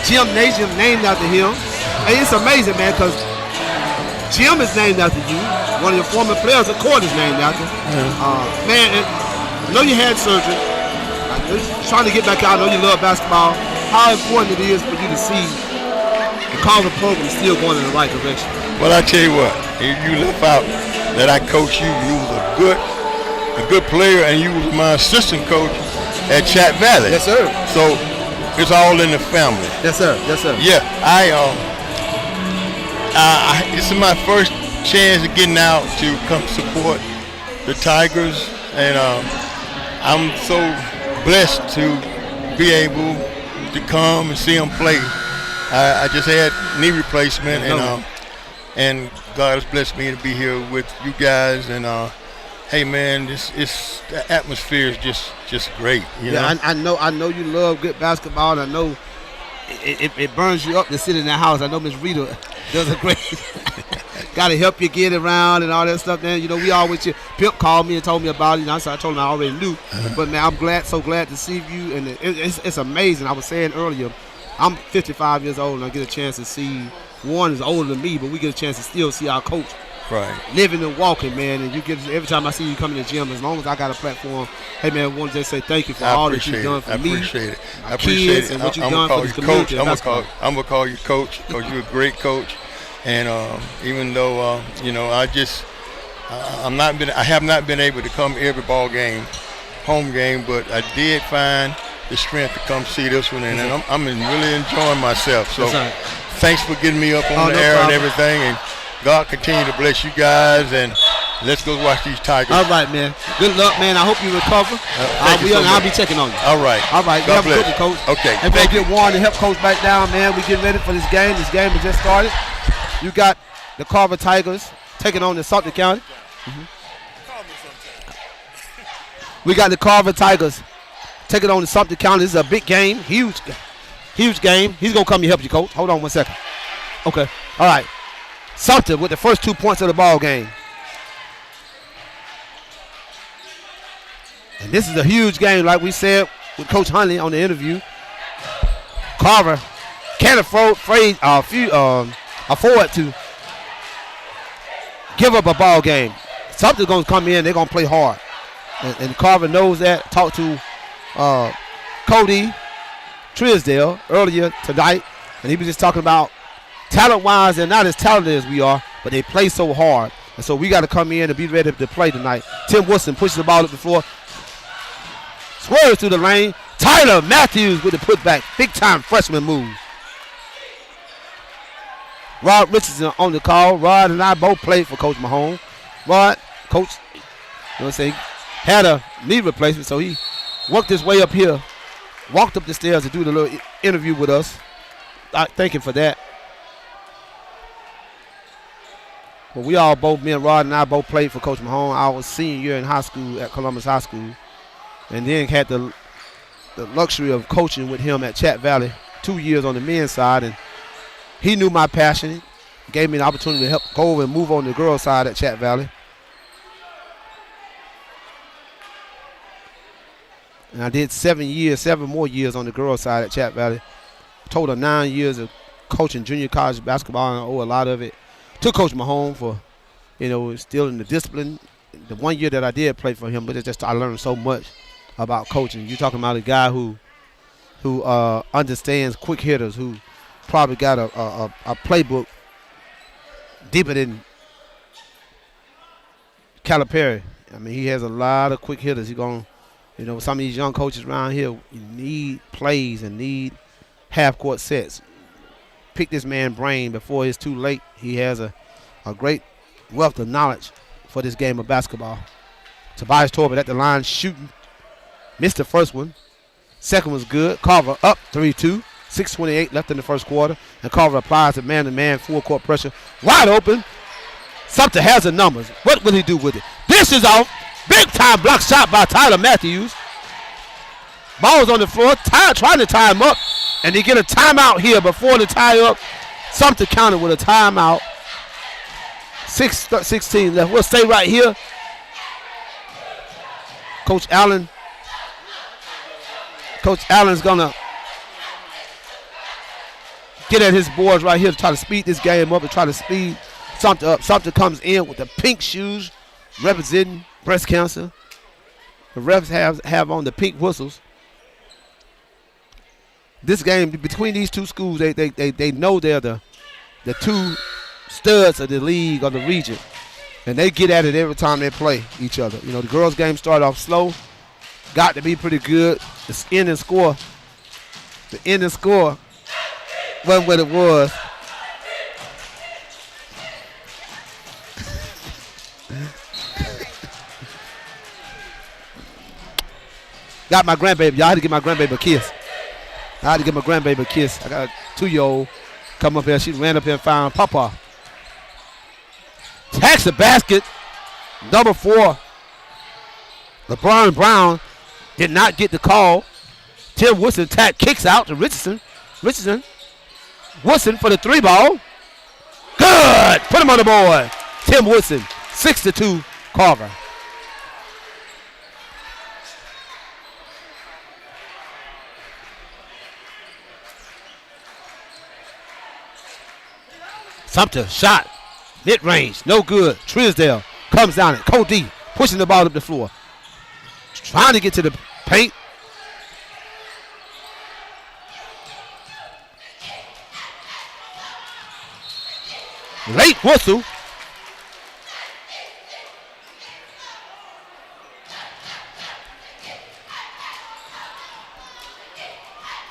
Gymnasium named after him. Hey, it's amazing, man, because gym is named after you. One of your former players, the court is named after. Man, I know you had surgery. I know you're trying to get back out. I know you love basketball. How important it is for you to see the Carver program still going in the right direction. Well, I tell you what, if you left out that I coached you, you was a good player, and you was my assistant coach at Chat Valley. Yes, sir. So it's all in the family. Yes, sir. Yes, sir. Yeah, this is my first chance of getting out to come support the Tigers, and I'm so blessed to be able to come and see them play. I just had knee replacement, and God has blessed me to be here with you guys. And hey, man, the atmosphere is just great. You know? I know you love good basketball. And I know it burns you up to sit in that house. I know Miss Rita does a great. Got to help you get around and all that stuff. Man, you know we always. Pimp called me and told me about it. So I told him I already knew. But man, I'm so glad to see you, and it's amazing. I was saying earlier, I'm 55 years old, and I get a chance to see. Warren is older than me, but we get a chance to still see our coach. Right. Living and walking, man, and you get every time I see you come in the gym, as long as I got a platform, hey man, I want to just say thank you for all that you've done for me. I appreciate it. I appreciate it. And what you've done for the community. I'm gonna call you coach because you're a great coach, and even though I have not been able to come every ball game, home game, but I did find the strength to come see this one, and I'm really enjoying myself. So thanks for getting me up on the air and everything, and God continue to bless you guys, and let's go watch these Tigers. All right, man. Good luck, man. I hope you recover. I'll be checking on you. All right. God bless you, Coach. Okay. And we'll get Warren to help Coach back down, man. We getting ready for this game. This game has just started. You got the Carver Tigers taking on the Sumter County. We got the Carver Tigers taking on the Sumter County. This is a big game, huge game. He's going to come and help you, Coach. Hold on 1 second. Okay. All right. Sumter with the first 2 points of the ball game. And this is a huge game, like we said with Coach Huntley on the interview. Carver can't afford to give up a ball game. Sumter's going to come in. They're going to play hard. And Carver knows that. Talked to Cody Trisdale earlier tonight, and he was just talking about talent-wise, they're not as talented as we are, but they play so hard. And so we got to come in and be ready to play tonight. Tim Wilson pushes the ball up the floor, swerves through the lane. Tyler Matthews with the putback. Big-time freshman move. Rod Richardson on the call. Rod and I both played for Coach Mahone. Rod, Coach, had a knee replacement, so he worked his way up here, walked up the stairs to do the little interview with us. I thank him for that. But me and Rod and I both played for Coach Mahone. I was senior year in high school at Columbus High School, and then had the luxury of coaching with him at Chat Valley 2 years on the men's side, and he knew my passion, gave me the opportunity to help go over and move on the girls' side at Chat Valley. And I did 7 more years on the girls' side at Chat Valley. Total 9 years of coaching junior college basketball, and I owe a lot of it to Coach Mahone for, still in the discipline. The 1 year that I did play for him, but it's just I learned so much about coaching. You're talking about a guy who understands quick hitters, who probably got a playbook deeper than Calipari. I mean, he has a lot of quick hitters. Some of these young coaches around here, you need plays and need half-court sets. Pick this man's brain before it's too late. He has a great wealth of knowledge for this game of basketball. Tobias Torbert at the line shooting. Missed the first one. Second was good. Carver up 3-2. 6:28 left in the first quarter. And Carver applies the man-to-man full-court pressure. Wide open. Sumter has the numbers. What will he do with it? This is off. Big-time block shot by Tyler Matthews. Ball's on the floor. Trying to tie him up. And they get a timeout here before the tie-up. Sumter County with a timeout. 6:16 left. We'll stay right here. Coach Allen's going to get at his boards right here to try to speed this game up and try to speed Sumter up. Sumter comes in with the pink shoes representing breast cancer. The refs have on the pink whistles. This game between these two schools, they know they're the two studs of the league or the region, and they get at it every time they play each other. You know, the girls' game started off slow, got to be pretty good. The ending score wasn't what it was. Got my grandbaby. Y'all had to give my grandbaby a kiss. I had to give my grandbaby a kiss. I got a 2-year-old come up here. She ran up here and found Papa. Tax the basket. Number 4. LeBron Brown did not get the call. Tim Woodson kicks out to Richardson. Woodson for the 3-ball. Good. Put him on the board. Tim Woodson. 6-2 Carver. Sumter shot, mid-range, no good. Trisdale comes down it. Cody pushing the ball up the floor. Trying to get to the paint. Late whistle.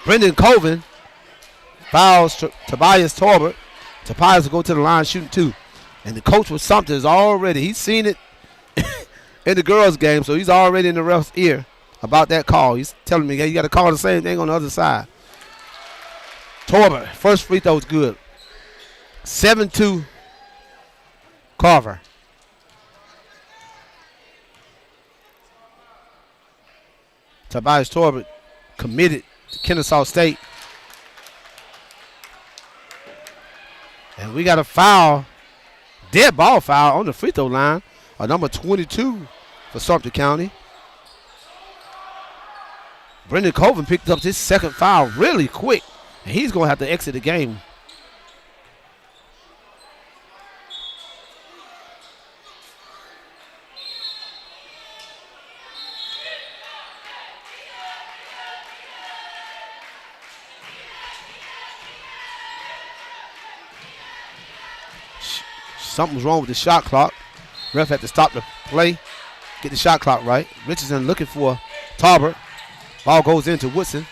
Brendan Colvin fouls Tobias Torbert. Tobias will go to the line shooting 2. And the coach with Sumter is already, he's seen it in the girls' game, so he's already in the ref's ear about that call. He's telling me, hey, you got to call the same thing on the other side. Torbert, first free throw is good. 7-2 Carver. Tobias Torbert committed to Kennesaw State. And we got a foul, dead ball foul on the free throw line, number 22 for Sumter County. Brendan Colvin picked up his second foul really quick, and he's going to have to exit the game. Something's wrong with the shot clock. Ref had to stop the play, get the shot clock right. Richardson looking for Tarbert. Ball goes into Woodson.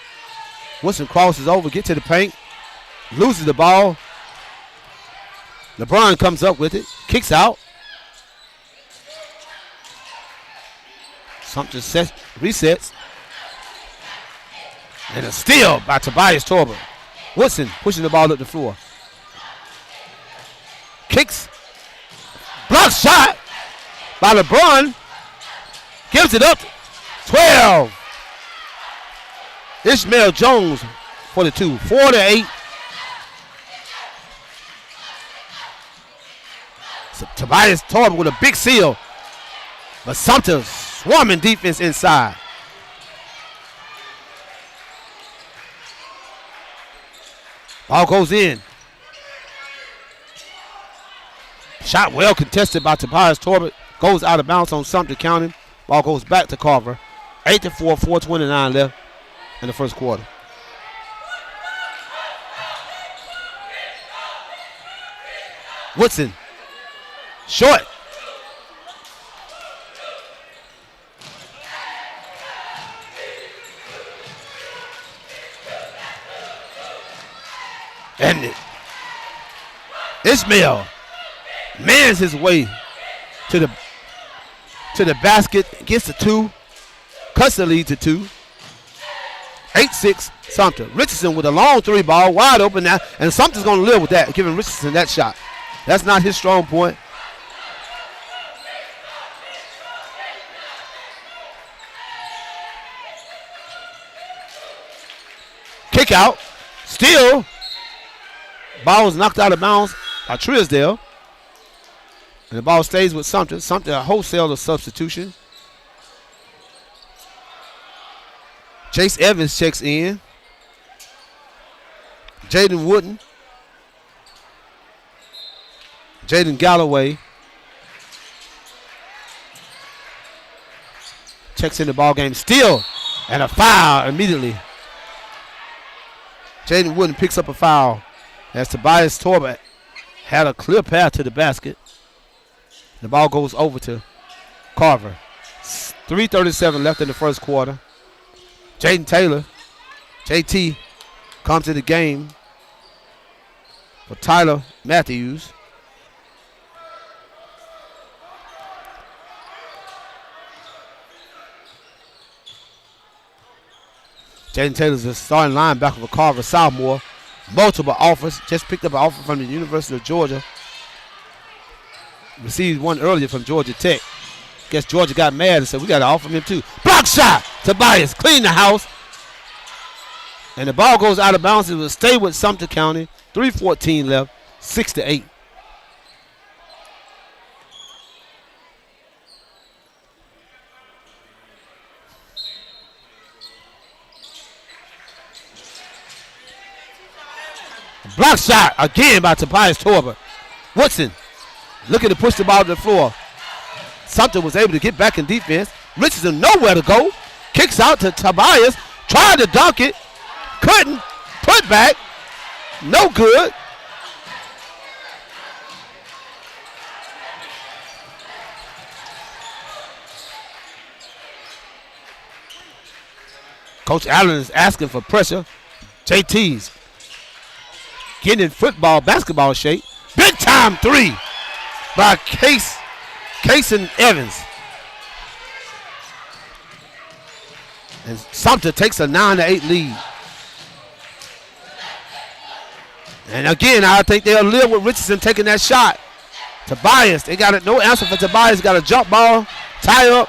Woodson crosses over, get to the paint, loses the ball. LeBron comes up with it, kicks out. Sumter resets. And a steal by Tobias Tarbert. Woodson pushing the ball up the floor. Kicks. Block shot by LeBron. Gives it up. 12. Ishmael Jones for the 2. 4-8. So Tobias Tarbert with a big seal. But Sumter swarming defense inside. Ball goes in. Shot well contested by Tobias Tarbert. Goes out of bounds on Sumter County. Ball goes back to Carver. 8-4, 4:29 left in the first quarter. Woodson. Short. And Ishmael mans his way to the basket, gets the 2, cuts the lead to 2. 8-6 Sumter. Richardson with a long 3 ball, wide open now, and Sumter's going to live with that, giving Richardson that shot. That's not his strong point. kick out. Still, ball was knocked out of bounds by Trisdale. And the ball stays with Sumter. Sumter, a wholesale substitution. Chase Evans checks in. Jaden Wooden. Jaden Galloway checks in the ball game. Still, and a foul immediately. Jaden Wooden picks up a foul as Tobias Torber had a clear path to the basket. The ball goes over to Carver. 3:37 left in the first quarter. Jaden Taylor, JT, comes to the game for Tyler Matthews. Jaden Taylor's the starting linebacker for Carver Southmore. Multiple offers. Just picked up an offer from the University of Georgia. Received one earlier from Georgia Tech. Guess Georgia got mad and said, we got to offer him too. Block shot. Tobias clean the house. And the ball goes out of bounds. It will stay with Sumter County. 3:14 left. 6-8. Block shot again by Tobias Torber. Woodson looking to push the ball to the floor. Sumter was able to get back in defense. Richardson nowhere to go. Kicks out to Tobias. Tried to dunk it. Couldn't. Put back. No good. Coach Allen is asking for pressure. JT's getting in basketball shape. Big time three by Cason Evans. And Sumter takes a 9-8 lead. And again, I think they'll live with Richardson taking that shot. Tobias, they got no answer for Tobias. Got a jump ball, tie up.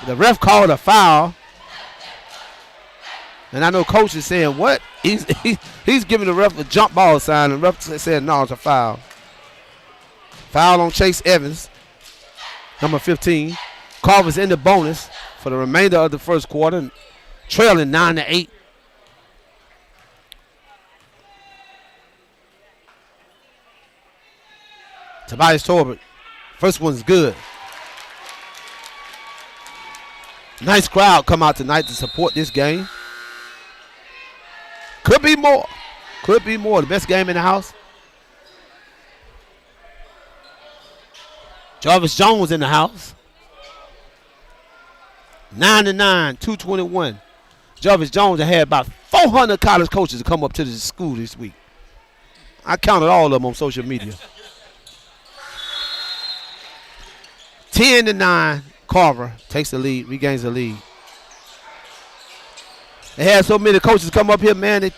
The ref called a foul. And I know coach is saying, what? He's giving the ref a jump ball sign, and the ref said, no, it's a foul. Foul on Chase Evans, number 15. Carver's in the bonus for the remainder of the first quarter, trailing 9-8. Tobias Torbert, first one's good. Nice crowd come out tonight to support this game. Could be more. Could be more. The best game in the house. Jarvis Jones in the house. 9-9, 221. Jarvis Jones had about 400 college coaches to come up to the school this week. I counted all of them on social media. 10-9, Carver takes the lead, regains the lead. They had so many coaches come up here, man, they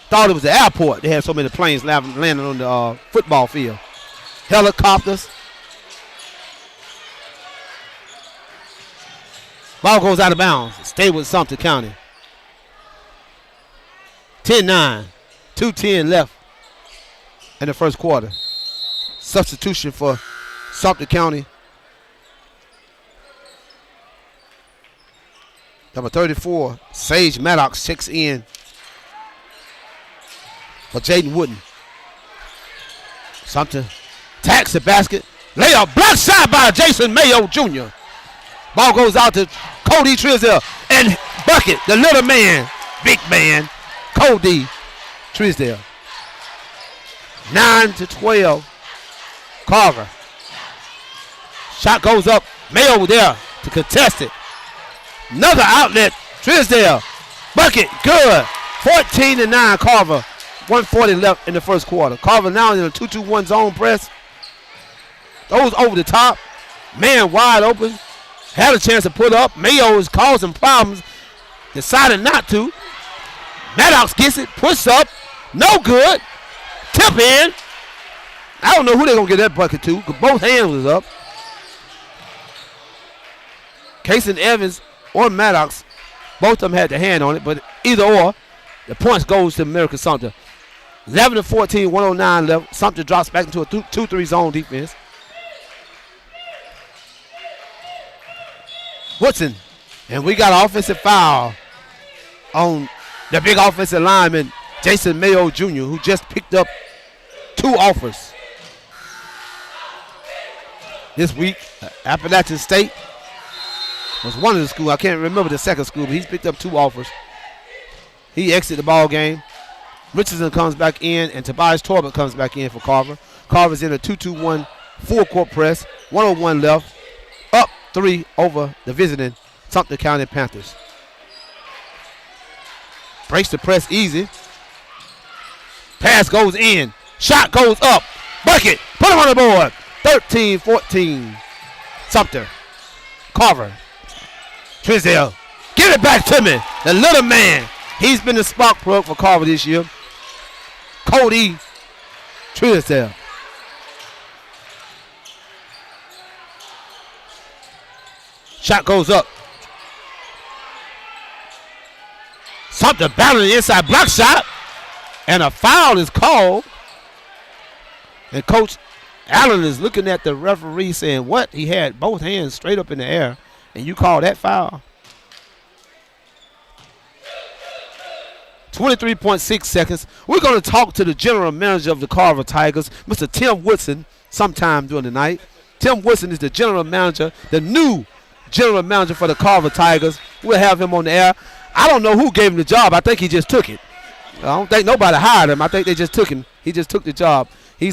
thought it was the airport. They had so many planes landing on the football field. Helicopters. Ball goes out of bounds. Stay with Sumter County. 10-9. 2:10 left in the first quarter. Substitution for Sumter County. Number 34, Sage Maddox checks in for Jaden Wooden. Sumter tacks the basket. Layup, block shot by Jason Mayo Jr. Ball goes out to Cody Trisdale. And bucket, the little man, big man, Cody Trisdale. 9-12, Carver. Shot goes up. Mayo there to contest it. Another outlet. Trisdale. Bucket. Good. 14-9 Carver. 140 left in the first quarter. Carver now in a 2-2-1 zone press. Those over the top. Man wide open. Had a chance to put up. Mayo is causing problems. Decided not to. Maddox gets it. Push up. No good. Tip in. I don't know who they're going to get that bucket to because both hands was up. Cason Evans or Maddox Both of them had the hand on it, but either or, the points goes to American Sumter. 11-14, 109 left. Sumter drops back into a 2-3 zone defense. Woodson, and we got an offensive foul on the big offensive lineman, Jason Mayo Jr., who just picked up 2 offers. This week, Appalachian State was one of the schools. I can't remember the second school, but he's picked up 2 offers. He exited the ball game. Richardson comes back in, and Tobias Torbert comes back in for Carver. Carver's in a 2-2-1 full-court press, 101 left, up 3 over the visiting Sumter County Panthers. Breaks the press easy. Pass goes in. Shot goes up. Bucket. Put him on the board. 13-14. Sumter. Carver. Trisdale. Give it back to me. The little man. He's been the spark plug for Carver this year. Cody Trisdale. Shot goes up. Sumter battling the inside block shot. And a foul is called. And Coach Allen is looking at the referee saying, what? He had both hands straight up in the air. And you call that foul? 23.6 seconds. We're going to talk to the general manager of the Carver Tigers, Mr. Tim Woodson, sometime during the night. Tim Woodson is the general manager, the new general manager for the Carver Tigers. We'll have him on the air. I don't know who gave him the job. I think he just took it. I don't think nobody hired him. I think they just took him. He just took the job. He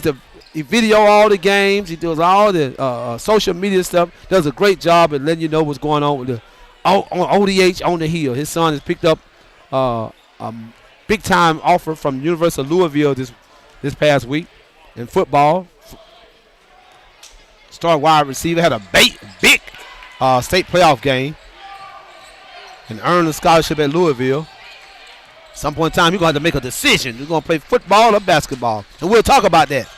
video all the games. He does all the social media stuff. Does a great job at letting you know what's going on with the on ODH on the hill. His son has picked up a big-time offer from the University of Louisville this past week in football. Star wide receiver, had a big state playoff game and earned a scholarship at Louisville. Some point in time, you're going to have to make a decision. You're going to play football or basketball. And we'll talk about that.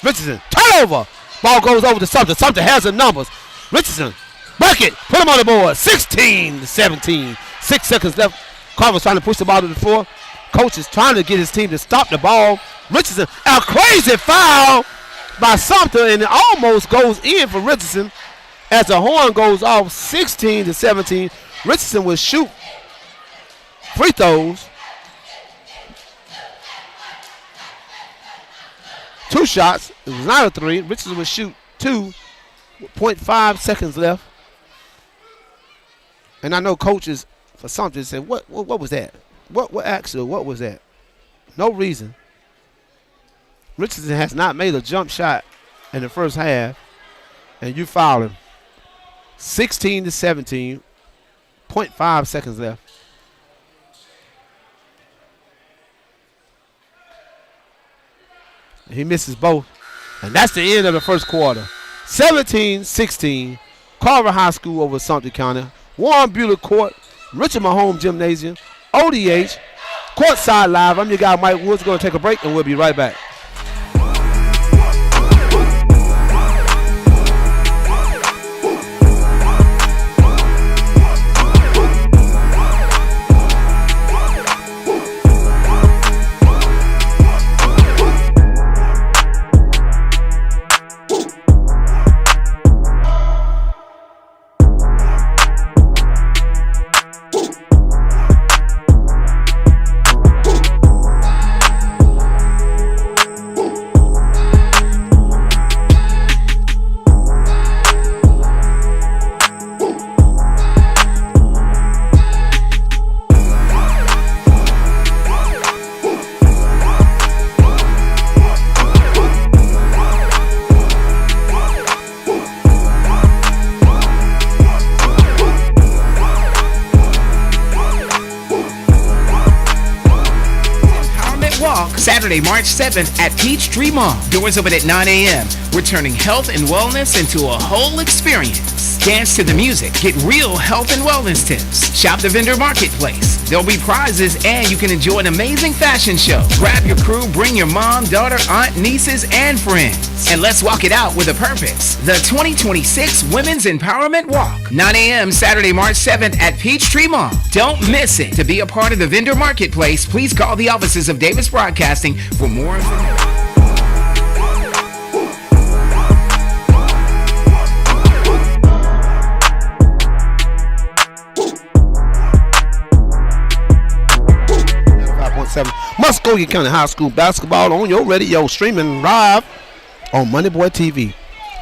Richardson, turnover. Ball goes over to Sumter. Sumter has the numbers. Richardson, bucket. Put him on the board. 16-17. 6 seconds left. Carver's trying to push the ball to the floor. Coach is trying to get his team to stop the ball. Richardson, a crazy foul by Sumter, and it almost goes in for Richardson as the horn goes off. 16-17. Richardson will shoot free throws. 2 shots. It was not a 3. Richardson will shoot 2. 0.5 seconds left. And I know coaches for Sumter said, what was that? What was that? No reason. Richardson has not made a jump shot in the first half, and you foul him. 16-17. 0.5 seconds left. He misses both. And that's the end of the first quarter. 17-16. Carver High School over Sumter County. Warren Buehler Court. Richard Mahomes Gymnasium. ODH. Courtside Live. I'm your guy, Mike Woods. Going to take a break, and we'll be right back. Saturday, March 7th at Peachtree Mall. Doors open at 9 a.m. We're turning health and wellness into a whole experience. Dance to the music. Get real health and wellness tips. Shop the vendor marketplace. There'll be prizes and you can enjoy an amazing fashion show. Grab your crew, bring your mom, daughter, aunt, nieces, and friends. And let's walk it out with a purpose. The 2026 Women's Empowerment Walk. 9 a.m. Saturday, March 7th at Peachtree Mall. Don't miss it. To be a part of the vendor marketplace, please call the offices of Davis Broadcasting for more information. Muskogee County High School basketball on your radio, streaming live on MoneyBoyTV.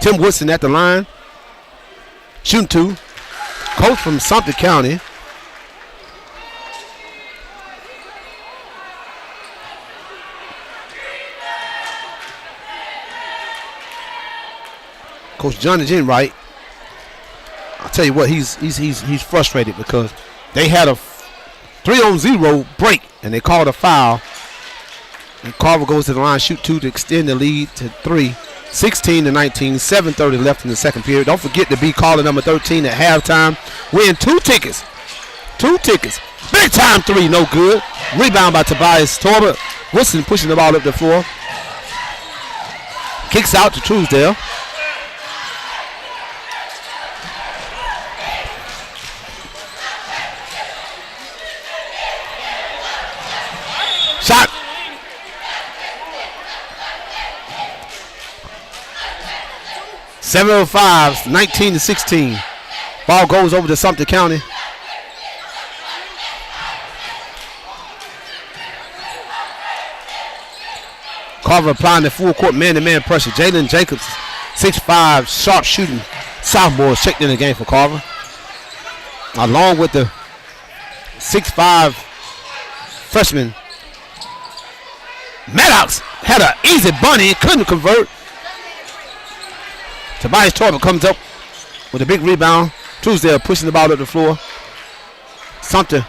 Tim Woodson at the line, shooting two. Coach from Sumter County. Coach Johnny Jenwright. I'll tell you what, he's frustrated because they had a 3-on-0 break and they called a foul. And Carver goes to the line, shoot two to extend the lead to 3. 16-19, 7:30 left in the second period. Don't forget to be caller number 13 at halftime. Win 2 tickets. 2 tickets. Big time 3, no good. Rebound by Tobias Torbert. Wilson pushing the ball up the floor. Kicks out to Truesdale. Shot. .705, 19-16. Ball goes over to Sumter County. Carver applying the full court man-to-man pressure. Jalen Jacobs, 6'5", sharp shooting sophomore, checked in the game for Carver. Along with the 6'5" freshman. Maddox had an easy bunny, couldn't convert. Tobias Torbert comes up with a big rebound. Truesdale pushing the ball up the floor. Sumter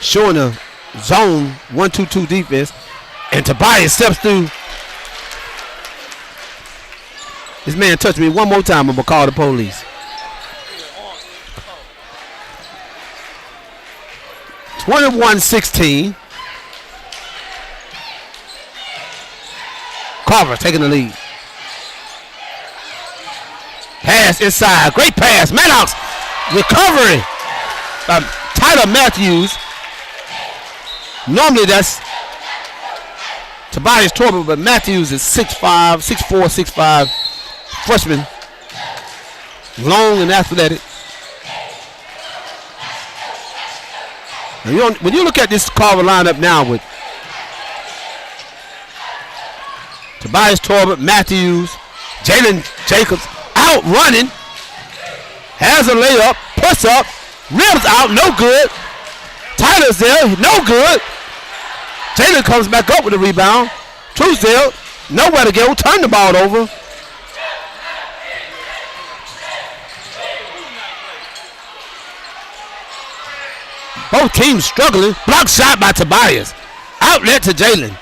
showing a zone 1-2-2 defense. And Tobias steps through. This man touched me one more time, I'm going to call the police. (21-16). Carver taking the lead. Pass inside. Great pass. Maddox recovery. Tyler Matthews. Normally that's Tobias Torbert, but Matthews is 6'5", 6'4", 6'5", freshman. Long and athletic. When you look at this Carver lineup now with Tobias Torbert, Matthews, Jalen Jacobs, out running, has a layup, puts up, ribs out, no good. Tyler's there, no good. Jalen comes back up with a rebound. Truesdale, nowhere to go, turn the ball over. Both teams struggling. Block shot by Tobias. Outlet to Jalen.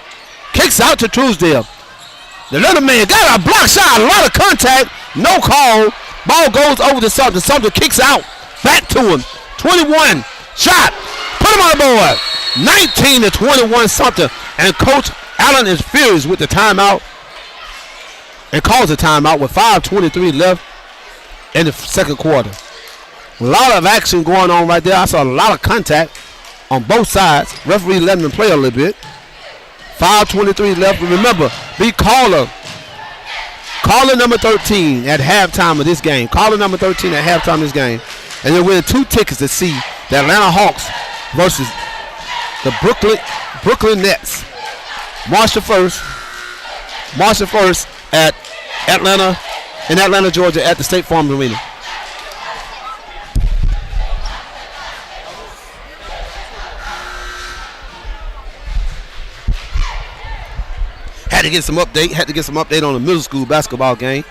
Kicks out to Truesdale. The little man got a block shot, a lot of contact, no call. Ball goes over to Sumter. Sumter kicks out, back to him. 21, shot, put him on the board. 19-21 Sumter. And Coach Allen is furious with the timeout and calls a timeout with 5:23 left in the second quarter. A lot of action going on right there. I saw a lot of contact on both sides. Referee letting them play a little bit. 5:23 left. Remember, be caller number 13 at halftime of this game. Caller number 13 at halftime of this game. And you'll win 2 tickets to see the Atlanta Hawks versus the Brooklyn Nets. March the 1st at Atlanta, Georgia at the State Farm Arena. Had to get some update on the middle school basketball game.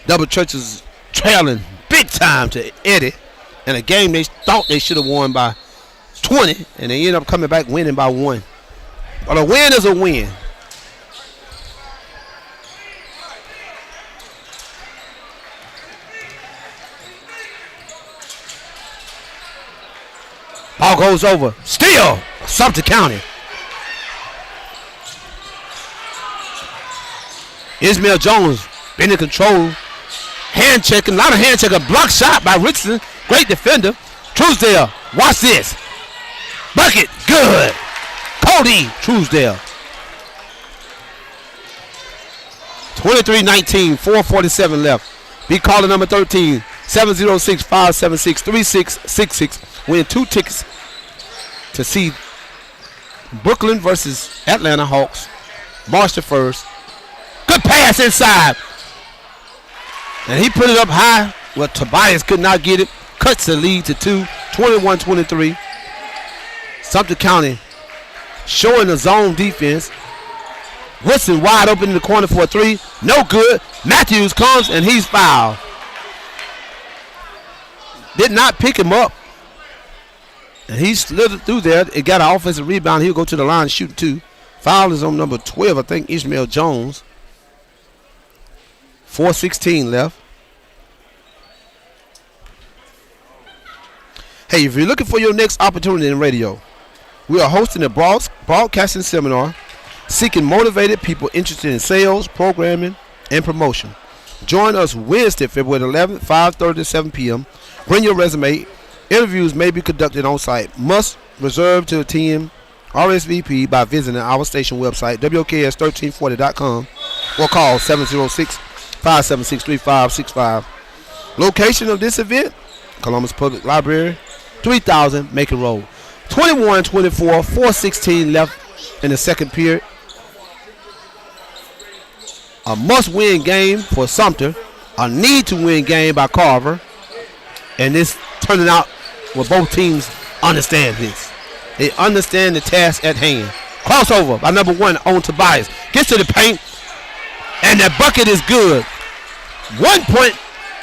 Double Churches trailing big time to Eddie in a game they thought they should have won by 20, and they ended up coming back winning by 1. But a win is a win. Ball goes over. Still Sumter County. Ishmael Jones been in control. Hand checking. A lot of hand checking. Block shot by Richardson. Great defender. Truesdale. Watch this. Bucket. Good. Cody Truesdale. 23-19. 4:47 left. Be caller number 13. 706-576-3666. Win 2 tickets to see Brooklyn versus Atlanta Hawks. March the 1st. Good pass inside. And he put it up high. Well, Tobias could not get it. Cuts the lead to 2. 21-23. Sumter County showing the zone defense. Woodson wide open in the corner for a 3. No good. Matthews comes and he's fouled. Did not pick him up. And he slithered through there. It got an offensive rebound. He'll go to the line and shoot 2. Foul is on number 12, I think, Ishmael Jones. 4:16 left. Hey, if you're looking for your next opportunity in radio, we are hosting a broadcasting seminar seeking motivated people interested in sales, programming, and promotion. Join us Wednesday, February 11th, 5:30 to 7 p.m. Bring your resume. Interviews may be conducted on site. Must reserve to attend RSVP by visiting our station website, WKS1340.com, or call 706-576-3565. Location of this event, Columbus Public Library, 3000 Macon Road. 21-24, 4:16 left in the second period. A must-win game for Sumter. A need-to-win game by Carver. And this turning out where both teams understand this. They understand the task at hand. Crossover by number 1 on Tobias. Gets to the paint. And that bucket is good. 1 point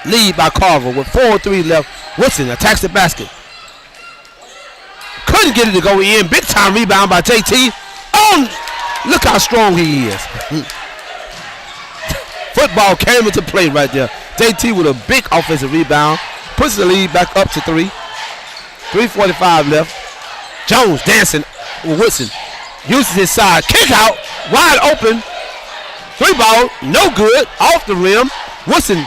lead by Carver with 4:03 left. Woodson attacks the basket. Couldn't get it to go in. Big time rebound by JT. Oh, look how strong he is. Football came into play right there. JT with a big offensive rebound. Puts the lead back up to 3. 3:45 left. Jones dancing with Woodson. Uses his side. Kick out. Wide open. 3 ball. No good. Off the rim. Woodson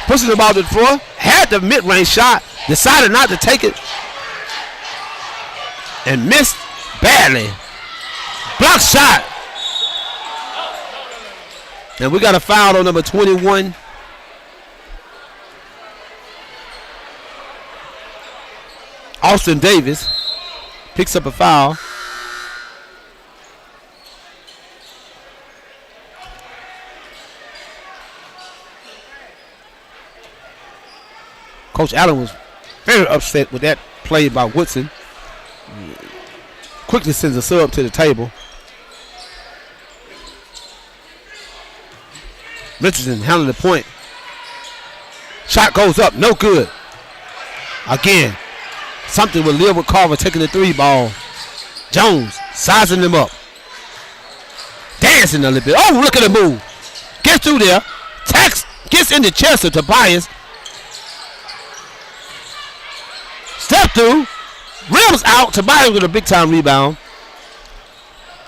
pushes the ball to the floor. Had the mid-range shot. Decided not to take it. And missed badly. Block shot. And we got a foul on number 21. Austin Davis picks up a foul. Coach Allen was very upset with that play by Woodson. Quickly sends a sub to the table. Richardson handling the point. Shot goes up, no good. Again, something will live with Carver taking the 3 ball. Jones sizing them up. Dancing a little bit. Oh, look at the move. Gets through there. Tax gets in the chest of Tobias. Step through. Rims out. Tobias with a big time rebound.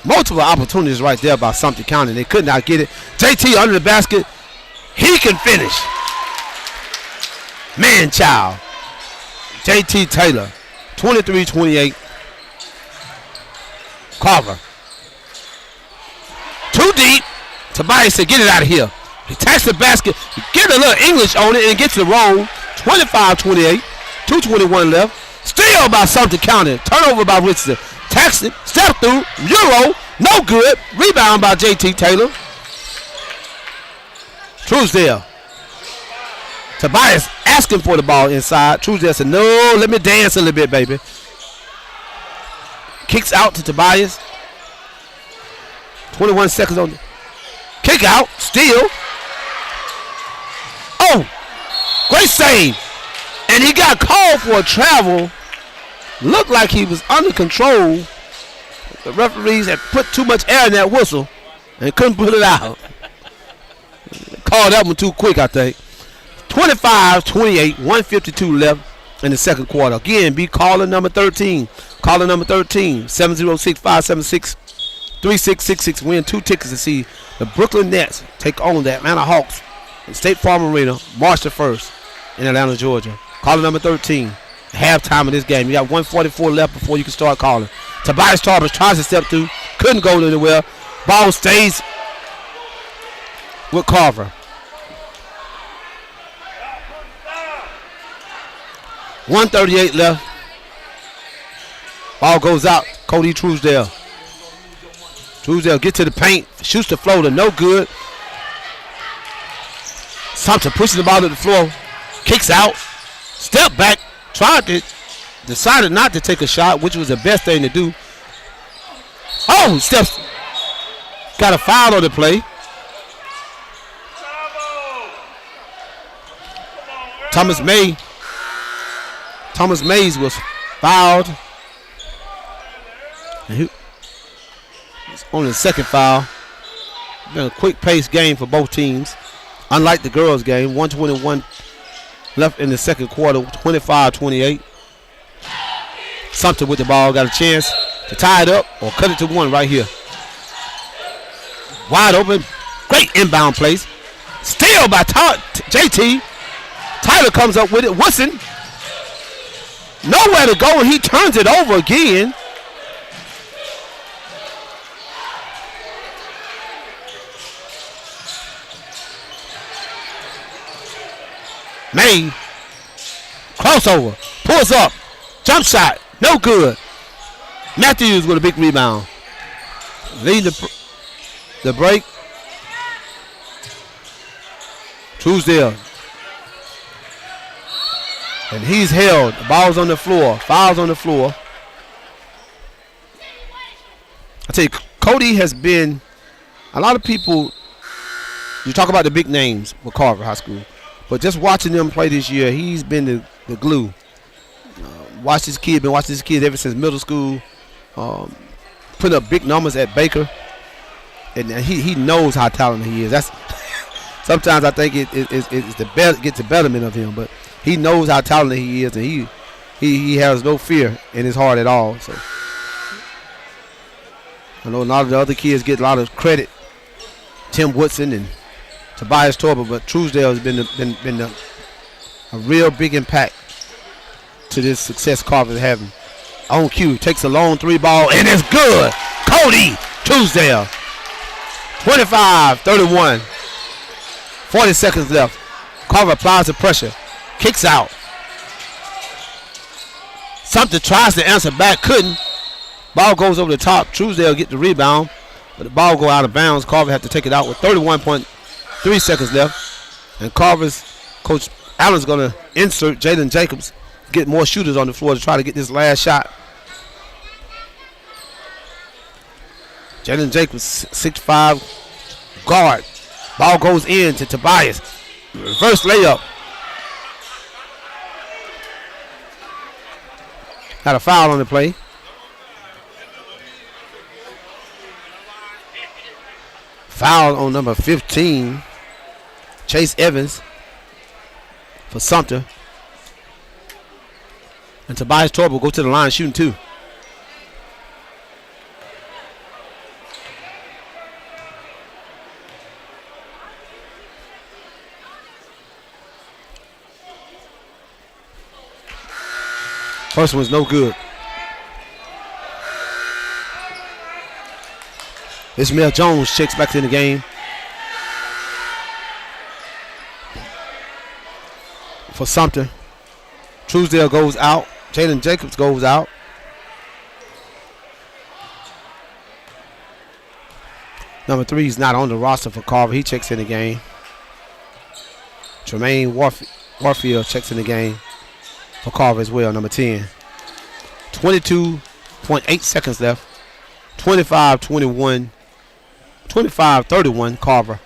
Multiple opportunities right there by Sumter County. They could not get it. JT under the basket. He can finish. Man child. JT Taylor. 23-28. Carver. Too deep. Tobias said, get it out of here. He attacks the basket. Get a little English on it and gets the roll. 25-28. 2:21 left. Steal by Sumter County. Turnover by Richardson. Tax it. Step through. Euro. No good. Rebound by JT Taylor. Truesdale. Tobias asking for the ball inside. Truesdale said, no, let me dance a little bit, baby. Kicks out to Tobias. 21 seconds on the kick out. Steal. Oh, great save. And he got called for a travel. Looked like he was under control. The referees had put too much air in that whistle and couldn't put it out. Called that one too quick, I think. 25-28, 1:52 left in the second quarter. Again, be caller number 13. Caller number 13, 706-576-3666. Win 2 tickets to see the Brooklyn Nets take on the Atlanta Hawks in State Farm Arena March the 1st in Atlanta, Georgia. Caller number 13. Halftime of this game. You got 1:44 left before you can start calling. Tobias Tarver tries to step through. Couldn't go anywhere. Ball stays with Carver. 1:38 left. Ball goes out. Cody Truesdale. Truesdale gets to the paint. Shoots the floater. No good. Sumter pushes the ball to the floor. Kicks out. Step back. Decided not to take a shot, which was the best thing to do. Oh, steps. Got a foul on the play. Thomas Mays was fouled. And it's only the second foul. Been a quick-paced game for both teams. Unlike the girls' game, 1:21 left in the second quarter, 25-28. Sumter with the ball, got a chance to tie it up or cut it to 1 right here. Wide open, great inbound place. Steal by JT. Tyler comes up with it. Woodson, nowhere to go, and he turns it over again. May, crossover, pulls up, jump shot, no good. Matthews with a big rebound. Lead the break. Truesdale. And he's held. The ball's on the floor. Fouls on the floor. I tell you, Cody has been, a lot of people, you talk about the big names with Carver High School, but just watching them play this year, he's been the glue. Been watching this kid ever since middle school, putting up big numbers at Baker, and he knows how talented he is. That's sometimes I think it's gets the betterment of him, but he knows how talented he is, and he has no fear in his heart at all. So I know a lot of the other kids get a lot of credit, Tim Woodson and Tobias Torber, but Truesdale has been a real big impact to this success Carver's having. On cue, takes a long 3 ball, and it's good. Cody Truesdale, 25-31, 40 seconds left. Carver applies the pressure, kicks out. Sumter tries to answer back, couldn't. Ball goes over the top. Truesdale get the rebound, but the ball go out of bounds. Carver had to take it out with 31.3 seconds left. And Carver's coach Allen's going to insert Jalen Jacobs, get more shooters on the floor to try to get this last shot. Jalen Jacobs, 6'5", guard. Ball goes in to Tobias. Reverse layup. Got a foul on the play. Foul on number 15, Chase Evans for Sumter. And Tobias Torber will go to the line shooting 2. First one's no good. Ismail Jones checks back in the game for Sumter. Truesdale goes out. Jalen Jacobs goes out. Number 3 is not on the roster for Carver. He checks in the game. Tremaine Warfield checks in the game for Carver as well, number 10. 22.8 seconds left. 25-31 Carver.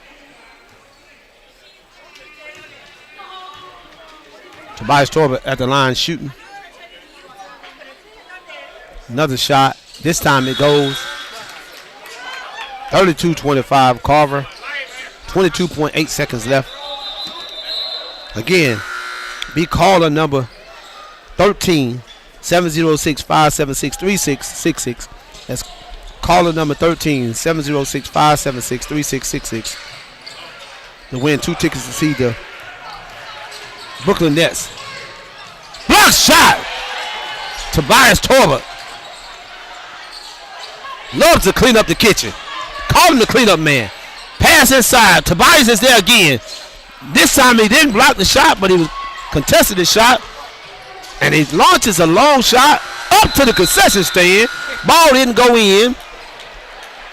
Tobias Torber at the line shooting. Another shot. This time it goes. 32-25 Carver. 22.8 seconds left. Again, be caller number 13 706 576 3666. That's caller number 13 706 576 3666 to win 2 tickets to see the Brooklyn Nets. Block shot! Tobias Torber loves to clean up the kitchen. Call him the cleanup man. Pass inside. Tobias is there again. This time he didn't block the shot, but he was contested the shot. And he launches a long shot up to the concession stand. Ball didn't go in.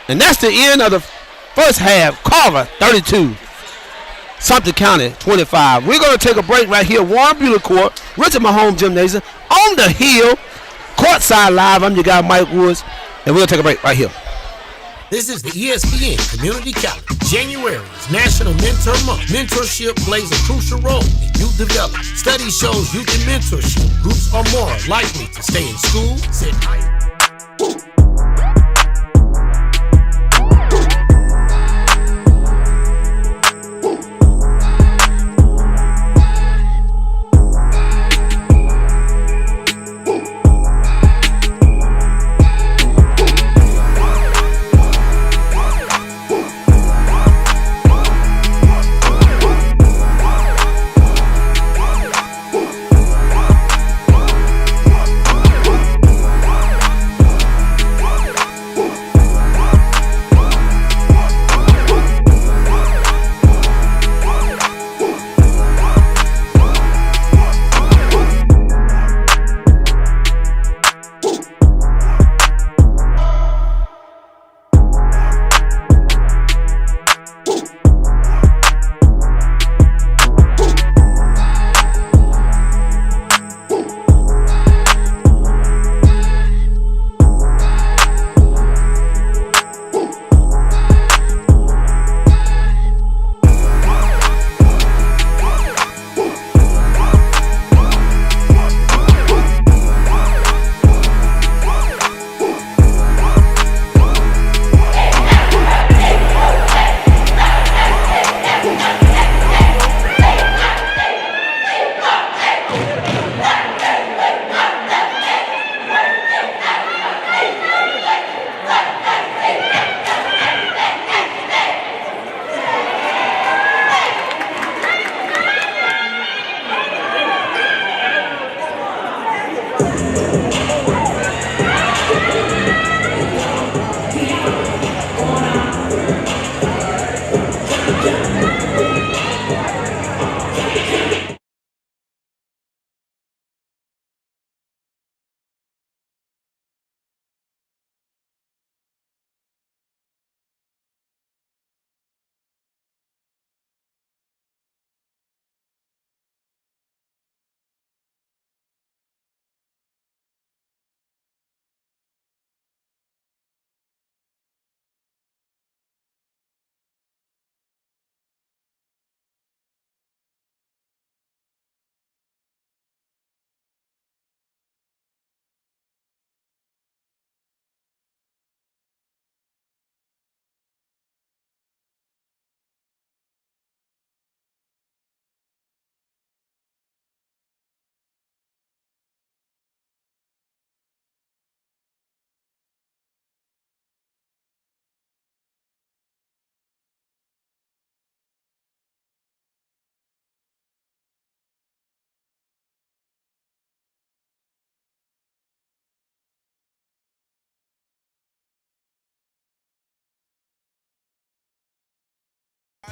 And that's the end of the first half. Carver, 32. Sumter County, 25. We're going to take a break right here. Warren Buehler Court, Richard Mahomes Gymnasium, on the hill, courtside live. I'm your guy, Mike Woods, and we're going to take a break right here. This is the ESPN Community Calendar. January is National Mentor Month. Mentorship plays a crucial role in youth development. Study shows youth in mentorship groups are more likely to stay in school, sit higher.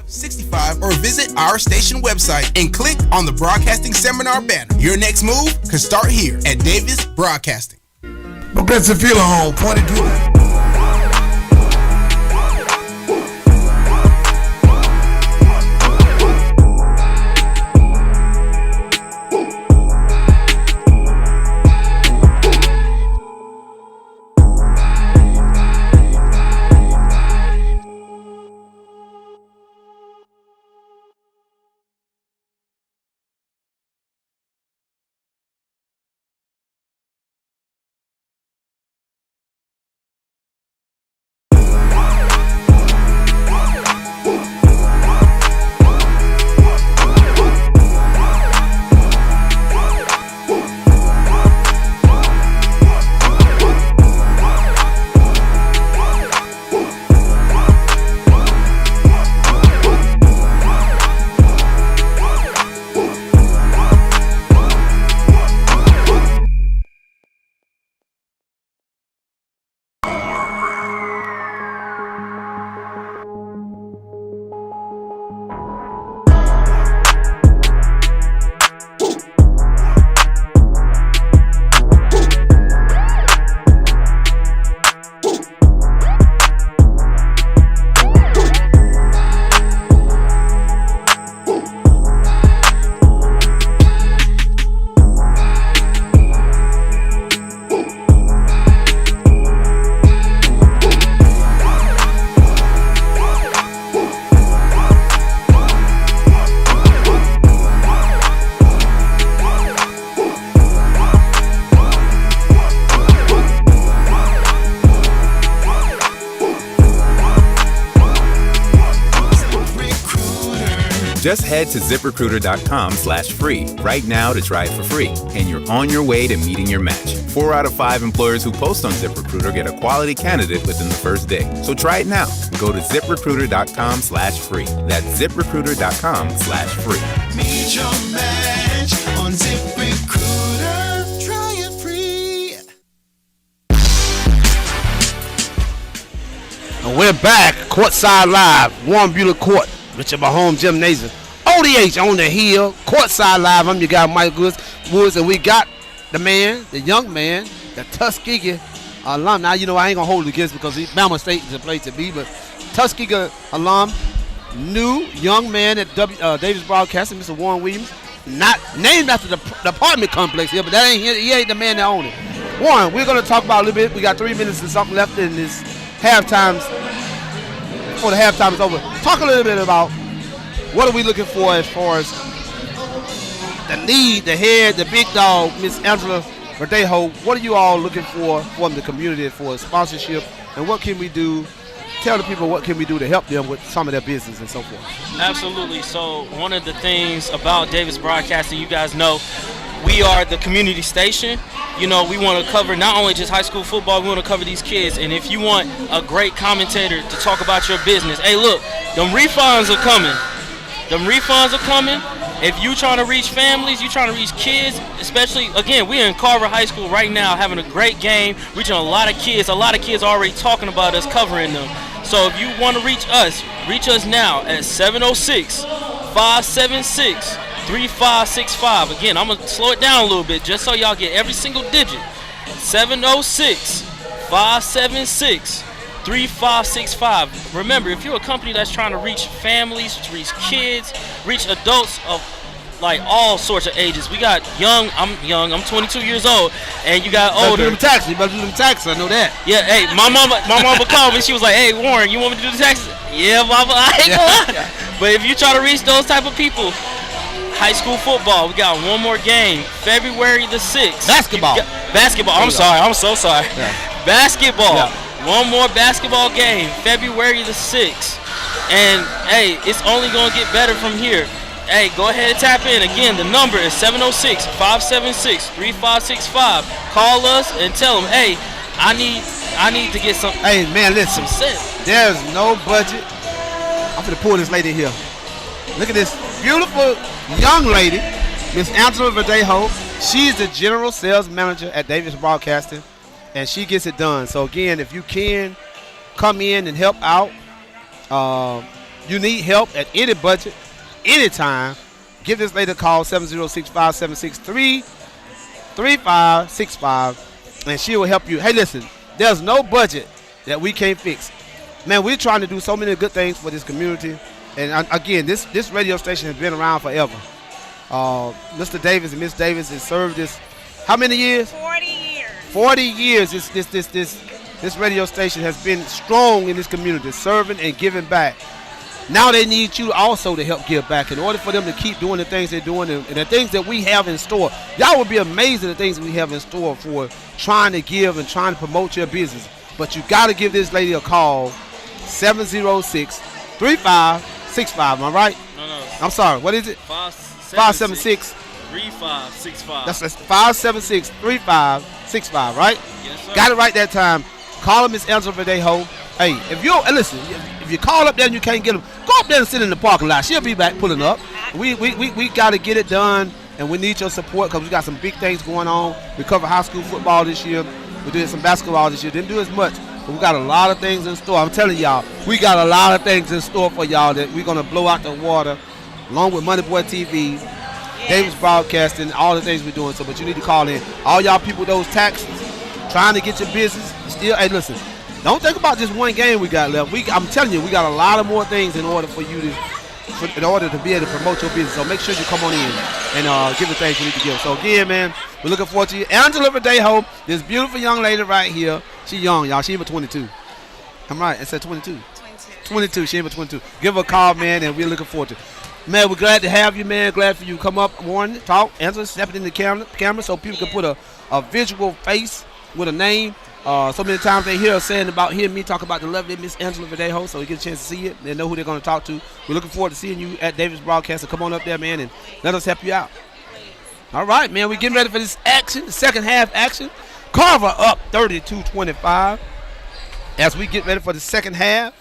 .65 or visit our station website and click on the Broadcasting Seminar banner. Your next move could start here at Davis Broadcasting. Progressive Fueling Home, 22. Just head to ZipRecruiter.com/free right now to try it for free, and you're on your way to meeting your match. 4 out of 5 employers who post on ZipRecruiter get a quality candidate within the first day. So try it now. Go to ZipRecruiter.com/free. That's ZipRecruiter.com/free. Meet your match on ZipRecruiter. Try it free. And we're back, courtside live, Warren Buehler Court, Richard Mahomes Gymnasium. ODH on the hill, courtside live. I'm your guy, Mike Woods, and we got the man, the young man, the Tuskegee alum. Now, you know, I ain't going to hold it against because Bama State is a place to be, but Tuskegee alum, new young man at Davis Broadcasting, Mr. Warren Williams, not named after the apartment complex here, but that ain't he ain't the man that owns it. Warren, we're going to talk about a little bit. We got 3 minutes and something left in this halftime, before the halftime is over. Talk a little bit about what are we looking for as far as the lead, the head, the big dog, Miss Angela Verdejo. What are you all looking for from the community for sponsorship, and what can we do? Tell the people what can we do to help them with some of their business and so forth. Absolutely. So one of the things about Davis Broadcasting, you guys know, we are the community station. You know, we want to cover not only just high school football, we want to cover these kids. And if you want a great commentator to talk about your business, hey, look, them refunds are coming. Them refunds are coming. If you trying to reach families, you trying to reach kids, especially, again, we're in Carver High School right now having a great game, reaching a lot of kids already talking about us, covering them. So if you want to reach us now at 706-576-3565. Again, I'm going to slow it down a little bit just so y'all get every single digit. 706-576-3565. Remember, if you're a company that's trying to reach families, to reach kids, reach adults of like all sorts of ages. We got young, I'm 22 years old, and you got older. You better do them taxes, I know that. Yeah, hey, my mama called me, she was like, hey, Warren, you want me to do the taxes? Yeah, mama, I ain't gonna lie. But if you try to reach those type of people, high school football, we got one more game, February the 6th. Basketball. I'm sorry, I'm so sorry. Yeah. Basketball. Yeah. One more basketball game, February the 6th. And, hey, it's only going to get better from here. Hey, go ahead and tap in. Again, the number is 706-576-3565. Call us and tell them, hey, I need to get some. Hey, man, listen. Some sense. There's no budget. I'm going to pull this lady here. Look at this beautiful young lady, Miss Angela Verdejo. She's the general sales manager at Davis Broadcasting, and she gets it done. So, again, if you can come in and help out, you need help at any budget, anytime, give this lady a call, 706-576-3565, and she will help you. Hey, listen, there's no budget that we can't fix. Man, we're trying to do so many good things for this community. And, again, this radio station has been around forever. Mr. Davis and Miss Davis has served this, how many years? 40 years. 40 years this radio station has been strong in this community, serving and giving back. Now they need you also to help give back in order for them to keep doing the things they're doing and the things that we have in store. Y'all would be amazed at the things we have in store for trying to give and trying to promote your business. But you got to give this lady a call, 706-3565. Am I right? No. I'm sorry. What is it? 576-3565. That's 576-3565, right? Yes, sir. Got it right that time. Call Miss Angela Verdejo. Hey, if you call up there and you can't get them, go up there and sit in the parking lot. She'll be back pulling up. We got to get it done, and we need your support because we got some big things going on. We cover high school football this year. We did some basketball this year. Didn't do as much, but we got a lot of things in store. I'm telling y'all, we got a lot of things in store for y'all that we're going to blow out the water, along with MoneyBoyTv, Davis Broadcasting, all the things we're doing. So, but you need to call in. All y'all people with those taxes, trying to get your business, still, hey, listen. Don't think about just one game we got left. I'm telling you, we got a lot of more things in order for you to, in order to be able to promote your business. So make sure you come on in and give the things you need to give. So again, man, we're looking forward to you. Angela Verdejo, this beautiful young lady right here. She young, y'all. She even 22. I'm right. It said 22. 22. She even 22. Give her a call, man, and we're looking forward to it. Man, we're glad to have you, man. Glad for you to come up, Warren, talk, Angela, step it in the camera so people can put a visual face with a name So many times they hear me talk about the lovely Miss Angela Verdejo, so we get a chance to see it. They know who they're going to talk to. We're looking forward to seeing you at Davis Broadcast. So come on up there, man, and let us help you out. All right, man, we're getting ready for this action, the second half action. Carver up 32-25 as we get ready for the second half.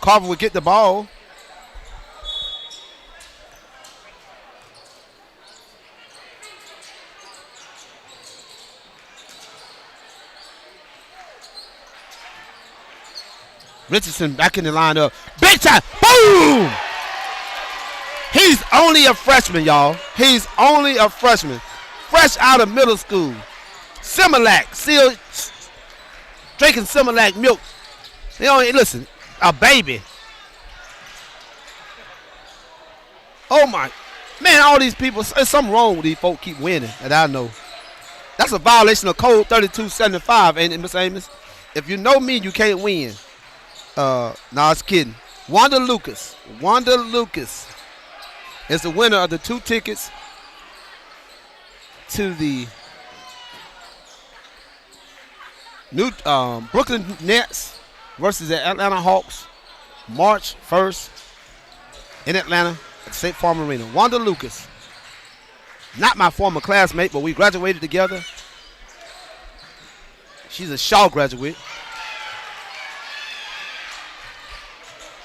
Carver will get the ball. Richardson back in the lineup. Big time. Boom! He's only a freshman, y'all. He's only a freshman. Fresh out of middle school. Similac. Still drinking Similac milk. Listen, a baby. Oh, my. Man, all these people, there's something wrong with these folks keep winning that I know. That's a violation of Code 3275, ain't it, Miss Amos? If you know me, you can't win. No, I was kidding. Wanda Lucas is the winner of the 2 tickets to the new Brooklyn Nets versus the Atlanta Hawks, March 1st in Atlanta at State Farm Arena. Wanda Lucas, not my former classmate, but we graduated together. She's a Shaw graduate.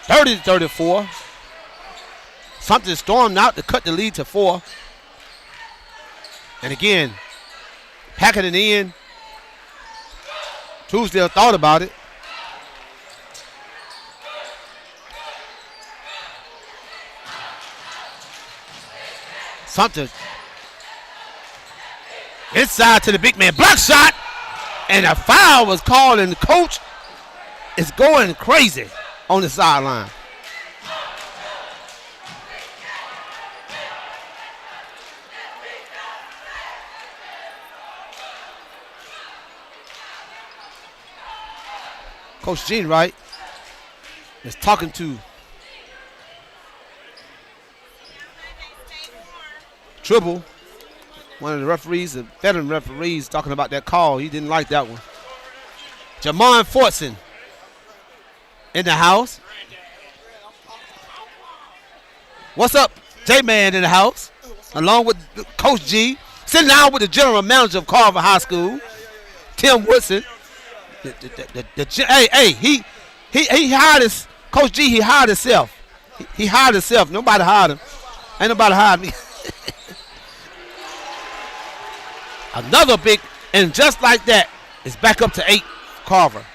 30-34. Sumter stormed out to cut the lead to 4. And again, packing it in. Truesdale thought about it. Sumter inside to the big man. Block shot. And a foul was called, and the coach is going crazy on the sideline. Coach Gene Wright is talking to Tribble, one of the referees, the veteran referees, talking about that call. He didn't like that one. Jamon Fortson in the house. What's up? J-Man in the house, along with Coach G. Sitting down with the general manager of Carver High School, Tim Woodson. He hired his Coach G. He hired himself. He hired himself. Nobody hired him. Ain't nobody hired me. Another big, and just like that, it's back up to 8. Carver.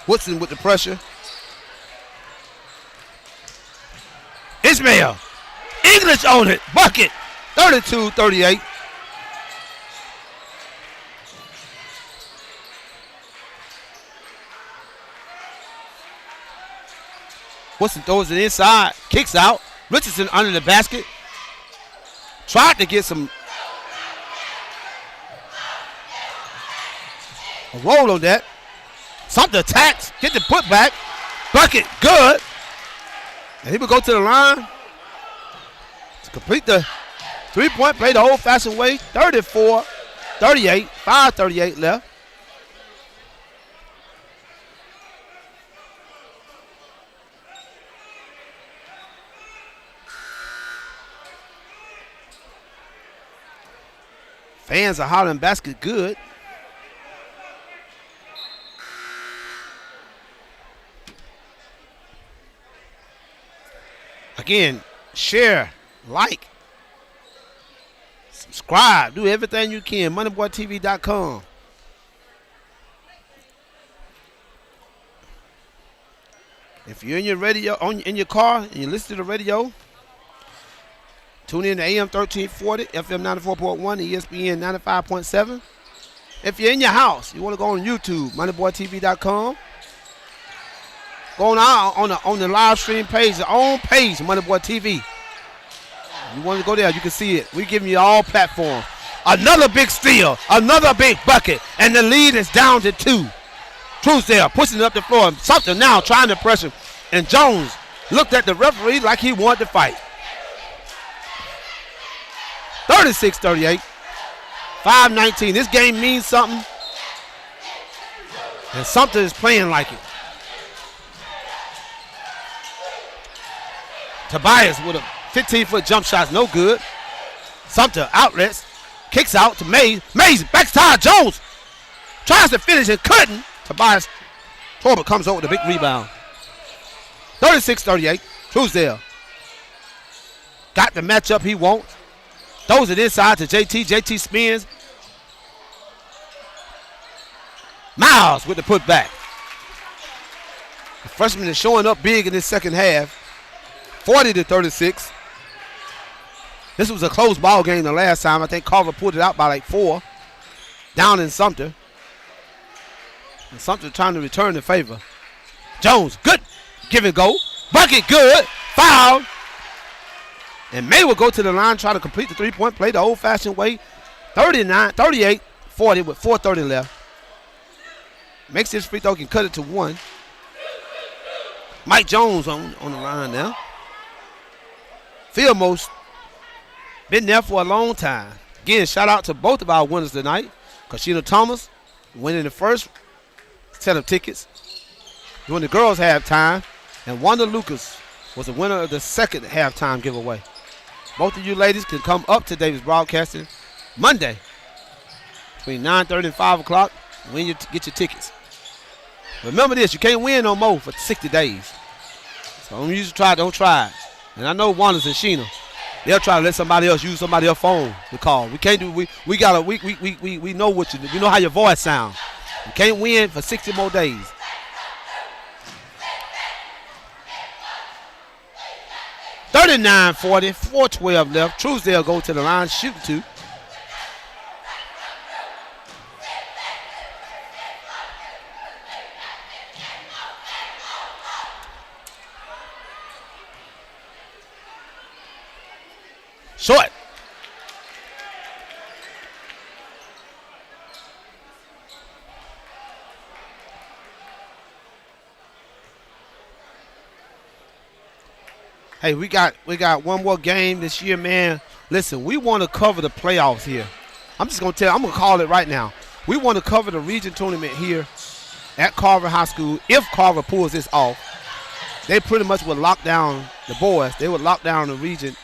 Woodson with the pressure. Ismail. English on it. Bucket. 32-38. Woodson throws it inside. Kicks out. Richardson under the basket. Tried to get some a roll on that. Something attacks. Get the putback. Bucket. Good. And he will go to the line to complete the three-point play the old-fashioned way. 34-38. 5:38 left. Fans are hollering basket good. Again, share, like, subscribe, do everything you can. MoneyBoyTv.com. If you're in your radio, in your car, and you listen to the radio, tune in to AM 1340, FM 94.1, ESPN 95.7. If you're in your house, you want to go on YouTube, MoneyBoyTV.com. Go on the live stream page, the own page, MoneyBoy TV. You want to go there, you can see it. We're giving you all platforms. Another big steal, another big bucket, and the lead is down to 2. Truesdale pushing it up the floor. Sumter now trying to pressure, and Jones looked at the referee like he wanted to fight. 36-38. 5:19. This game means something. And Sumter is playing like it. Tobias with a 15-foot jump shot, no good. Sumter outlets, kicks out to Mays. Mays back to Ty Jones. Tries to finish and couldn't. Tobias Torber comes over with a big rebound. 36-38. Truesdale got the matchup he wants. Throws it inside to JT. JT spins. Miles with the putback. The freshman is showing up big in this second half. 40-36. This was a close ball game the last time. I think Carver pulled it out by like 4. Down in Sumter. And Sumter trying to return the favor. Jones, good. Give and go. Bucket, good. Foul. And May will go to the line, try to complete the three-point play the old-fashioned way. 38-40 with 4:30 left. Makes this free throw, can cut it to 1. Mike Jones on the line now. Fieldmost been there for a long time. Again, shout out to both of our winners tonight. Kashina Thomas winning the first set of tickets during the girls' halftime, and Wanda Lucas was the winner of the second halftime giveaway. Both of you ladies can come up to Davis Broadcasting Monday between 9:30 and 5 o'clock when you get your tickets. Remember this, you can't win no more for 60 days. So don't use don't try it. And I know Wanda's and Sheena, they'll try to let somebody else use somebody else's phone to call. We can't do we know what you do. We know how your voice sounds. You can't win for 60 more days. (39-40), 4:12 left. Truesdale go to the line, shooting 2. Short. Hey, we got one more game this year, man. Listen, we want to cover the playoffs here. I'm going to call it right now. We want to cover the region tournament here at Carver High School. If Carver pulls this off, they pretty much would lock down the boys. They would lock down the region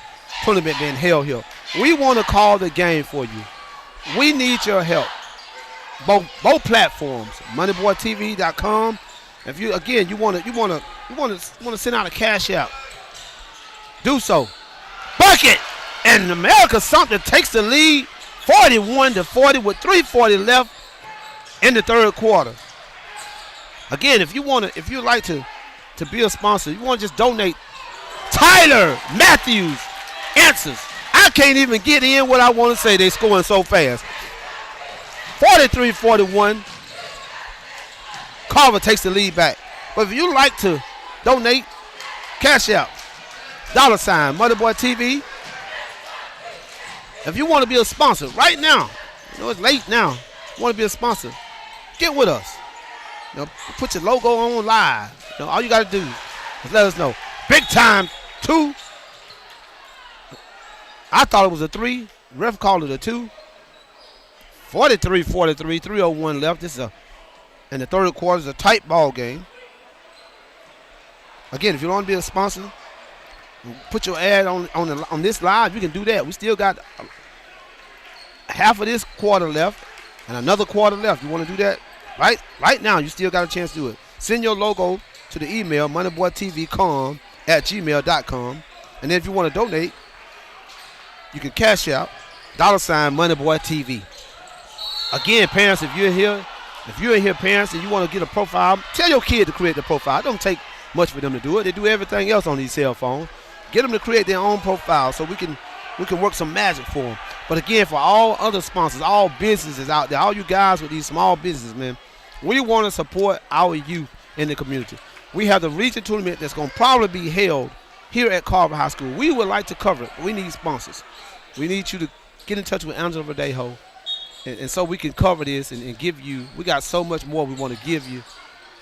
tournament being held here. We want to call the game for you. We need your help. Both platforms, MoneyBoyTV.com. If you want to send out a cash out, do so. Bucket, and America Sumter takes the lead, 41-40 with 3:40 left in the third quarter. Again, if you like to be a sponsor, you want to just donate. Tyler Matthews answers. I can't even get in what I want to say. They scoring so fast. 43-41. Carver takes the lead back. But if you like to donate, cash out. $ MoneyBoyTV. If you want to be a sponsor right now, it's late now. You want to be a sponsor, get with us. Put your logo on live. All you got to do is let us know. Big time 2. I thought it was a 3. Ref called it a 2. 43-43, 3:01 left. This is in the third quarter. Is a tight ball game. Again, if you don't want to be a sponsor, put your ad on this live. You can do that. We still got half of this quarter left and another quarter left. You want to do that right now? You still got a chance to do it. Send your logo to the email moneyboytvcom@gmail.com, and then if you want to donate, you can cash out $ MoneyBoyTV. Again, parents, if you're in here, parents, and you want to get a profile, tell your kid to create the profile. It don't take much for them to do it. They do everything else on these cell phones. Get them to create their own profile so we can work some magic for them. But again, for all other sponsors, all businesses out there, all you guys with these small businesses, man, we want to support our youth in the community. We have the region tournament that's going to probably be held here at Carver High School. We would like to cover it. We need sponsors. We need you to get in touch with Angela Verdejo, and so we can cover this and give you. We got so much more we want to give you,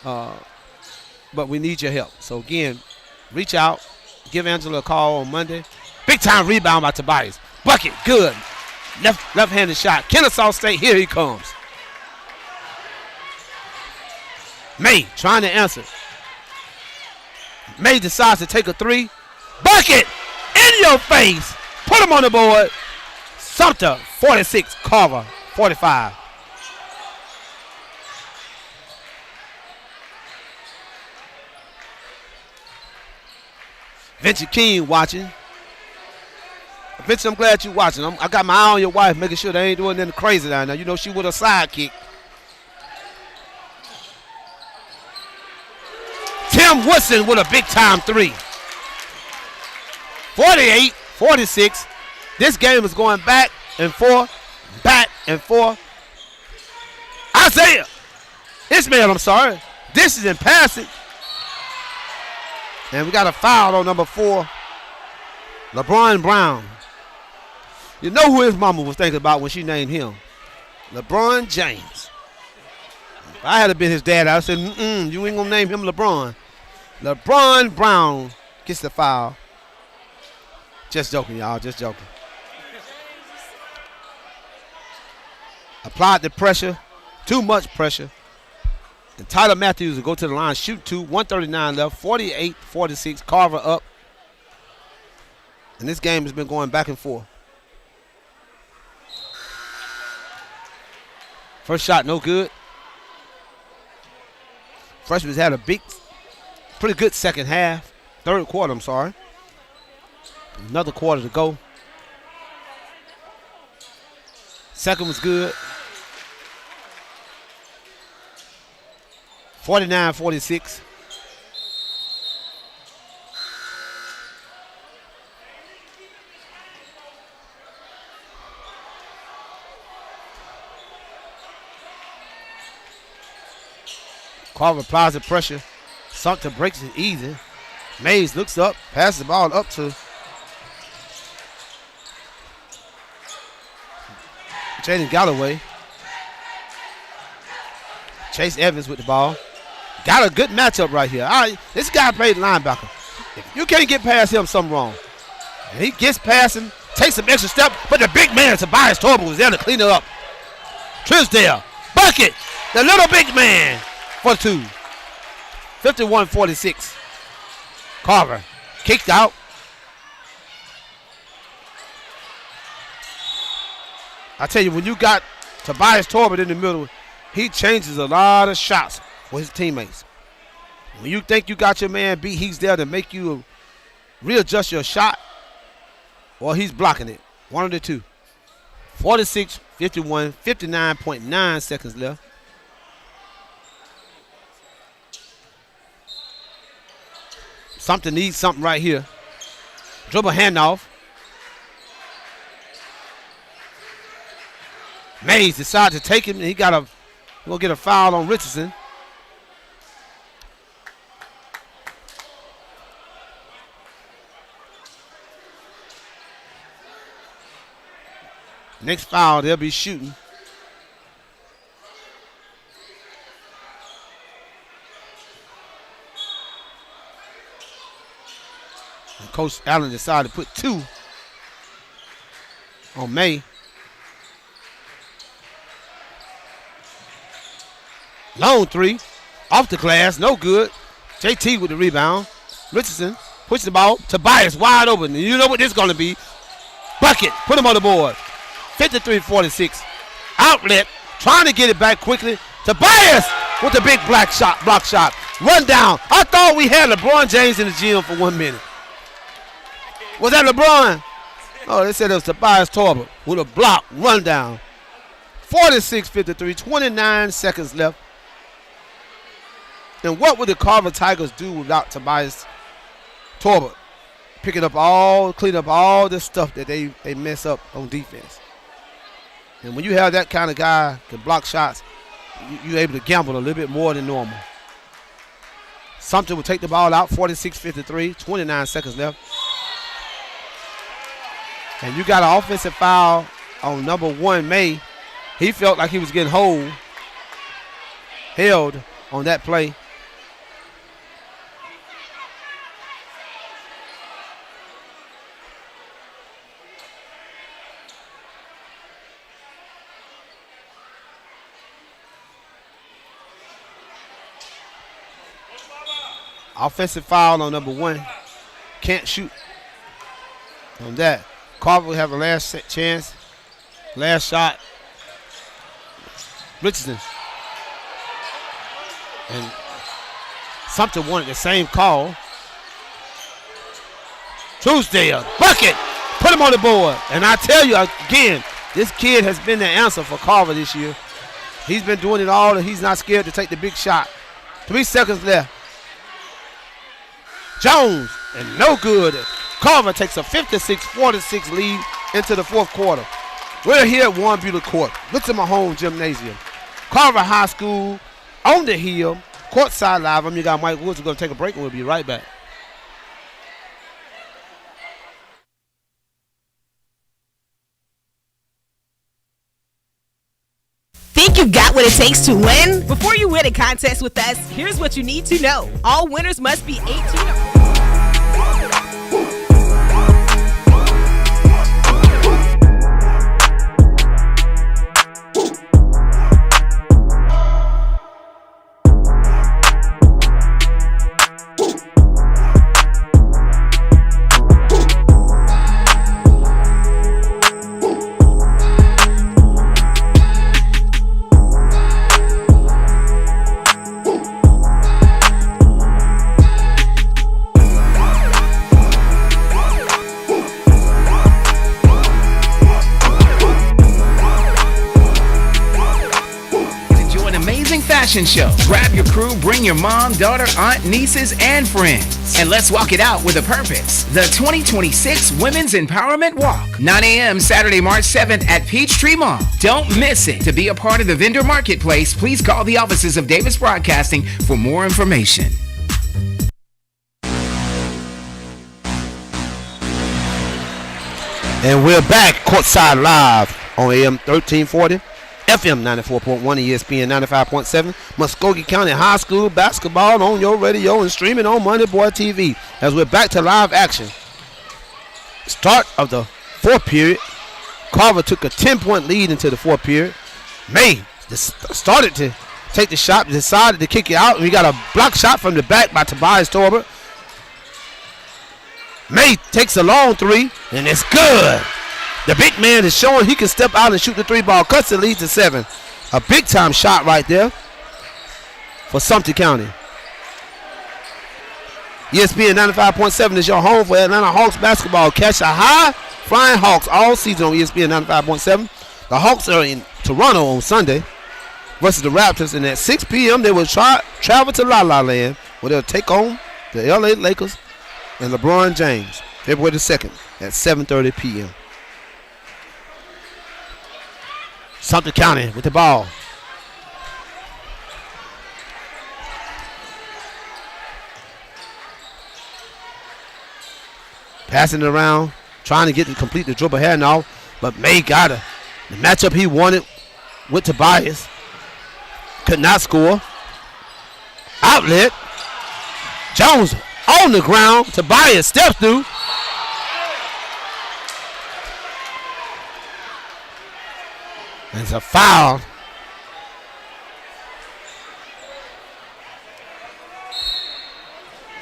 but we need your help. So again, reach out. Give Angela a call on Monday. Big time rebound by Tobias. Bucket, good. Left-handed shot. Kennesaw State, here he comes. May trying to answer. May decides to take a three. Bucket! In your face! Put him on the board. Sumter, 46. Carver, 45. Vinci King watching. Vinci, I'm glad you're watching. I got my eye on your wife, making sure they ain't doing anything crazy down there. You know, she with a sidekick. Tim Woodson with a big-time three. 48-46. This game is going back and forth, back and forth. Isaiah. Ismail, I'm sorry. This is in passing. And we got a foul on number 4, LeBron Brown. You know who his mama was thinking about when she named him? LeBron James. If I had been his dad, I would have said, you ain't going to name him LeBron. LeBron Brown gets the foul. Just joking, y'all, just joking. Applied the pressure, too much pressure. And Tyler Matthews will go to the line, shoot 2, 139 left, 48-46, Carver up. And this game has been going back and forth. First shot, no good. Freshman's had a pretty good second half. Third quarter, I'm sorry. Another quarter to go. Second was good. 49-46. Carver applies the pressure. Sumter breaks it easy. Mays looks up, passes the ball up to Jaden Galloway. Chase Evans with the ball. Got a good matchup right here. This guy played linebacker. If you can't get past him, something wrong. And he gets past him, takes some extra step, but the big man, Tobias Torber, was there to clean it up. Trisdale, bucket, the little big man for 2. 51-46. Carver kicked out. I tell you, when you got Tobias Torber in the middle, he changes a lot of shots for his teammates. When you think you got your man beat, he's there to make you readjust your shot, or he's blocking it. One of the two. 46-51, 59.9 seconds left. Something needs something right here. Dribble handoff. Mays decided to take him, and he got we'll get a foul on Richardson. Next foul, they'll be shooting. And Coach Allen decided to put 2 on May. Long 3, off the glass, no good. JT with the rebound. Richardson pushes the ball. Tobias wide open. And you know what this is going to be. Bucket, put him on the board. 53-46. Outlet, trying to get it back quickly. Tobias with the big block shot. Run down. I thought we had LeBron James in the gym for 1 minute. Was that LeBron? Oh, they said it was Tobias Torber with a block, run down. 46-53, 29 seconds left. And what would the Carver Tigers do without Tobias Torber? Clean up all the stuff that they mess up on defense. And when you have that kind of guy that block shots, you're able to gamble a little bit more than normal. Sumter will take the ball out, 46-53, 29 seconds left. And you got an offensive foul on number 1, May. He felt like he was getting held on that play. Offensive foul on number 1. Can't shoot on that. Carver will have a last chance. Last shot. Richardson. And Sumter wanted the same call. Truesdale. Bucket. Put him on the board. And I tell you again, this kid has been the answer for Carver this year. He's been doing it all, and he's not scared to take the big shot. 3 seconds left. Jones, and no good. Carver takes a 56-46 lead into the fourth quarter. We're here at Warren Buehler Court, Richard Mahone Gymnasium. Carver High School on the hill, courtside live. I'm your guy Mike Woods. We're going to take a break, and we'll be right back. Think you've got what it takes to win? Before you win a contest with us, here's what you need to know. All winners must be 18 or fashion show. Grab your crew, bring your mom, daughter, aunt, nieces, and friends. And let's walk it out with a purpose. The 2026 Women's Empowerment Walk. 9 a.m. Saturday, March 7th at Peachtree Mall. Don't miss it. To be a part of the vendor marketplace, please call the offices of Davis Broadcasting for more information. And we're back courtside live on AM 1340. FM 94.1, ESPN 95.7, Muskogee County High School basketball on your radio and streaming on MoneyBoyTv. As we're back to live action. Start of the fourth period. Carver took a 10-point lead into the fourth period. May started to take the shot, decided to kick it out. We got a block shot from the back by Tobias Torber. May takes a long three, and it's good. The big man is showing he can step out and shoot the three ball. Cuts the lead to 7. A big-time shot right there for Sumter County. ESPN 95.7 is your home for Atlanta Hawks basketball. Catch a high flying Hawks all season on ESPN 95.7. The Hawks are in Toronto on Sunday versus the Raptors. And at 6 p.m., they will travel to La La Land where they'll take on the LA Lakers and LeBron James February the 2nd at 7:30 p.m. Sumter County with the ball. Passing it around, trying to complete the dribble handoff, but May got it. The matchup he wanted with Tobias. Could not score. Outlet. Jones on the ground. Tobias steps through. It's a foul.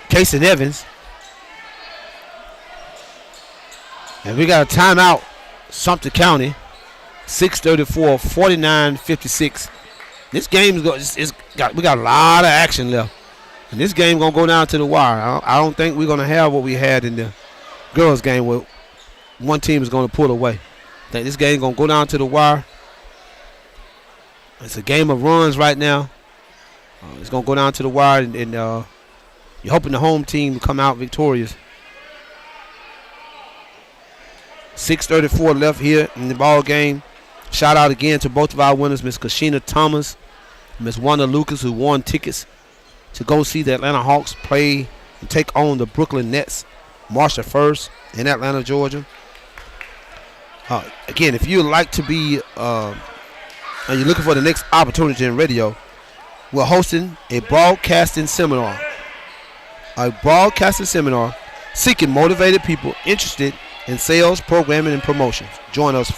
Casey Evans. And we got a timeout. Sumter County. 6:34, 49-56. This game's we got a lot of action left. And this game gonna go down to the wire. I don't think we're gonna have what we had in the girls game where one team is gonna pull away. I think this game gonna go down to the wire. It's a game of runs right now. It's going to go down to the wire, and you're hoping the home team will come out victorious. 6:34 left here in the ball game. Shout out again to both of our winners, Miss Kashina Thomas, Miss Wanda Lucas, who won tickets to go see the Atlanta Hawks play and take on the Brooklyn Nets March the 1st in Atlanta, Georgia. Again, if you'd like to be and you're looking for the next opportunity in radio, we're hosting a broadcasting seminar. A broadcasting seminar seeking motivated people interested in sales, programming, and promotions. Join us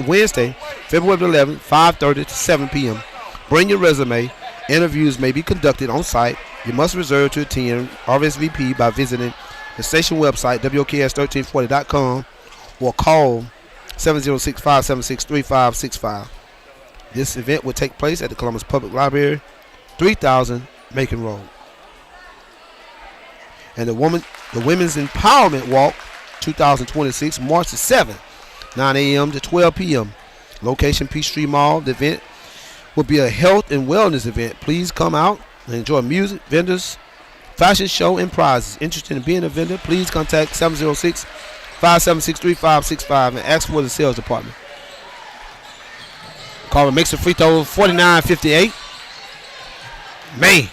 Wednesday, February 11th, 5:30 to 7 p.m. Bring your resume. Interviews may be conducted on site You must reserve to attend RSVP by visiting the station website, WOKS1340.com, or call 706-576-3565. This event will take place at the Columbus Public Library, 3000 Macon Road. And the Women's Empowerment Walk 2026, March the 7th, 9 a.m. to 12 p.m. Location Peachtree Mall. The event will be a health and wellness event. Please come out and enjoy music, vendors, fashion show, and prizes. Interested in being a vendor, please contact 706-576-3565 and ask for the sales department. Carver makes a free throw, 49-58. May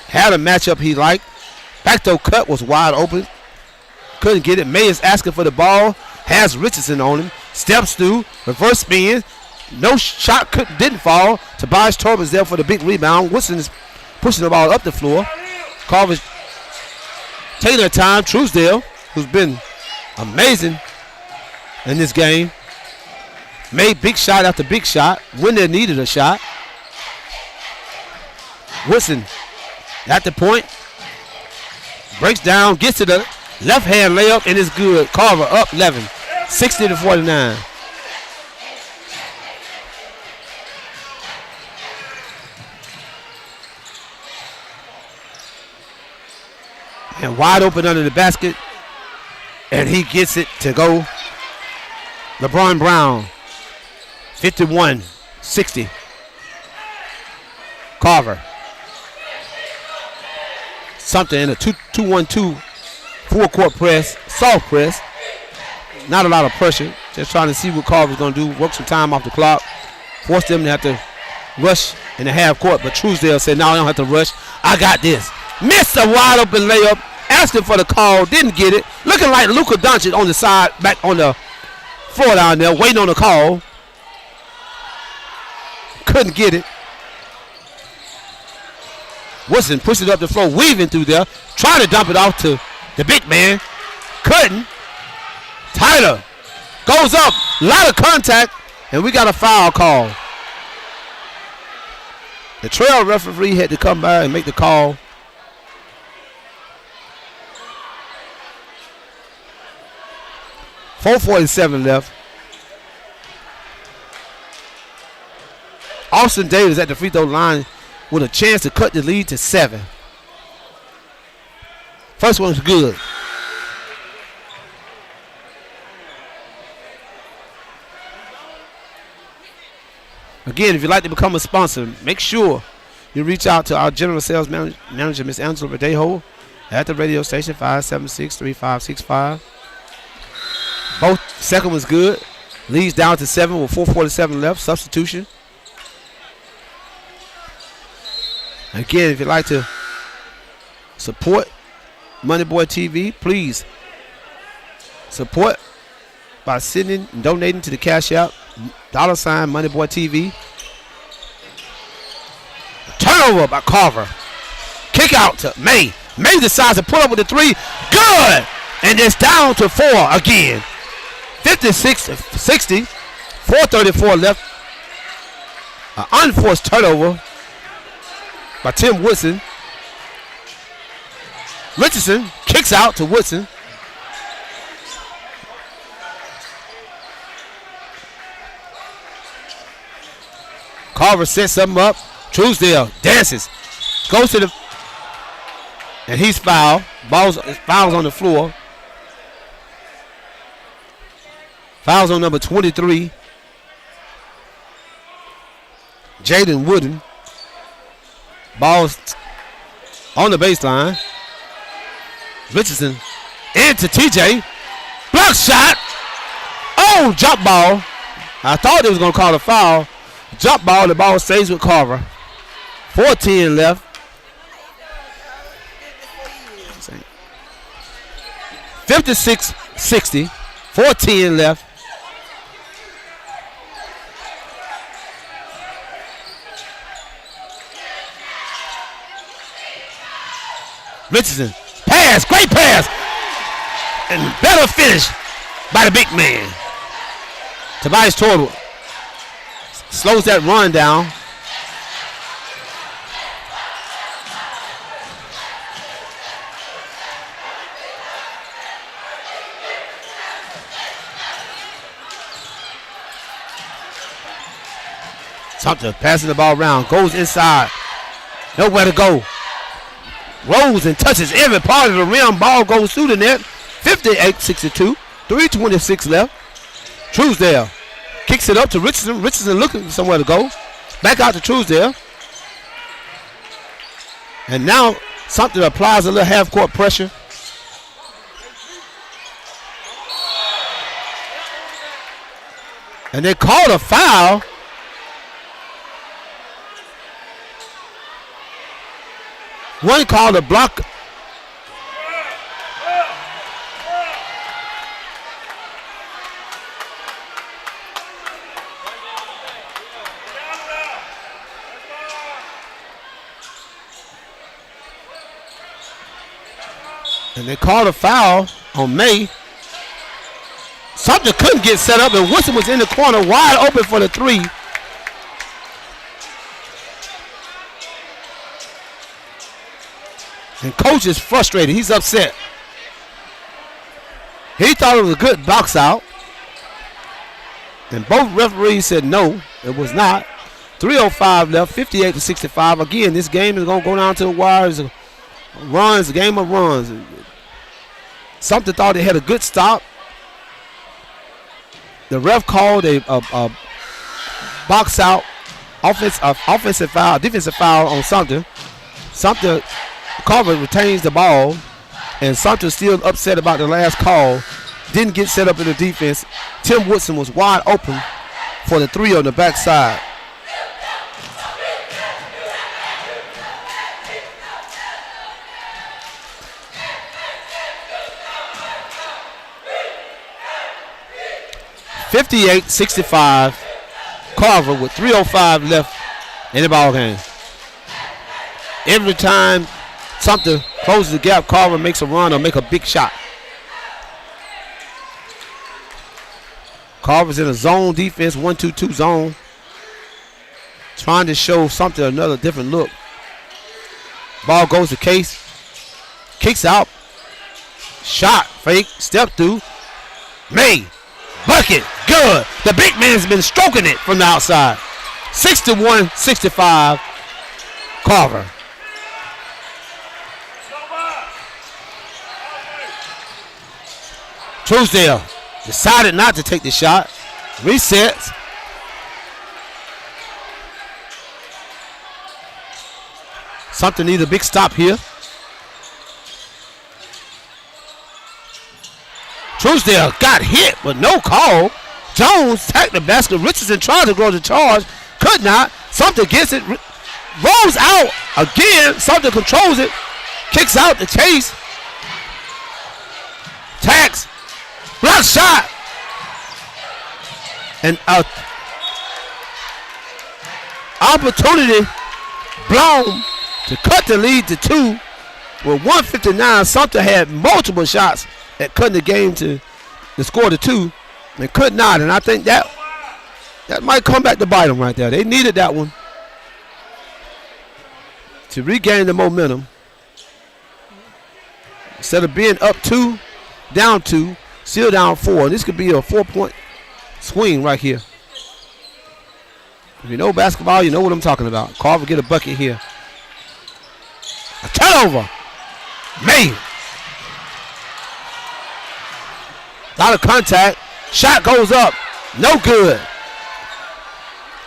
had a matchup he liked. Backdoor cut was wide open. Couldn't get it. May is asking for the ball. Has Richardson on him. Steps through. Reverse spin. No shot didn't fall. Tobias Torb is there for the big rebound. Woodson is pushing the ball up the floor. Carver's taking their time. Truesdale, who's been amazing in this game, made big shot after big shot when they needed a shot. Woodson at the point. Breaks down, gets to the left hand layup, and it's good. Carver up 11, 60-49. And wide open under the basket, and he gets it to go. LeBron Brown, 51-60. Carver. Sumter in a 2-1-2 full court press, soft press. Not a lot of pressure. Just trying to see what Carver's going to do. Work some time off the clock. Force them to have to rush in the half court. But Truesdale said, no, I don't have to rush. I got this. Missed a wide open layup. Asking for the call. Didn't get it. Looking like Luka Doncic on the side, back on the floor down there, waiting on the call. Couldn't get it. Woodson pushed it up the floor, weaving through there, trying to dump it off to the big man. Couldn't. Tyler goes up, a lot of contact, and we got a foul call. The trail referee had to come by and make the call. .447 left. Austin Davis at the free throw line with a chance to cut the lead to 7. First one's good. Again, if you'd like to become a sponsor, make sure you reach out to our General Sales Manager, Ms. Angela Verdejo, at the radio station, 576-3565. Both second was good. Leads down to 7 with 4:47 left. Substitution. Again, if you'd like to support MoneyBoyTV, please support by sending and donating to the Cash App, $ MoneyBoyTV. Turnover by Carver. Kick out to May. May decides to pull up with the 3. Good! And it's down to 4 again. 56-60. 4:34 left. An unforced turnover by Tim Woodson. Richardson kicks out to Woodson. Carver sets something up. Truesdale dances. Goes to the... And he's fouled. Fouls on the floor. Fouls on number 23. Jaden Wooden. Ball's on the baseline. Richardson into TJ. Block shot. Oh, jump ball. I thought they was going to call a foul. Jump ball. The ball stays with Carver. 4:10 left. 56-60. 4:10 left. Richardson, pass, great pass, and better finish by the big man. Tobias Torb slows that run down. Sumter passing the ball around, goes inside. Nowhere to go. Rolls and touches every part of the rim. Ball goes through the net. 58-62. 3:26 left. Truesdale kicks it up to Richardson. Richardson looking for somewhere to go. Back out to Truesdale. And now Sumter applies a little half-court pressure. And they called a foul. One called a block. And they called a foul on May. Sumter couldn't get set up, and Woodson was in the corner wide open for the three. And coach is frustrated. He's upset. He thought it was a good box out. And both referees said no, it was not. 3:05 left, 58-65. Again, this game is going to go down to the wires. Runs, a game of runs. Sumter thought they had a good stop. The ref called a box out, offensive foul, defensive foul on Sumter. Carver retains the ball, and Sumter's still upset about the last call. Didn't get set up in the defense. Tim Woodson was wide open for the three on the backside. (58-65). Carver with 3:05 left in the ball game. Every time Sumter closes the gap, Carver makes a run or make a big shot. Carver's in a zone defense, 1-2-2 zone. Trying to show Sumter another different look. Ball goes to Case. Kicks out. Shot, fake, step through. May. Bucket, good. The big man's been stroking it from the outside. 61-65, Carver. Truesdale decided not to take the shot. Resets. Sumter needs a big stop here. Truesdale got hit, but no call. Jones tacked the basket. Richardson tried to grow the charge. Could not. Sumter gets it. Rolls out again. Sumter controls it. Kicks out the chase. Tax. Block shot. And opportunity blown to cut the lead to 2. With 1:59, Sumter had multiple shots that cut the game to score to 2, and could not. And I think that might come back to bite them right there. They needed that one to regain the momentum. Instead of being up 2, down 2, still down 4. This could be a 4-point swing right here. If you know basketball, you know what I'm talking about. Carver get a bucket here. A turnover. May. Out of contact. Shot goes up. No good.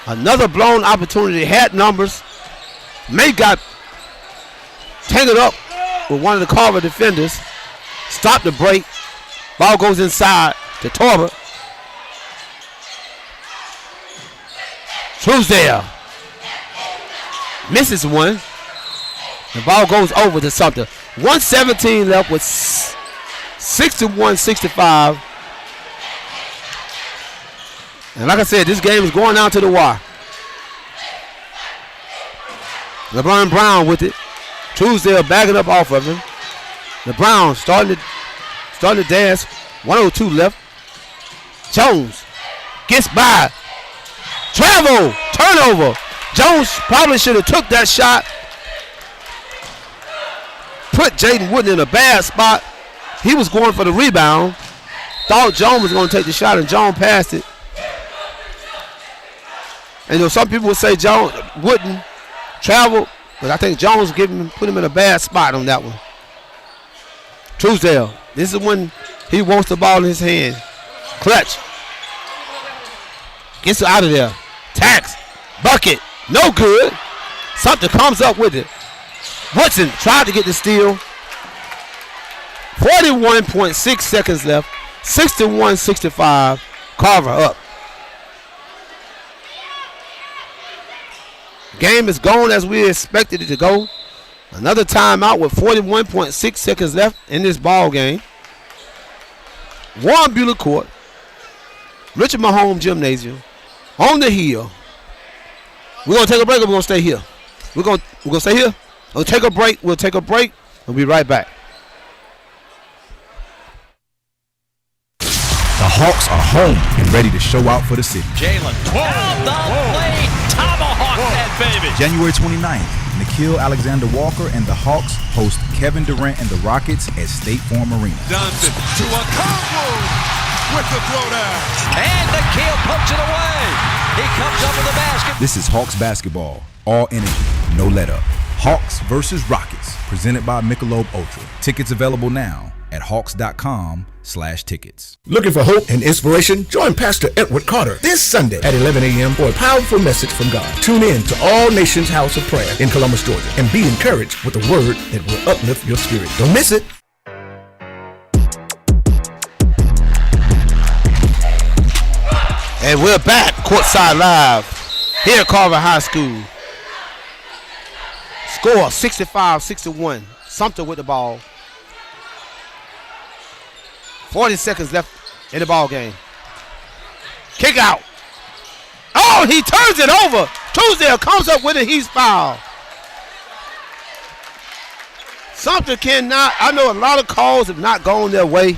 Another blown opportunity. Had numbers. May got tangled up with one of the Carver defenders. Stopped the break. Ball goes inside to Torbert. Truesdale misses one. The ball goes over to Sumter. 1:17 left with 61-65. And like I said, this game is going down to the wire. LeBron Brown with it. Truesdale backing up off of him. LeBron starting to dance. 1:02 left. Jones gets by. Travel. Turnover. Jones probably should have took that shot. Put Jaden Wooden in a bad spot. He was going for the rebound. Thought Jones was going to take the shot, and Jones passed it. And some people would say Jones wouldn't travel, but I think Jones put him in a bad spot on that one. Truesdale, this is when he wants the ball in his hand. Clutch. Gets out of there. Tax. Bucket. No good. Sumter comes up with it. Woodson tried to get the steal. 41.6 seconds left. 61-65. Carver up. Game is gone as we expected it to go. Another timeout with 41.6 seconds left in this ball game. Warren Buehler Court. Richard Mahomes Gymnasium. On the hill. We're going to take a break or we're going to stay here? We're going to stay here? We'll take a break. We'll take a break. We'll be right back. The Hawks are home and ready to show out for the city. Jalen. Down the lane. Tomahawk that baby. January 29th, Nikhil Alexander-Walker and the Hawks host Kevin Durant and the Rockets at State Farm Arena. Johnson to a combo with the throwdown. And Nikhil pumps it away. He comes up with the basket. This is Hawks basketball. All energy, no let up. Hawks versus Rockets, presented by Michelob Ultra. Tickets available now at hawks.com/tickets. Looking for hope and inspiration? Join Pastor Edward Carter this Sunday at 11 a.m. for a powerful message from God. Tune in to All Nations House of Prayer in Columbus, Georgia, and be encouraged with a word that will uplift your spirit. Don't miss it. And we're back courtside live here at Carver High School. Score 65-61. Sumter with the ball. 40 seconds left in the ball game. Kick out. Oh, he turns it over. Truesdale comes up with it. He's fouled. Sumter cannot. I know a lot of calls have not gone their way,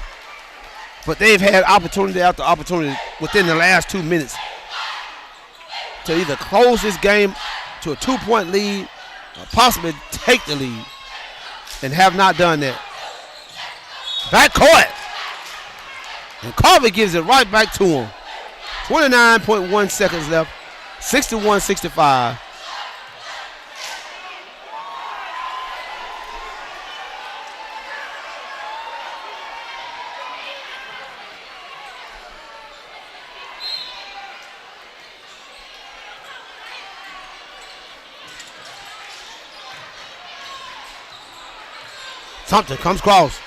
but they've had opportunity after opportunity within the last 2 minutes to either close this game to a 2-point lead or possibly take the lead, and have not done that. Backcourt. And Carver gives it right back to him. 29.1 seconds left. 61-65. Sumter comes across.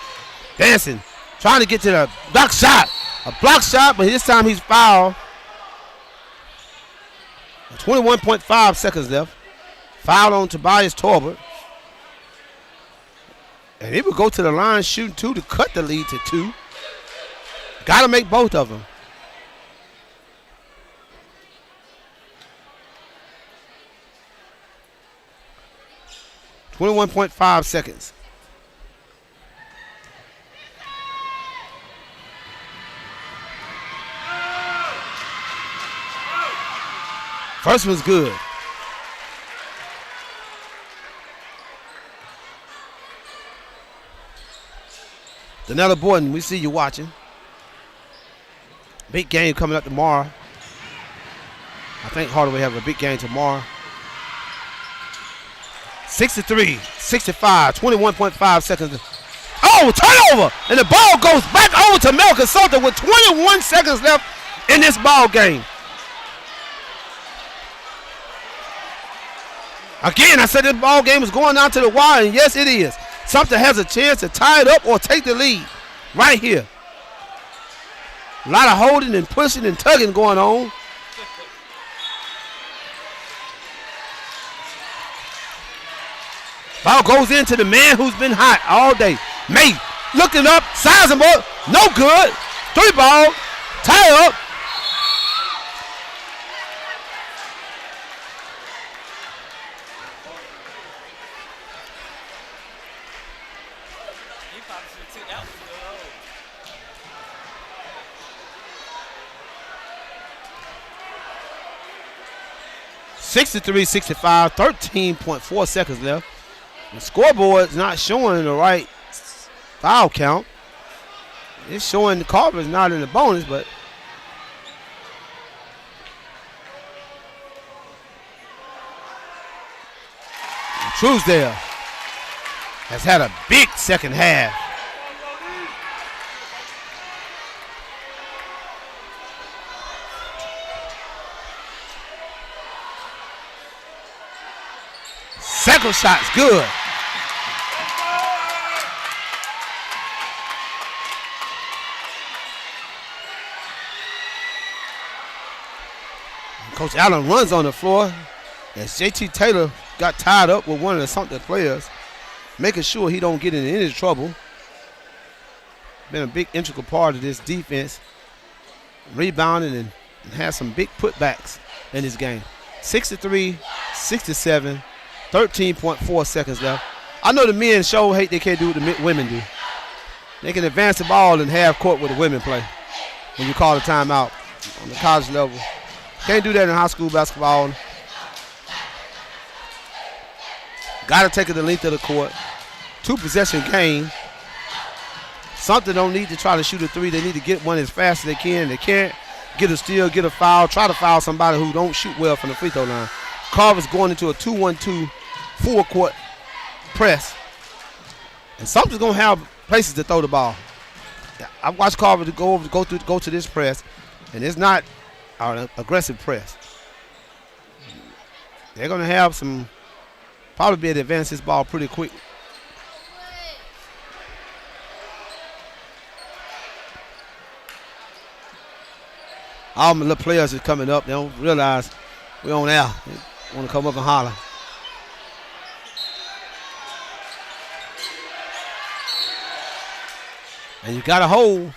Dancing. Trying to get to the block shot. A block shot, but this time he's fouled. 21.5 seconds left. Foul on Tobias Torbert. And he would go to the line shooting 2 to cut the lead to 2. Got to make both of them. .5 seconds. First one's good. Danella Borden, we see you watching. Big game coming up tomorrow. I think Hardaway have a big game tomorrow. 63-65, 21.5 seconds. Oh, turnover! And the ball goes back over to Melvin Sumter with 21 seconds left in this ball game. Again, I said this ball game is going down to the wire, and yes, it is. Sumter has a chance to tie it up or take the lead right here. A lot of holding and pushing and tugging going on. Ball goes into the man who's been hot all day. May looking up, sizing up, no good. 3 ball, tie up. (63-65), 13.4 seconds left. The scoreboard's not showing the right foul count. It's showing the Carver's not in the bonus, but Truesdale has had a big second half. Second shot's good. Coach Allen runs on the floor as JT Taylor got tied up with one of the Sumter players, making sure he don't get in any trouble. Been a big integral part of this defense, rebounding and has some big putbacks in this game. 63-67, 13.4 seconds left. I know the men sure hate they can't do what the women do. They can advance the ball in half court with the women play when you call a timeout on the college level. Can't do that in high school basketball. Got to take it the length of the court. 2-possession game. Sumter don't need to try to shoot a three. They need to get one as fast as they can. They can't get a steal, get a foul, try to foul somebody who don't shoot well from the free throw line. Carver's going into a 2-1-2 full-court press. And Sumter's going to have places to throw the ball. I watched Carver to go to this press, and it's not an aggressive press. They're going to have probably be able to advance this ball pretty quick. All my little players is coming up. They don't realize we're on air. They want to come up and holler. And you got a hold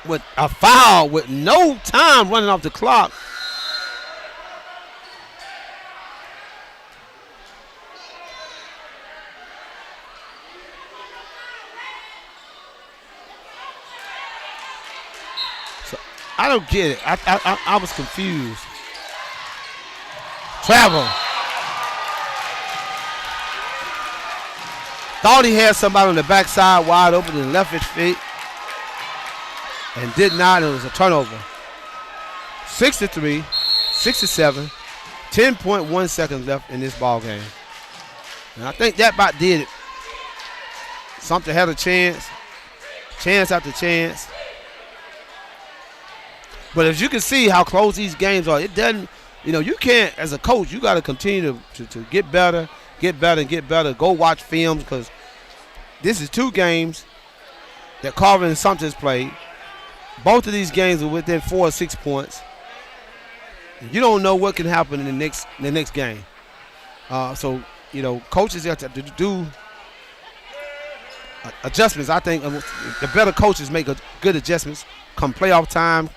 with a foul with no time running off the clock. So I don't get it. I was confused. Travel. Thought he had somebody on the backside wide open and left his feet. And did not. It was a turnover. 63, 67, 10.1 seconds left in this ball game. And I think that about did it. Sumter had a chance after chance. But as you can see how close these games are, it doesn't, you can't, as a coach, you got to continue to get better, and get better. Go watch films because this is two games that Carver and Sumter has played. Both of these games are within 4 or 6 points. You don't know what can happen in the next game. So coaches have to do adjustments. I think the better coaches make good adjustments come playoff time.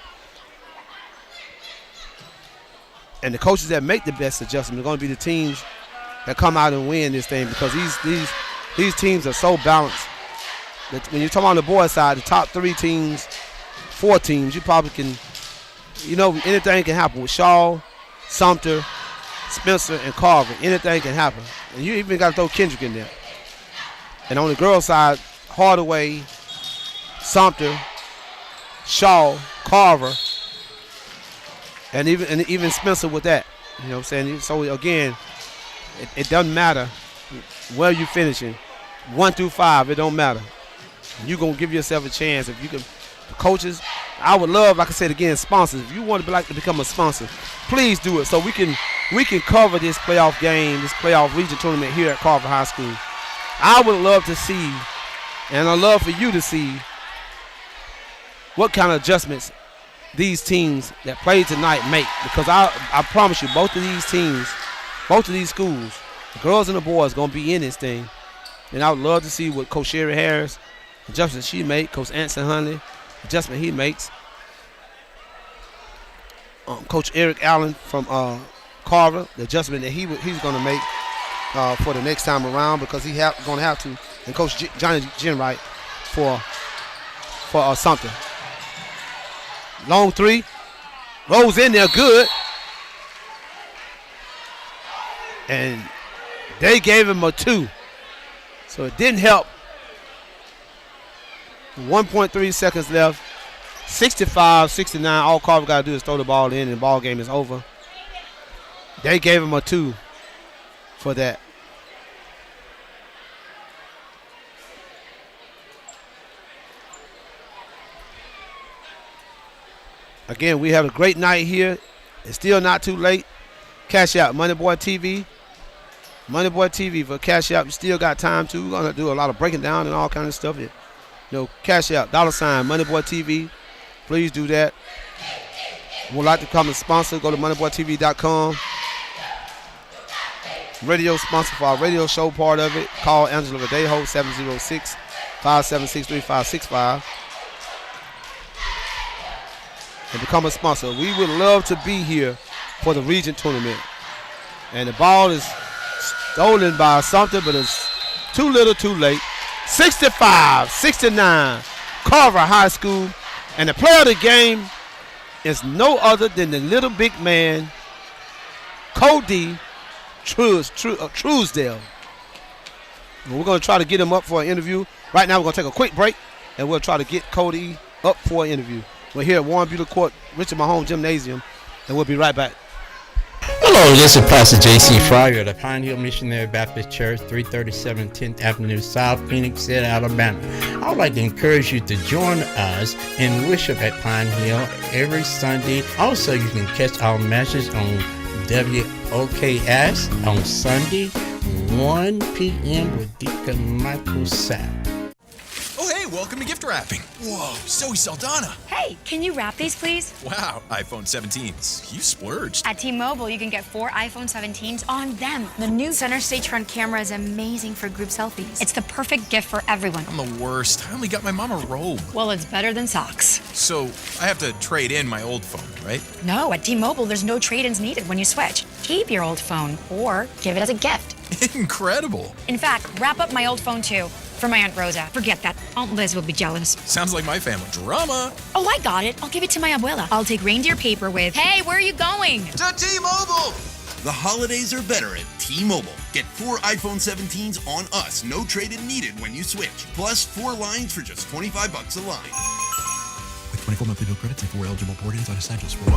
And the coaches that make the best adjustments are going to be the teams that come out and win this thing because these teams are so balanced. That when you're talking on the boys' side, the top 4 teams, you probably can, anything can happen with Shaw, Sumter, Spencer, and Carver. Anything can happen. And you even got to throw Kendrick in there. And on the girls' side, Hardaway, Sumter, Shaw, Carver, and even Spencer with that. You know what I'm saying? So, again, it doesn't matter where you're finishing. 1 through 5, it don't matter. You're going to give yourself a chance. If you can, the coaches, I would love, like I said again, sponsors. If you want to become a sponsor, please do it so we can cover this playoff game, this playoff region tournament here at Carver High School. I would love to see, and I'd love for you to see, what kind of adjustments these teams that played tonight make. Because I promise you, both of these teams, both of these schools, the girls and the boys, going to be in this thing. And I would love to see what Coach Sherry Harris, adjustments she makes, Coach Anson Hunley, adjustment he makes. Coach Eric Allen from Carver, the adjustment that he's going to make for the next time around because he's going to have to. And Coach Johnny Jenwright for Sumter. Long three. Rolls in there good. And they gave him a 2. So it didn't help. 1.3 seconds left. 65-69. All Carver got to do is throw the ball in and the ball game is over. They gave him a 2 for that. Again, we have a great night here. It's still not too late. Cash out, MoneyBoyTV. MoneyBoyTV for cash out. You still got time to. We're going to do a lot of breaking down and all kind of stuff. Cash out, $, MoneyBoyTV. Please do that. Would like to become a sponsor, go to MoneyBoyTV.com. Radio sponsor for our radio show part of it. Call Angela Verdejo, 706-576-3565. And become a sponsor. We would love to be here for the region tournament. And the ball is stolen by Sumter, but it's too little too late. 65-69, Carver High School. And the player of the game is no other than the little big man, Cody Truesdale. And we're going to try to get him up for an interview. Right now we're going to take a quick break, and we'll try to get Cody up for an interview. We're here at Warren Beauty Court, Richard Mahone Gymnasium, and we'll be right back. Hello, this is Pastor J.C. Fryer of the Pine Hill Missionary Baptist Church, 337 10th Avenue South, Phoenix City, Alabama. I would like to encourage you to join us in worship at Pine Hill every Sunday. Also, you can catch our message on WOKS on Sunday, 1 p.m. with Deacon Michael Sapp. Oh, hey, welcome to gift wrapping. Whoa, Zoe Saldana. Hey, can you wrap these, please? Wow, iPhone 17s. You splurged. At T-Mobile, you can get 4 iPhone 17s on them. The new center stage front camera is amazing for group selfies. It's the perfect gift for everyone. I'm the worst. I only got my mom a robe. Well, it's better than socks. So, I have to trade in my old phone, right? No, at T-Mobile, there's no trade-ins needed when you switch. Keep your old phone or give it as a gift. Incredible. In fact, wrap up my old phone, too. For my Aunt Rosa. Forget that. Aunt Liz will be jealous. Sounds like my family. Drama. Oh, I got it. I'll give it to my abuela. I'll take reindeer paper with, hey, where are you going? To T-Mobile! The holidays are better at T-Mobile. Get 4 iPhone 17s on us. No trade-in needed when you switch. Plus 4 lines for just $25 a line. With 24 monthly bill credits and 4 eligible board-ins on essentials for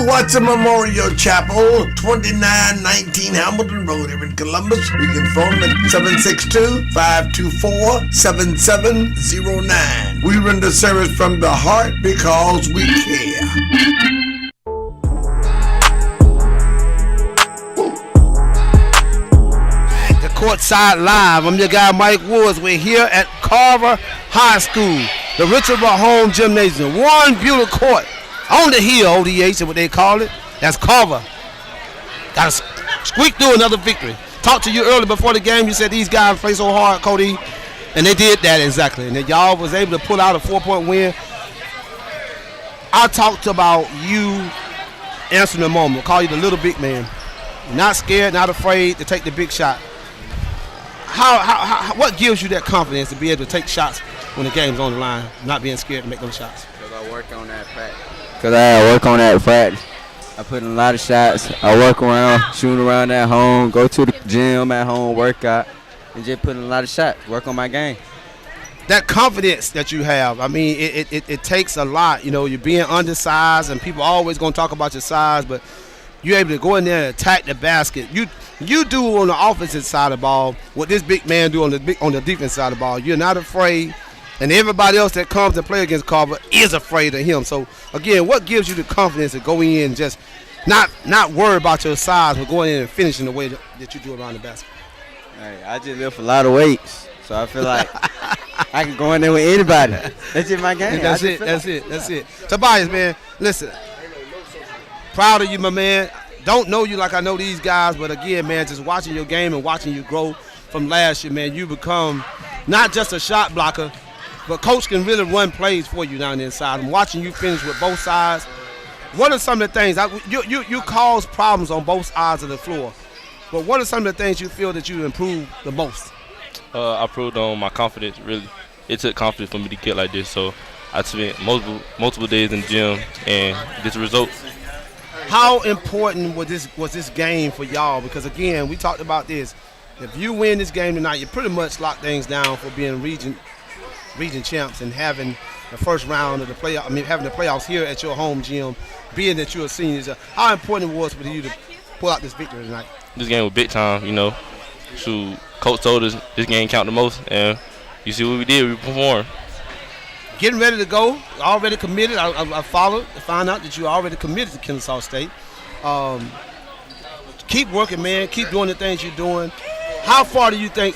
Watson Memorial Chapel, 2919 Hamilton Road here in Columbus. You can phone them at 762-524-7709. We render service from the heart because we care. The Courtside Live. I'm your guy Mike Woods. We're here at Carver High School, the Richard Mahone Gymnasium, Warren Beauty Court. On the hill, ODH is what they call it. That's Carver. Got to squeak through another victory. Talked to you earlier before the game. You said these guys play so hard, Cody. And they did that exactly. And then y'all was able to pull out a 4-point win. I talked about you answering the moment. Call you the little big man. Not scared, not afraid to take the big shot. What gives you that confidence to be able to take shots when the game's on the line, not being scared to make those shots? Because I work on that practice. I put in a lot of shots. I work around, shoot around at home, go to the gym at home, work out, and just put in a lot of shots, work on my game. that confidence that you have. I mean, it takes a lot. You know, you're being undersized, and people are always going to talk about your size, but you're able to go in there and attack the basket. You do on the offensive side of the ball what this big man do on the defense side of the ball. You're not afraid, and everybody else that comes to play against Carver is afraid of him. So, again, what gives you the confidence to go in and just not worry about your size, but going in and finishing the way that you do around the basket? Hey, I just lift a lot of weights, so I feel like I can go in there with anybody. That's just my game. That's it. Tobias, man, listen, proud of you, my man. Don't know you like I know these guys, but again, man, just watching your game and watching you grow from last year, man, you become not just a shot blocker, but Coach can really run plays for you down the inside. I'm watching you finish with both sides. What are some of the things you cause problems on both sides of the floor? But what are some of the things you feel that you improved the most? I improved on my confidence. Really, it took confidence for me to get like this. So I spent multiple days in the gym and get the results. How important was this game for y'all? Because again, we talked about this. If you win this game tonight, you pretty much lock things down for being region champs and having the first round of the playoff. I mean, having the playoffs here at your home gym, being that you're a senior. How important it was for you to pull out this victory tonight? This game was big time, you know. Shoot, Coach told us this game count the most, and you see what we did. We performed. Getting ready to go, already committed. I found out that you already committed to Kennesaw State. Keep working, man. Keep doing the things you're doing. How far do you think,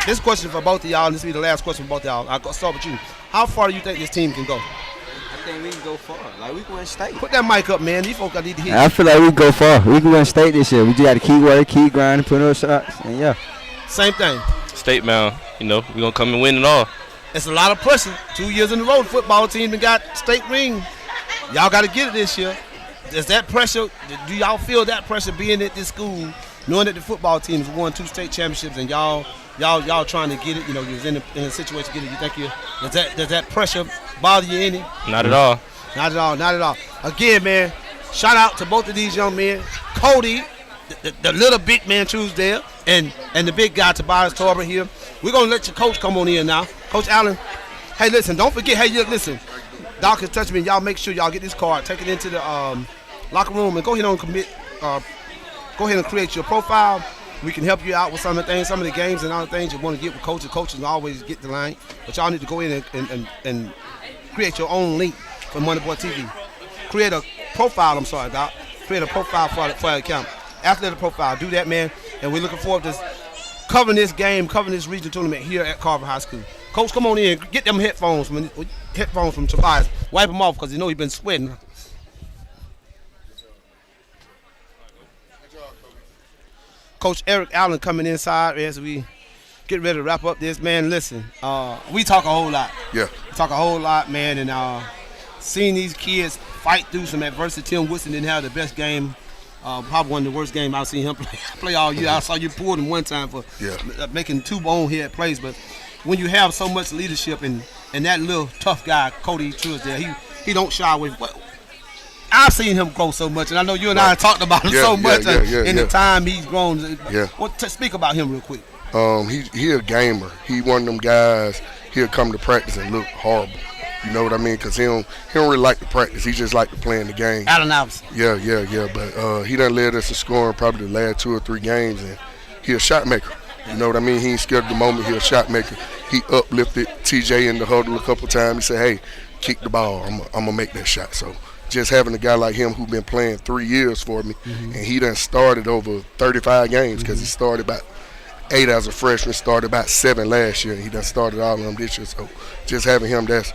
this question for both of y'all, and this will be the last question for both of y'all. I'll start with you. How far do you think this team can go? I think we can go far. Like, we can win state. Put that mic up, man. These folks I need to hear. I feel like we can go far. We can win state this year. We just got to keep working, keep grinding, put up shots, and yeah. Same thing. State bound, you know, we're going to come and win it all. It's a lot of pressure. 2 years in a row, the football team and got state ring. Y'all got to get it this year. Is that pressure? Do y'all feel that pressure being at this school, knowing that the football team's won 2 state championships and y'all trying to get it? You know, you're in a situation to get it. You think does that pressure bother you any? Not at all. Not at all. Again, man, shout out to both of these young men, Cody, the little big man Truesdale, and the big guy Tobias Torber here. We're gonna let your coach come on in now. Coach Allen, hey, listen, don't forget, listen, Doc has touched me. Y'all make sure y'all get this card, take it into the locker room, and go ahead and create your profile. We can help you out with some of the things, some of the games and other things you want to get with coaches. Coaches always get the line, but y'all need to go in and create your own link for MoneyBoyTV. Create a profile, Doc. Create a profile for your account. After the profile, do that, man, and we're looking forward to covering this game, covering this regional tournament here at Carver High School. Coach, come on in. Get them headphones from Tobias. Wipe them off because you know he's been sweating. Coach Eric Allen coming inside as we get ready to wrap up this. Man, listen, we talk a whole lot. Yeah. We talk a whole lot, man, and seeing these kids fight through some adversity. Tim Woodson didn't have the best game. Probably one of the worst games I've seen him play all year. I saw you pull him one time for making 2 bonehead plays. But when you have so much leadership and that little tough guy, Cody Truesdale, he don't shy away. I've seen him grow so much, and I know you and I have talked about him so much in the time he's grown. Speak about him real quick. He a gamer. He one of them guys, he'll come to practice and look horrible. You know what I mean? Because he don't really like to practice. He just like to play in the game. Allen Iverson. Yeah. But he done led us to scoring probably the last 2 or 3 games, and he a shot maker. You know what I mean? He ain't scared of the moment. He a shot maker. He uplifted TJ in the huddle a couple times. He said, hey, kick the ball. I'm going to make that shot. So just having a guy like him who been playing 3 years for me, and he done started over 35 games because he started about 8 as a freshman, started about 7 last year, and he done started all of them this year. So just having him, that's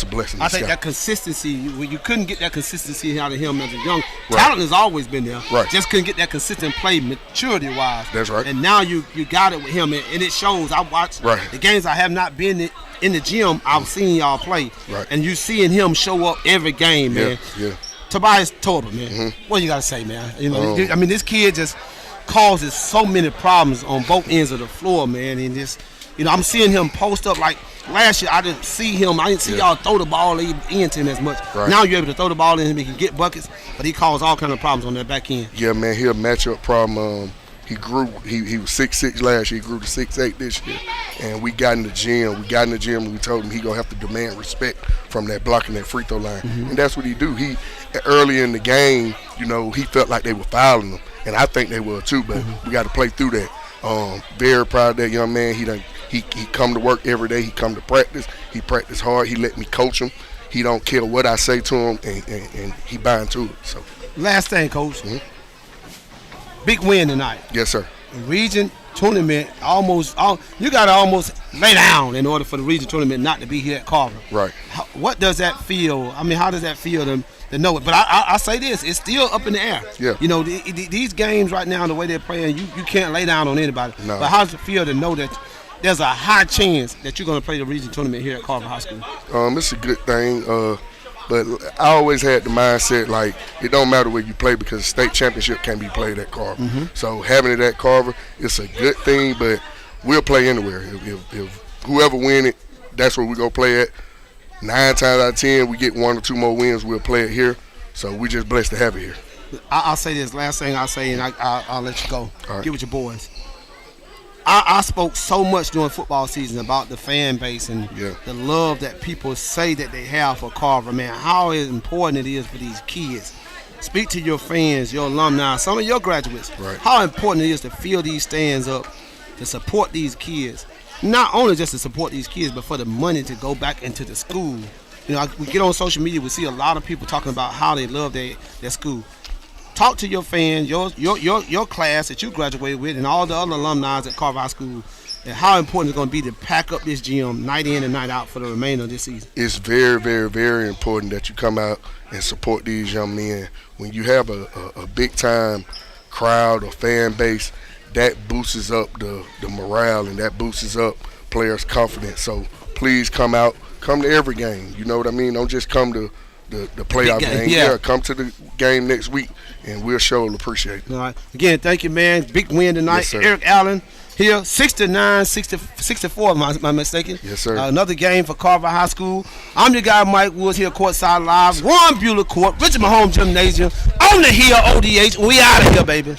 a blessing. I think that consistency, you couldn't get that consistency out of him as a young. Talent has always been there. Right. Just couldn't get that consistent play maturity-wise. That's right. And now you got it with him, and it shows. I watched the games I have not been in the gym. I've seen y'all play. Right. And you seeing him show up every game, man. Yeah. Tobias Torber, man. What you got to say, man? You know, I mean, this kid just causes so many problems on both ends of the floor, man. And just, I'm seeing him post up like last year. I didn't see him. I didn't see y'all throw the ball into him as much. Right. Now you're able to throw the ball in him. He can get buckets, but he caused all kind of problems on that back end. Yeah, man. He a matchup problem. He grew. He was 6'6" last year. He grew to 6'8" this year. And we got in the gym. And we told him he gonna have to demand respect from that blocking that free throw line. Mm-hmm. And that's what he do. He early in the game, he felt like they were fouling him, and I think they were too. But we got to play through that. Very proud of that young man. He come to work every day. He come to practice. He practice hard. He let me coach him. He don't care what I say to him, and he buying to it. So last thing, Coach. Big win tonight. Yes, sir. Region tournament, you got to almost lay down in order for the region tournament not to be here at Carver. Right. What does that feel? I mean, how does that feel to know it? But I say this, it's still up in the air. Yeah. These games right now, the way they're playing, you can't lay down on anybody. No. But how does it feel to know that there's a high chance that you're going to play the region tournament here at Carver High School? It's a good thing. But I always had the mindset like it don't matter where you play because the state championship can't be played at Carver. Mm-hmm. So having it at Carver, it's a good thing. But we'll play anywhere. If whoever win it, that's where we go play at. 9 times out of 10, we get 1 or 2 more wins. We'll play it here. So we just blessed to have it here. I'll say this last thing I'll say, and I'll let you go. All right. Get with your boys. I spoke so much during football season about the fan base and the love that people say that they have for Carver, man. How important it is for these kids. Speak to your fans, your alumni, some of your graduates. Right. How important it is to fill these stands up, to support these kids. Not only just to support these kids, but for the money to go back into the school. We get on social media, we see a lot of people talking about how they love their school. Talk to your fans, your class that you graduated with, and all the other alumni at Carver High School, and how important it's going to be to pack up this gym night in and night out for the remainder of this season. It's very, very, very important that you come out and support these young men. When you have a big-time crowd or fan base, that boosts up the morale and that boosts up players' confidence. So please come out. Come to every game. You know what I mean? Don't just come to the playoff game. Yeah, come to the game next week, and we'll surely appreciate it. All right. Again, thank you, man. Big win tonight. Yes, Eric Allen here, 69-64, if I'm mistaken. Yes, sir. Another game for Carver High School. I'm your guy, Mike Woods, here courtside live. Ron Bueller Court, Richard Mahomes Gymnasium, on the hill, ODH. We out of here, baby.